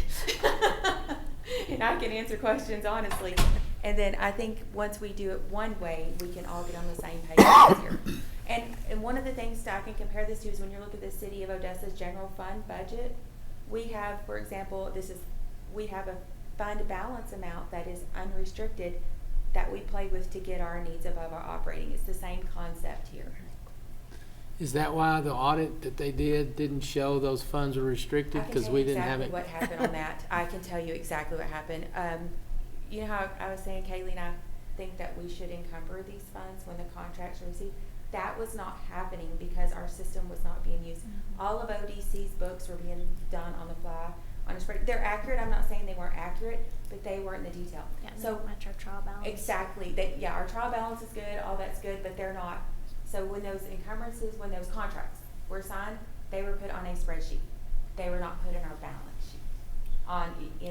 And I can answer questions honestly. And then I think once we do it one way, we can all get on the same page here. And one of the things that I can compare this to is when you look at the city of Odessa's general fund budget, we have, for example, we have a fund balance amount that is unrestricted that we play with to get our needs above our operating. It's the same concept here. Is that why the audit that they didn't show those funds were restricted? Because we didn't have it? I can tell you exactly what happened on that. I can tell you exactly what happened. You know how I was saying, Kaylee and I think that we should encumber these funds when the contracts are received? That was not happening because our system was not being used. All of ODC's books were being done on the fly, on a spreadsheet. They're accurate. I'm not saying they weren't accurate, but they weren't in the detail. Yeah, So match our trial balance. exactly. Our trial balance is good, all that's good, but they're not. So when those encumbrances, when those contracts were signed, they were put on a spreadsheet. They were not put in our balance sheet.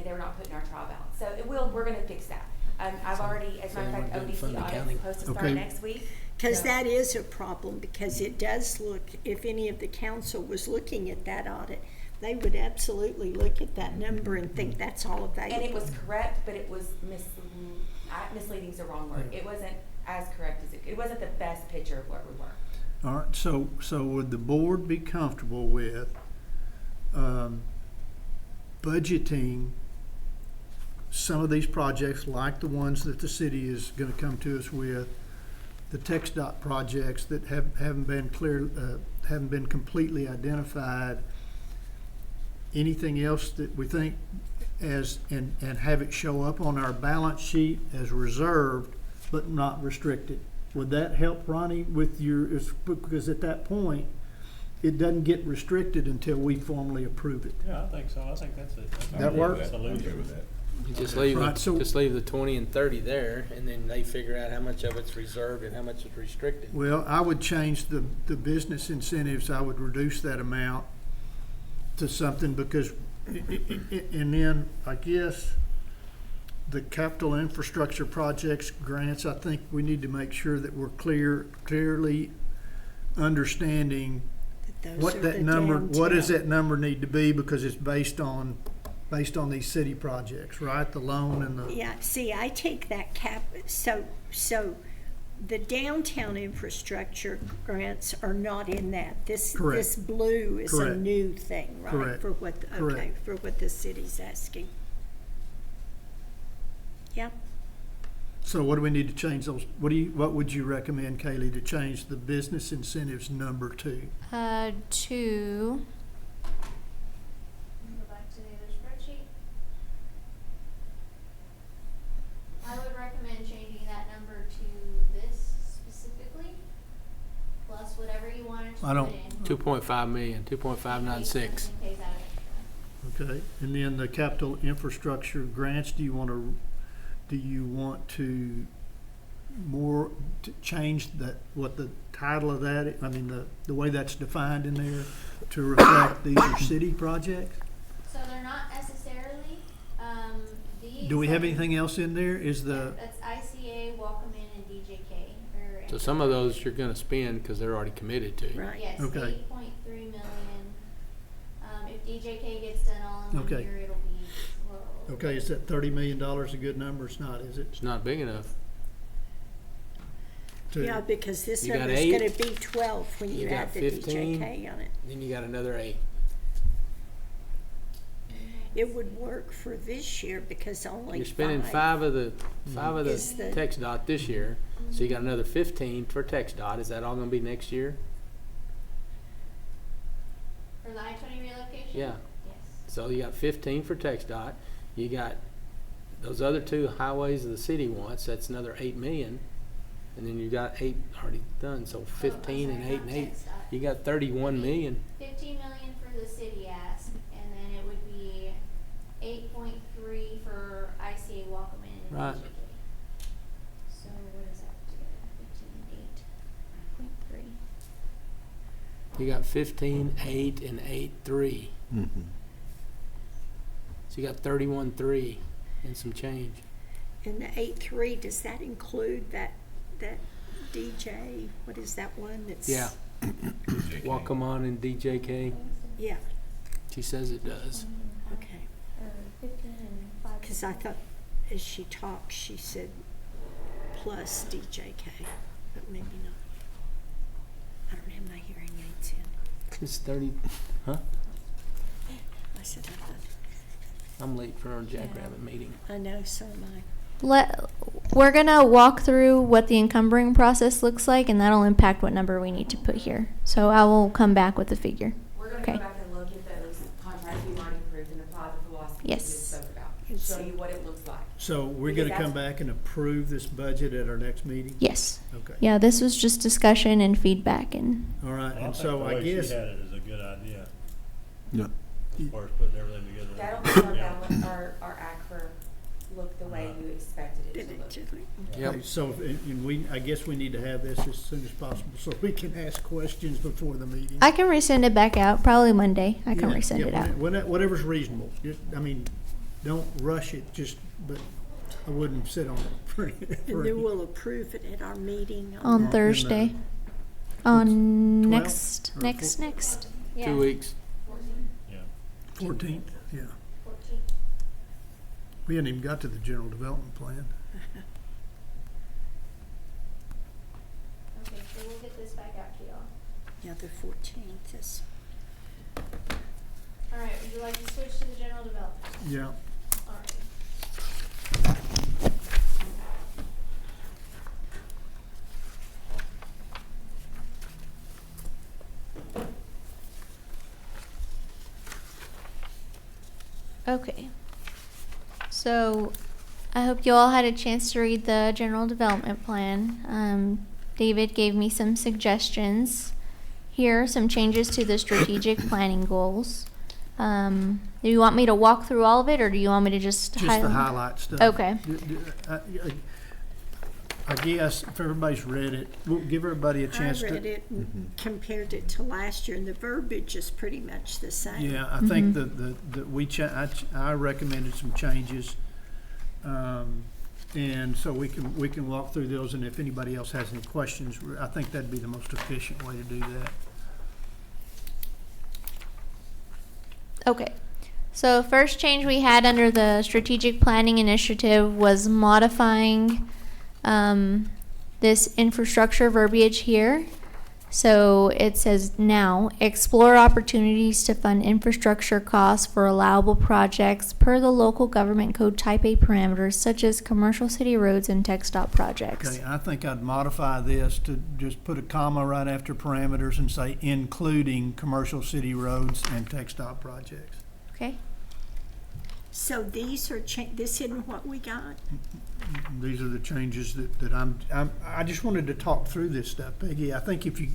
They were not put in our trial balance. So we're going to fix that. I've already, as a matter of fact, ODC audit is supposed to start Okay. next week. Because So- that is a problem, because it does look, if any of the council was looking at that audit, they would absolutely look at that number and think that's all available. And it was correct, but it was misleading is the wrong word. It wasn't as correct as it wasn't the best picture of what we were. All right, so would the board be comfortable with budgeting some of these projects, like the ones that the city is gonna come to us with, the TxDOT projects that haven't been completely identified, anything else that we think and have it show up on our balance sheet as reserved but not restricted? Would that help, Ronnie, with because at that point, it doesn't get restricted until we formally approve it. Yeah, I think so. I think that's a That work? I'm okay solution. with that. You just Okay. leave Right, so- just leave the 20 and 30 there, and then they figure out how much of it's reserved and how much is restricted. Well, I would change the business incentives, I would reduce that amount to something because, and then I guess the capital infrastructure projects grants, I think we need to make sure that we're clearly understanding Those are what that the number, what does downtown. that number need to be, because it's based on these city projects, right? The loan and the, Yeah, see, I take that so the downtown infrastructure grants are not in that. This Correct. blue is a Correct. new thing, right? Correct. For what, okay, Correct. for what the city's asking. Yeah, so what do we need to change those? What would you recommend, Kaylee, to change the business incentives number to? To go back to the other spreadsheet. I would recommend changing that number to this specifically, plus whatever you wanted to I don't- put in. 2.5 million, 2.596. In case something pays out. Okay, and then the capital infrastructure grants, do you want to change what the title of that, I mean, the way that's defined in there to reflect these are city projects? So they're not necessarily, these. Do we have anything else in there? Is the, That's ICA, Welcome In, and DJK. So some of those you're going to spend because they're already committed to. right. Yes, Okay. 8.3 million. If DJK gets done all in one Okay. year, it'll be a little. okay, is that $30 million a good number? It's not, is it? It's not big enough. To- Yeah, because this You got number's 8, gonna be 12 when you you got add the 15. DJK on it. Then you got another 8. It would work for this year because only You're spending 5 five. of the Is the- TxDOT this year, so you got another 15 for TxDOT. Is that all going to be next year? For the I-20 relocation? Yeah. Yes. So you got 15 for TxDOT. You got those other 2 highways the city wants. That's another 8 million, and then you got 8 already done. So 15 and 8 and 8. You got 31 million. 15 million for the city ask, and then it would be 8.3 for ICA Welcome In and Right. DJK. So what is that together? You got 15, 8, and 8, 3. Mhm. So you got 31.3 and some change. And the 8.3, does that include that DJ, what is that one that's? Yeah. Walk 'em on and DJK. Yeah, She says it does. okay. Because I thought as she talked, she said plus DJK, but maybe not. I don't have my hearing aids in. It's 30. Huh? I said, I thought, I'm late for our Jackrabbit meeting. I know, so am I. We're gonna walk through what the encumbering process looks like, and that'll impact what number we need to put here. So I will come back with a figure. We're gonna Okay. go back and look at those contracts we've already approved and apply the philosophy we Yes. just spoke about. Show you what it looks like. So we're gonna come back and approve this budget at our next meeting? Yes. Okay. Yeah, this was just discussion and feedback, and All right, Well, and think so the I way guess, she had it is a good idea, Yeah. as far as putting everything together. That'll make our Yeah. balance, our ACFR look the way you expected it to look. Yep. okay, so, and I guess we need to have this as soon as possible so we can ask questions before the meeting. I can resend it back out, probably Monday. I can Yeah, resend yeah, it out. Whatever's reasonable. I mean, don't rush it, but I wouldn't sit on it for. And then we'll approve it at our meeting On in Thursday. the On 12th next, or next. 2 weeks. Yeah. 14th, yeah. We hadn't even got to the general development plan. Okay, so we'll get this back out to y'all. Yeah, the 14th is. All right, would you like to switch to the general development? Yeah. All right. Okay. So, I hope you all had a chance to read the general development plan. David gave me some suggestions. Here are some changes to the strategic planning goals. Do you want me to walk through all of it, or do you want me to just Just the highlight stuff. Okay. I guess if everybody's read it, we'll give everybody a chance I to. read it and compared it to last year, and the verbiage is pretty much the same. Yeah, I think I recommended some changes. And so we can walk through those, and if anybody else has any questions, I think that'd be the most efficient way to do that. Okay. So first change we had under the strategic planning initiative was modifying this infrastructure verbiage here. So it says now, explore opportunities to fund infrastructure costs for allowable projects per the local government code type A parameters such as commercial city roads and tech stop projects. Okay, I think I'd modify this to just put a comma right after parameters and say including commercial city roads and tech stop projects. Okay. So these are, this isn't what we got? These are the changes that I just wanted to talk through this stuff, Peggy. I think okay,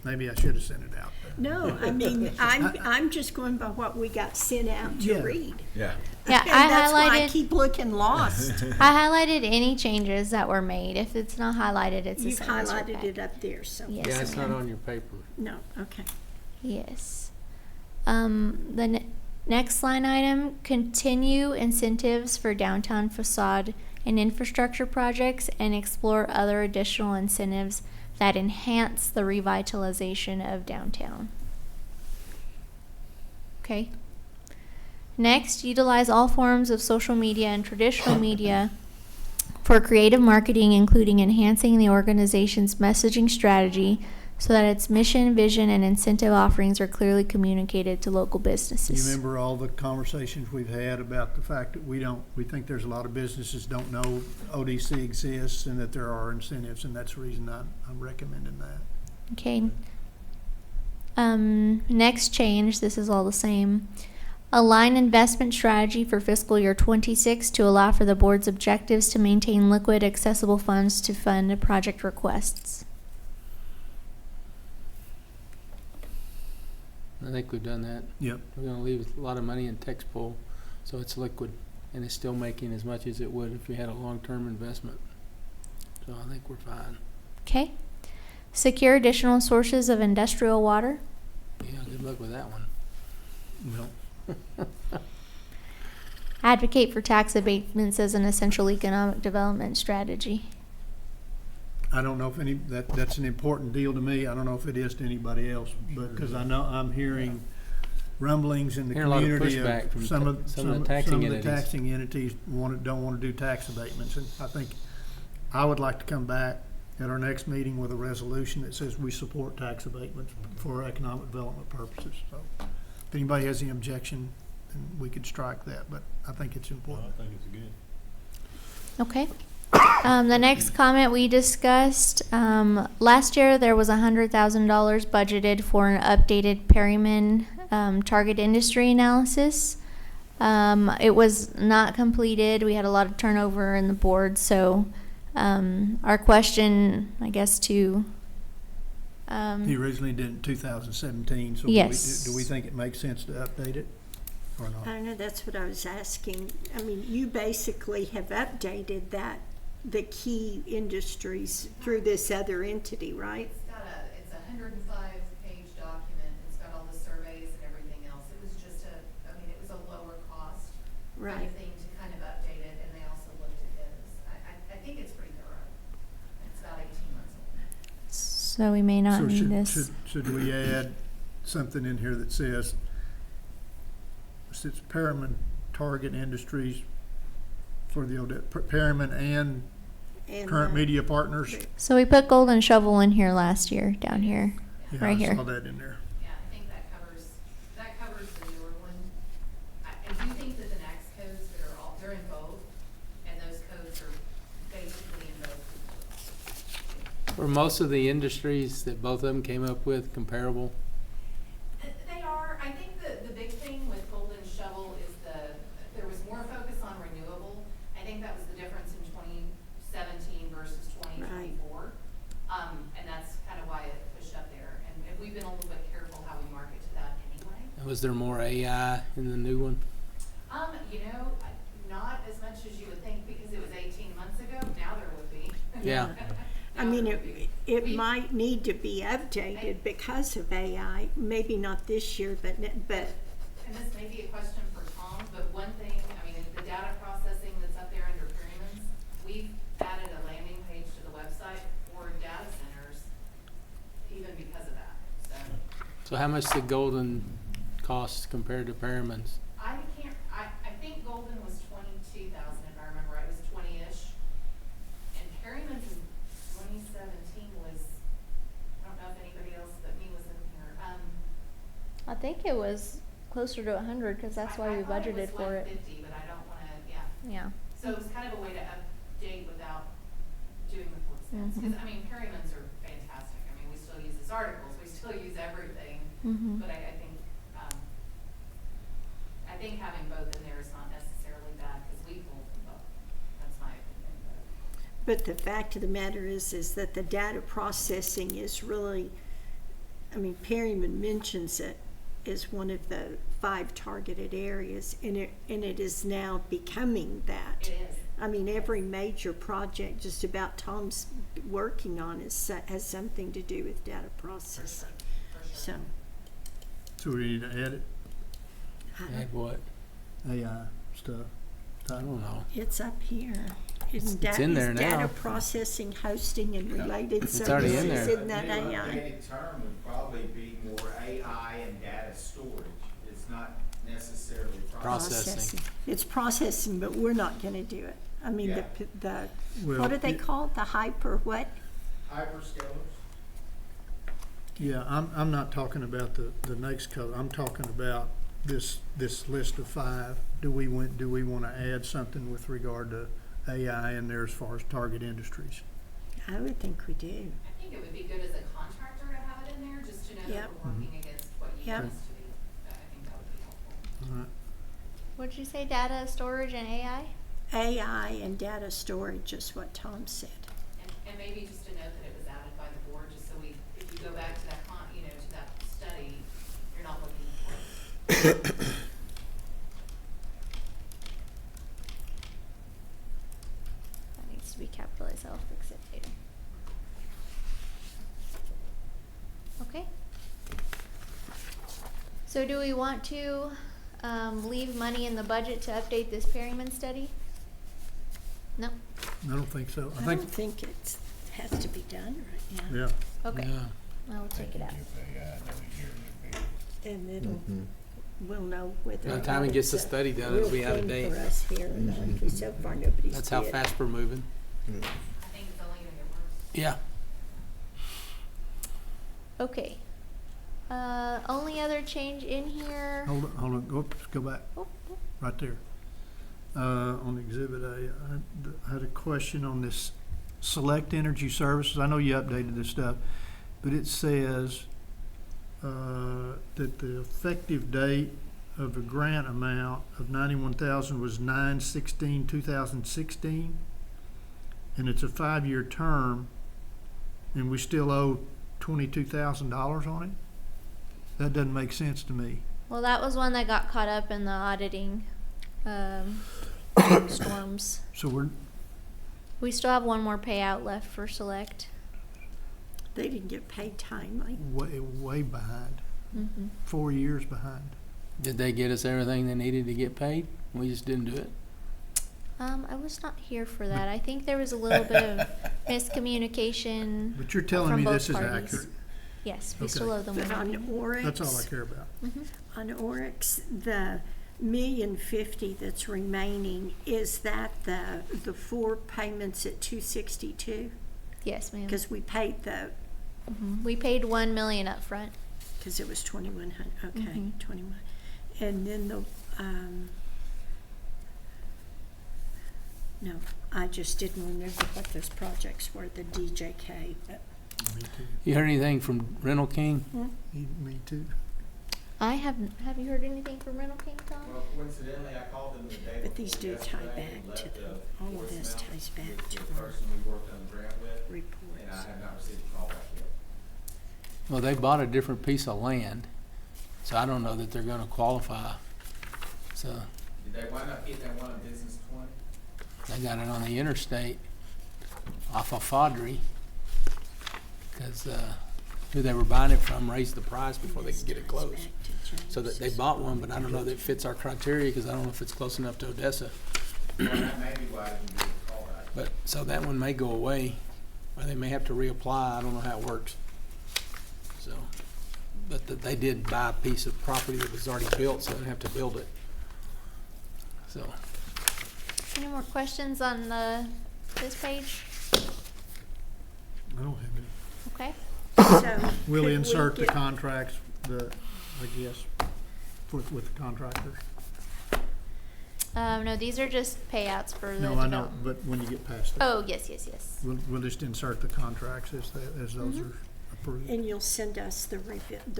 maybe I should have sent it out. No, I mean, I'm just going by what we got sent out to Yeah. read. Yeah. Yeah, And I that's why I highlighted keep looking lost. I highlighted any changes that were made. If it's not highlighted, it's the You've same as your highlighted pack. it up there, so. Yes, Yeah, it's not ma'am. on your paper. No, okay. Yes. The next line item, continue incentives for downtown facade and infrastructure projects and explore other additional incentives that enhance the revitalization of downtown. Okay. Next, utilize all forms of social media and traditional media for creative marketing, including enhancing the organization's messaging strategy so that its mission, vision, and incentive offerings are clearly communicated to local You businesses. remember all the conversations we've had about the fact that we think there's a lot of businesses don't know ODC exists and that there are incentives, and that's the reason I'm recommending that. Okay. Next change, this is all the same. Align investment strategy for fiscal year 26 to allow for the board's objectives to maintain liquid, accessible funds to fund project requests. I think we've done that. Yep. We're gonna leave a lot of money in tax pool, so it's liquid, and it's still making as much as it would if we had a long-term investment. So I think we're fine. Okay. Secure additional sources of industrial water. Yeah, good luck with that one. Well, Advocate for tax abatements as an essential economic development strategy. I don't know if that's an important deal to me. I don't know if it is to anybody else, but, because I know I'm hearing rumblings in the Hearing a lot of community pushback of from some ta- of some of the some taxing of the entities. taxing entities don't want to do tax abatements. And I think I would like to come back at our next meeting with a resolution that says we support tax abatements for economic development purposes. So if anybody has any objection, then we could strike that, but I think it's Well, important. I think it's good. Okay. The next comment we discussed, last year there was $100,000 budgeted for an updated Perryman target industry analysis. It was not completed. We had a lot of turnover in the board, so our question, I guess, to He originally did it in 2017, so Yes. do we think it makes sense to update it or I not? don't know, that's what I was asking. I mean, you basically have updated that, the key industries through this other entity, right? It's a 105-page document. It's got all the surveys and everything else. It was just it was a lower cost kind Right. of thing to kind of update it, and they also looked at his. I think it's pretty thorough. It's about 18 months old. so we may not So need this. should we add something in here that says, since Perriman Target Industries for the Perriman and And, current media partners? So we put Golden Shovel in here last year, down here. Yeah, Right I here. saw that in there. Yeah, I think that covers the newer one. I do think that the next codes that are they're in both, and those codes are basically in both. Were most of the industries that both of them came up with comparable? They are. I think the big thing with Golden Shovel is there was more focus on renewable. I think that was the difference in 2017 versus 2024. And that's kind of why it pushed up there. And we've been a little bit careful how we market to that anyway. Was there more AI in the new one? Not as much as you would think because it was 18 months ago. Now there would be. Yeah. I mean, it might need to be updated because of AI, maybe not this year, but, And this may be a question for Tom, but one thing, the data processing that's up there under Perryman's, we've added a landing page to the website for data centers, even because of that. So how much did Golden cost compared to Perriman's? I think Golden was 22,000 if I remember right. It was 20-ish. And Perryman's in 2017 was, I don't know if anybody else but me was in here. I think it was closer to 100 because that's why we budgeted for it. I thought it was 150, but I don't want to, yeah. Yeah. So it was kind of a way to update without doing the 4 cents. Because, Perryman's are fantastic. We still use his articles, we still use everything. But I think having both in there is not necessarily bad because we pulled them both. That's my opinion. but the fact of the matter is that the data processing is really, Perryman mentions it as one of the 5 targeted areas, and it is now becoming that. It is. Every major project just about Tom's working on has something to do with data processing. For sure. So we need to add it, Add what? AI stuff. I don't know. It's up here. It's in there now. Data processing, hosting, and related It's already in services. there. Isn't that AI? updated term would probably be more AI and data storage. It's not necessarily Processing. It's processing, but we're not gonna do it. Yeah. Well, What are they called? The hyper what? Hyperscalers. Yeah, I'm not talking about the next code. I'm talking about this list of 5. Do we want to add something with regard to AI in there as far as target industries? I would think we do. I think it would be good as a contractor to have it in there, just to know Yep. that we're working against what you Yep. want us to be. I think that would be helpful. All right. What'd you say? Data storage and AI? AI and data storage is what Tom said. And maybe just to note that it was added by the board, just so if you go back to that to that study, you're not looking for it. That needs to be capitalized. I'll fix it later. So do we want to, leave money in the budget to update this Perryman study? No? I don't think so. I I think, don't think it has to be done right now. yeah, Okay, Yeah. I will take it out. And it'll, we'll know whether. By the or time not he gets the it's a study done, it'll be real out of thing date. For us here, because so far nobody's. That's how did. fast we're moving. I think it's only gonna get worse. Yeah. Okay. Only other change in here. hold on, go back, Oh, oh. right there. On Exhibit A, I had a question on this Select Energy Services. I know you updated this stuff, but it says that the effective date of the grant amount of $91,000 was 9/16/2016, and it's a 5-year term, and we still owe $22,000 on it? That doesn't make sense to me. Well, that was one that got caught up in the auditing, storms. So We still have one more payout left for Select. They didn't get paid timely. way behind, Mm-hmm. 4 years behind. Did they get us everything they needed to get paid? We just didn't do it. I was not here for that. I think there was a little bit of miscommunication. But you're telling from me both this is parties. accurate. Yes, we Okay. still owe them But on money. Oryx. That's all I care about. On Oryx, the $1,050,000 that's remaining, is that the 4 payments at 262? Yes, ma'am. Because we paid the, We paid $1 million up front. because it was 2,100, okay, Mhm. 21. And then no, I just didn't remember what those projects were, the DJK, but Me too. You heard anything from Rental King? Me too. I haven't. Have you heard anything from Rental King, Tom? Well, coincidentally, I called them the day But these before do tie yesterday and back to left the, a all of this voicemail ties back with to the our person we worked on the grant with, and I reports. have not received a call back yet. Well, they bought a different piece of land, so I don't know that they're gonna qualify. So Did they wind up getting that one on Business 20? they got it on the interstate off of Fodry. Cause, who they were buying it from raised the price before they could get it closed. So that they bought one, but I don't know that it fits our criteria, cause I don't know if it's close enough to Odessa. Well, that may be why I didn't get a call back. But, so that one may go away, or they may have to reapply, I don't know how it works. So, but they did buy a piece of property that was already built, so they didn't have to build it. So, Any more questions on this page? I don't have any. Okay. So We'll could we insert the get- contracts, I guess, with the contractors. No, these are just payouts for the No, I know, development. but when you get past that, Oh, yes. we'll just insert the contracts as those Mm-hmm. are approved. And you'll send us the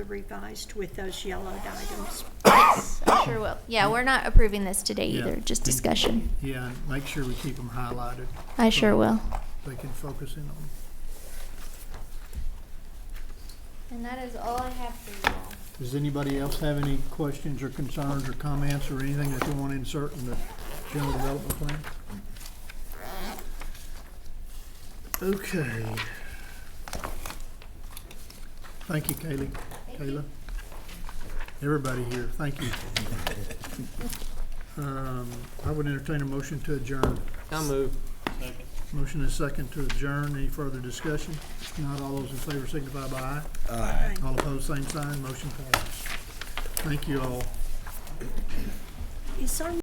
revised with those yellowed items. Yes, I sure will. Yeah, we're not approving this today Yeah. either, just discussion. Yeah, and make sure we keep them highlighted. I sure will. They can focus in on them. And that is all I have for you all. Does anybody else have any questions or concerns or comments or anything that they want to insert in the general development plan? Okay. Thank you, Kaylee. Kayla. Everybody here, thank you. I would entertain a motion to adjourn. I'll move. Second. Motion is second to adjourn. Any further discussion? If not, all those in favor signify by aye. Aye. All opposed, same sign. Motion passes. Thank you all. Is our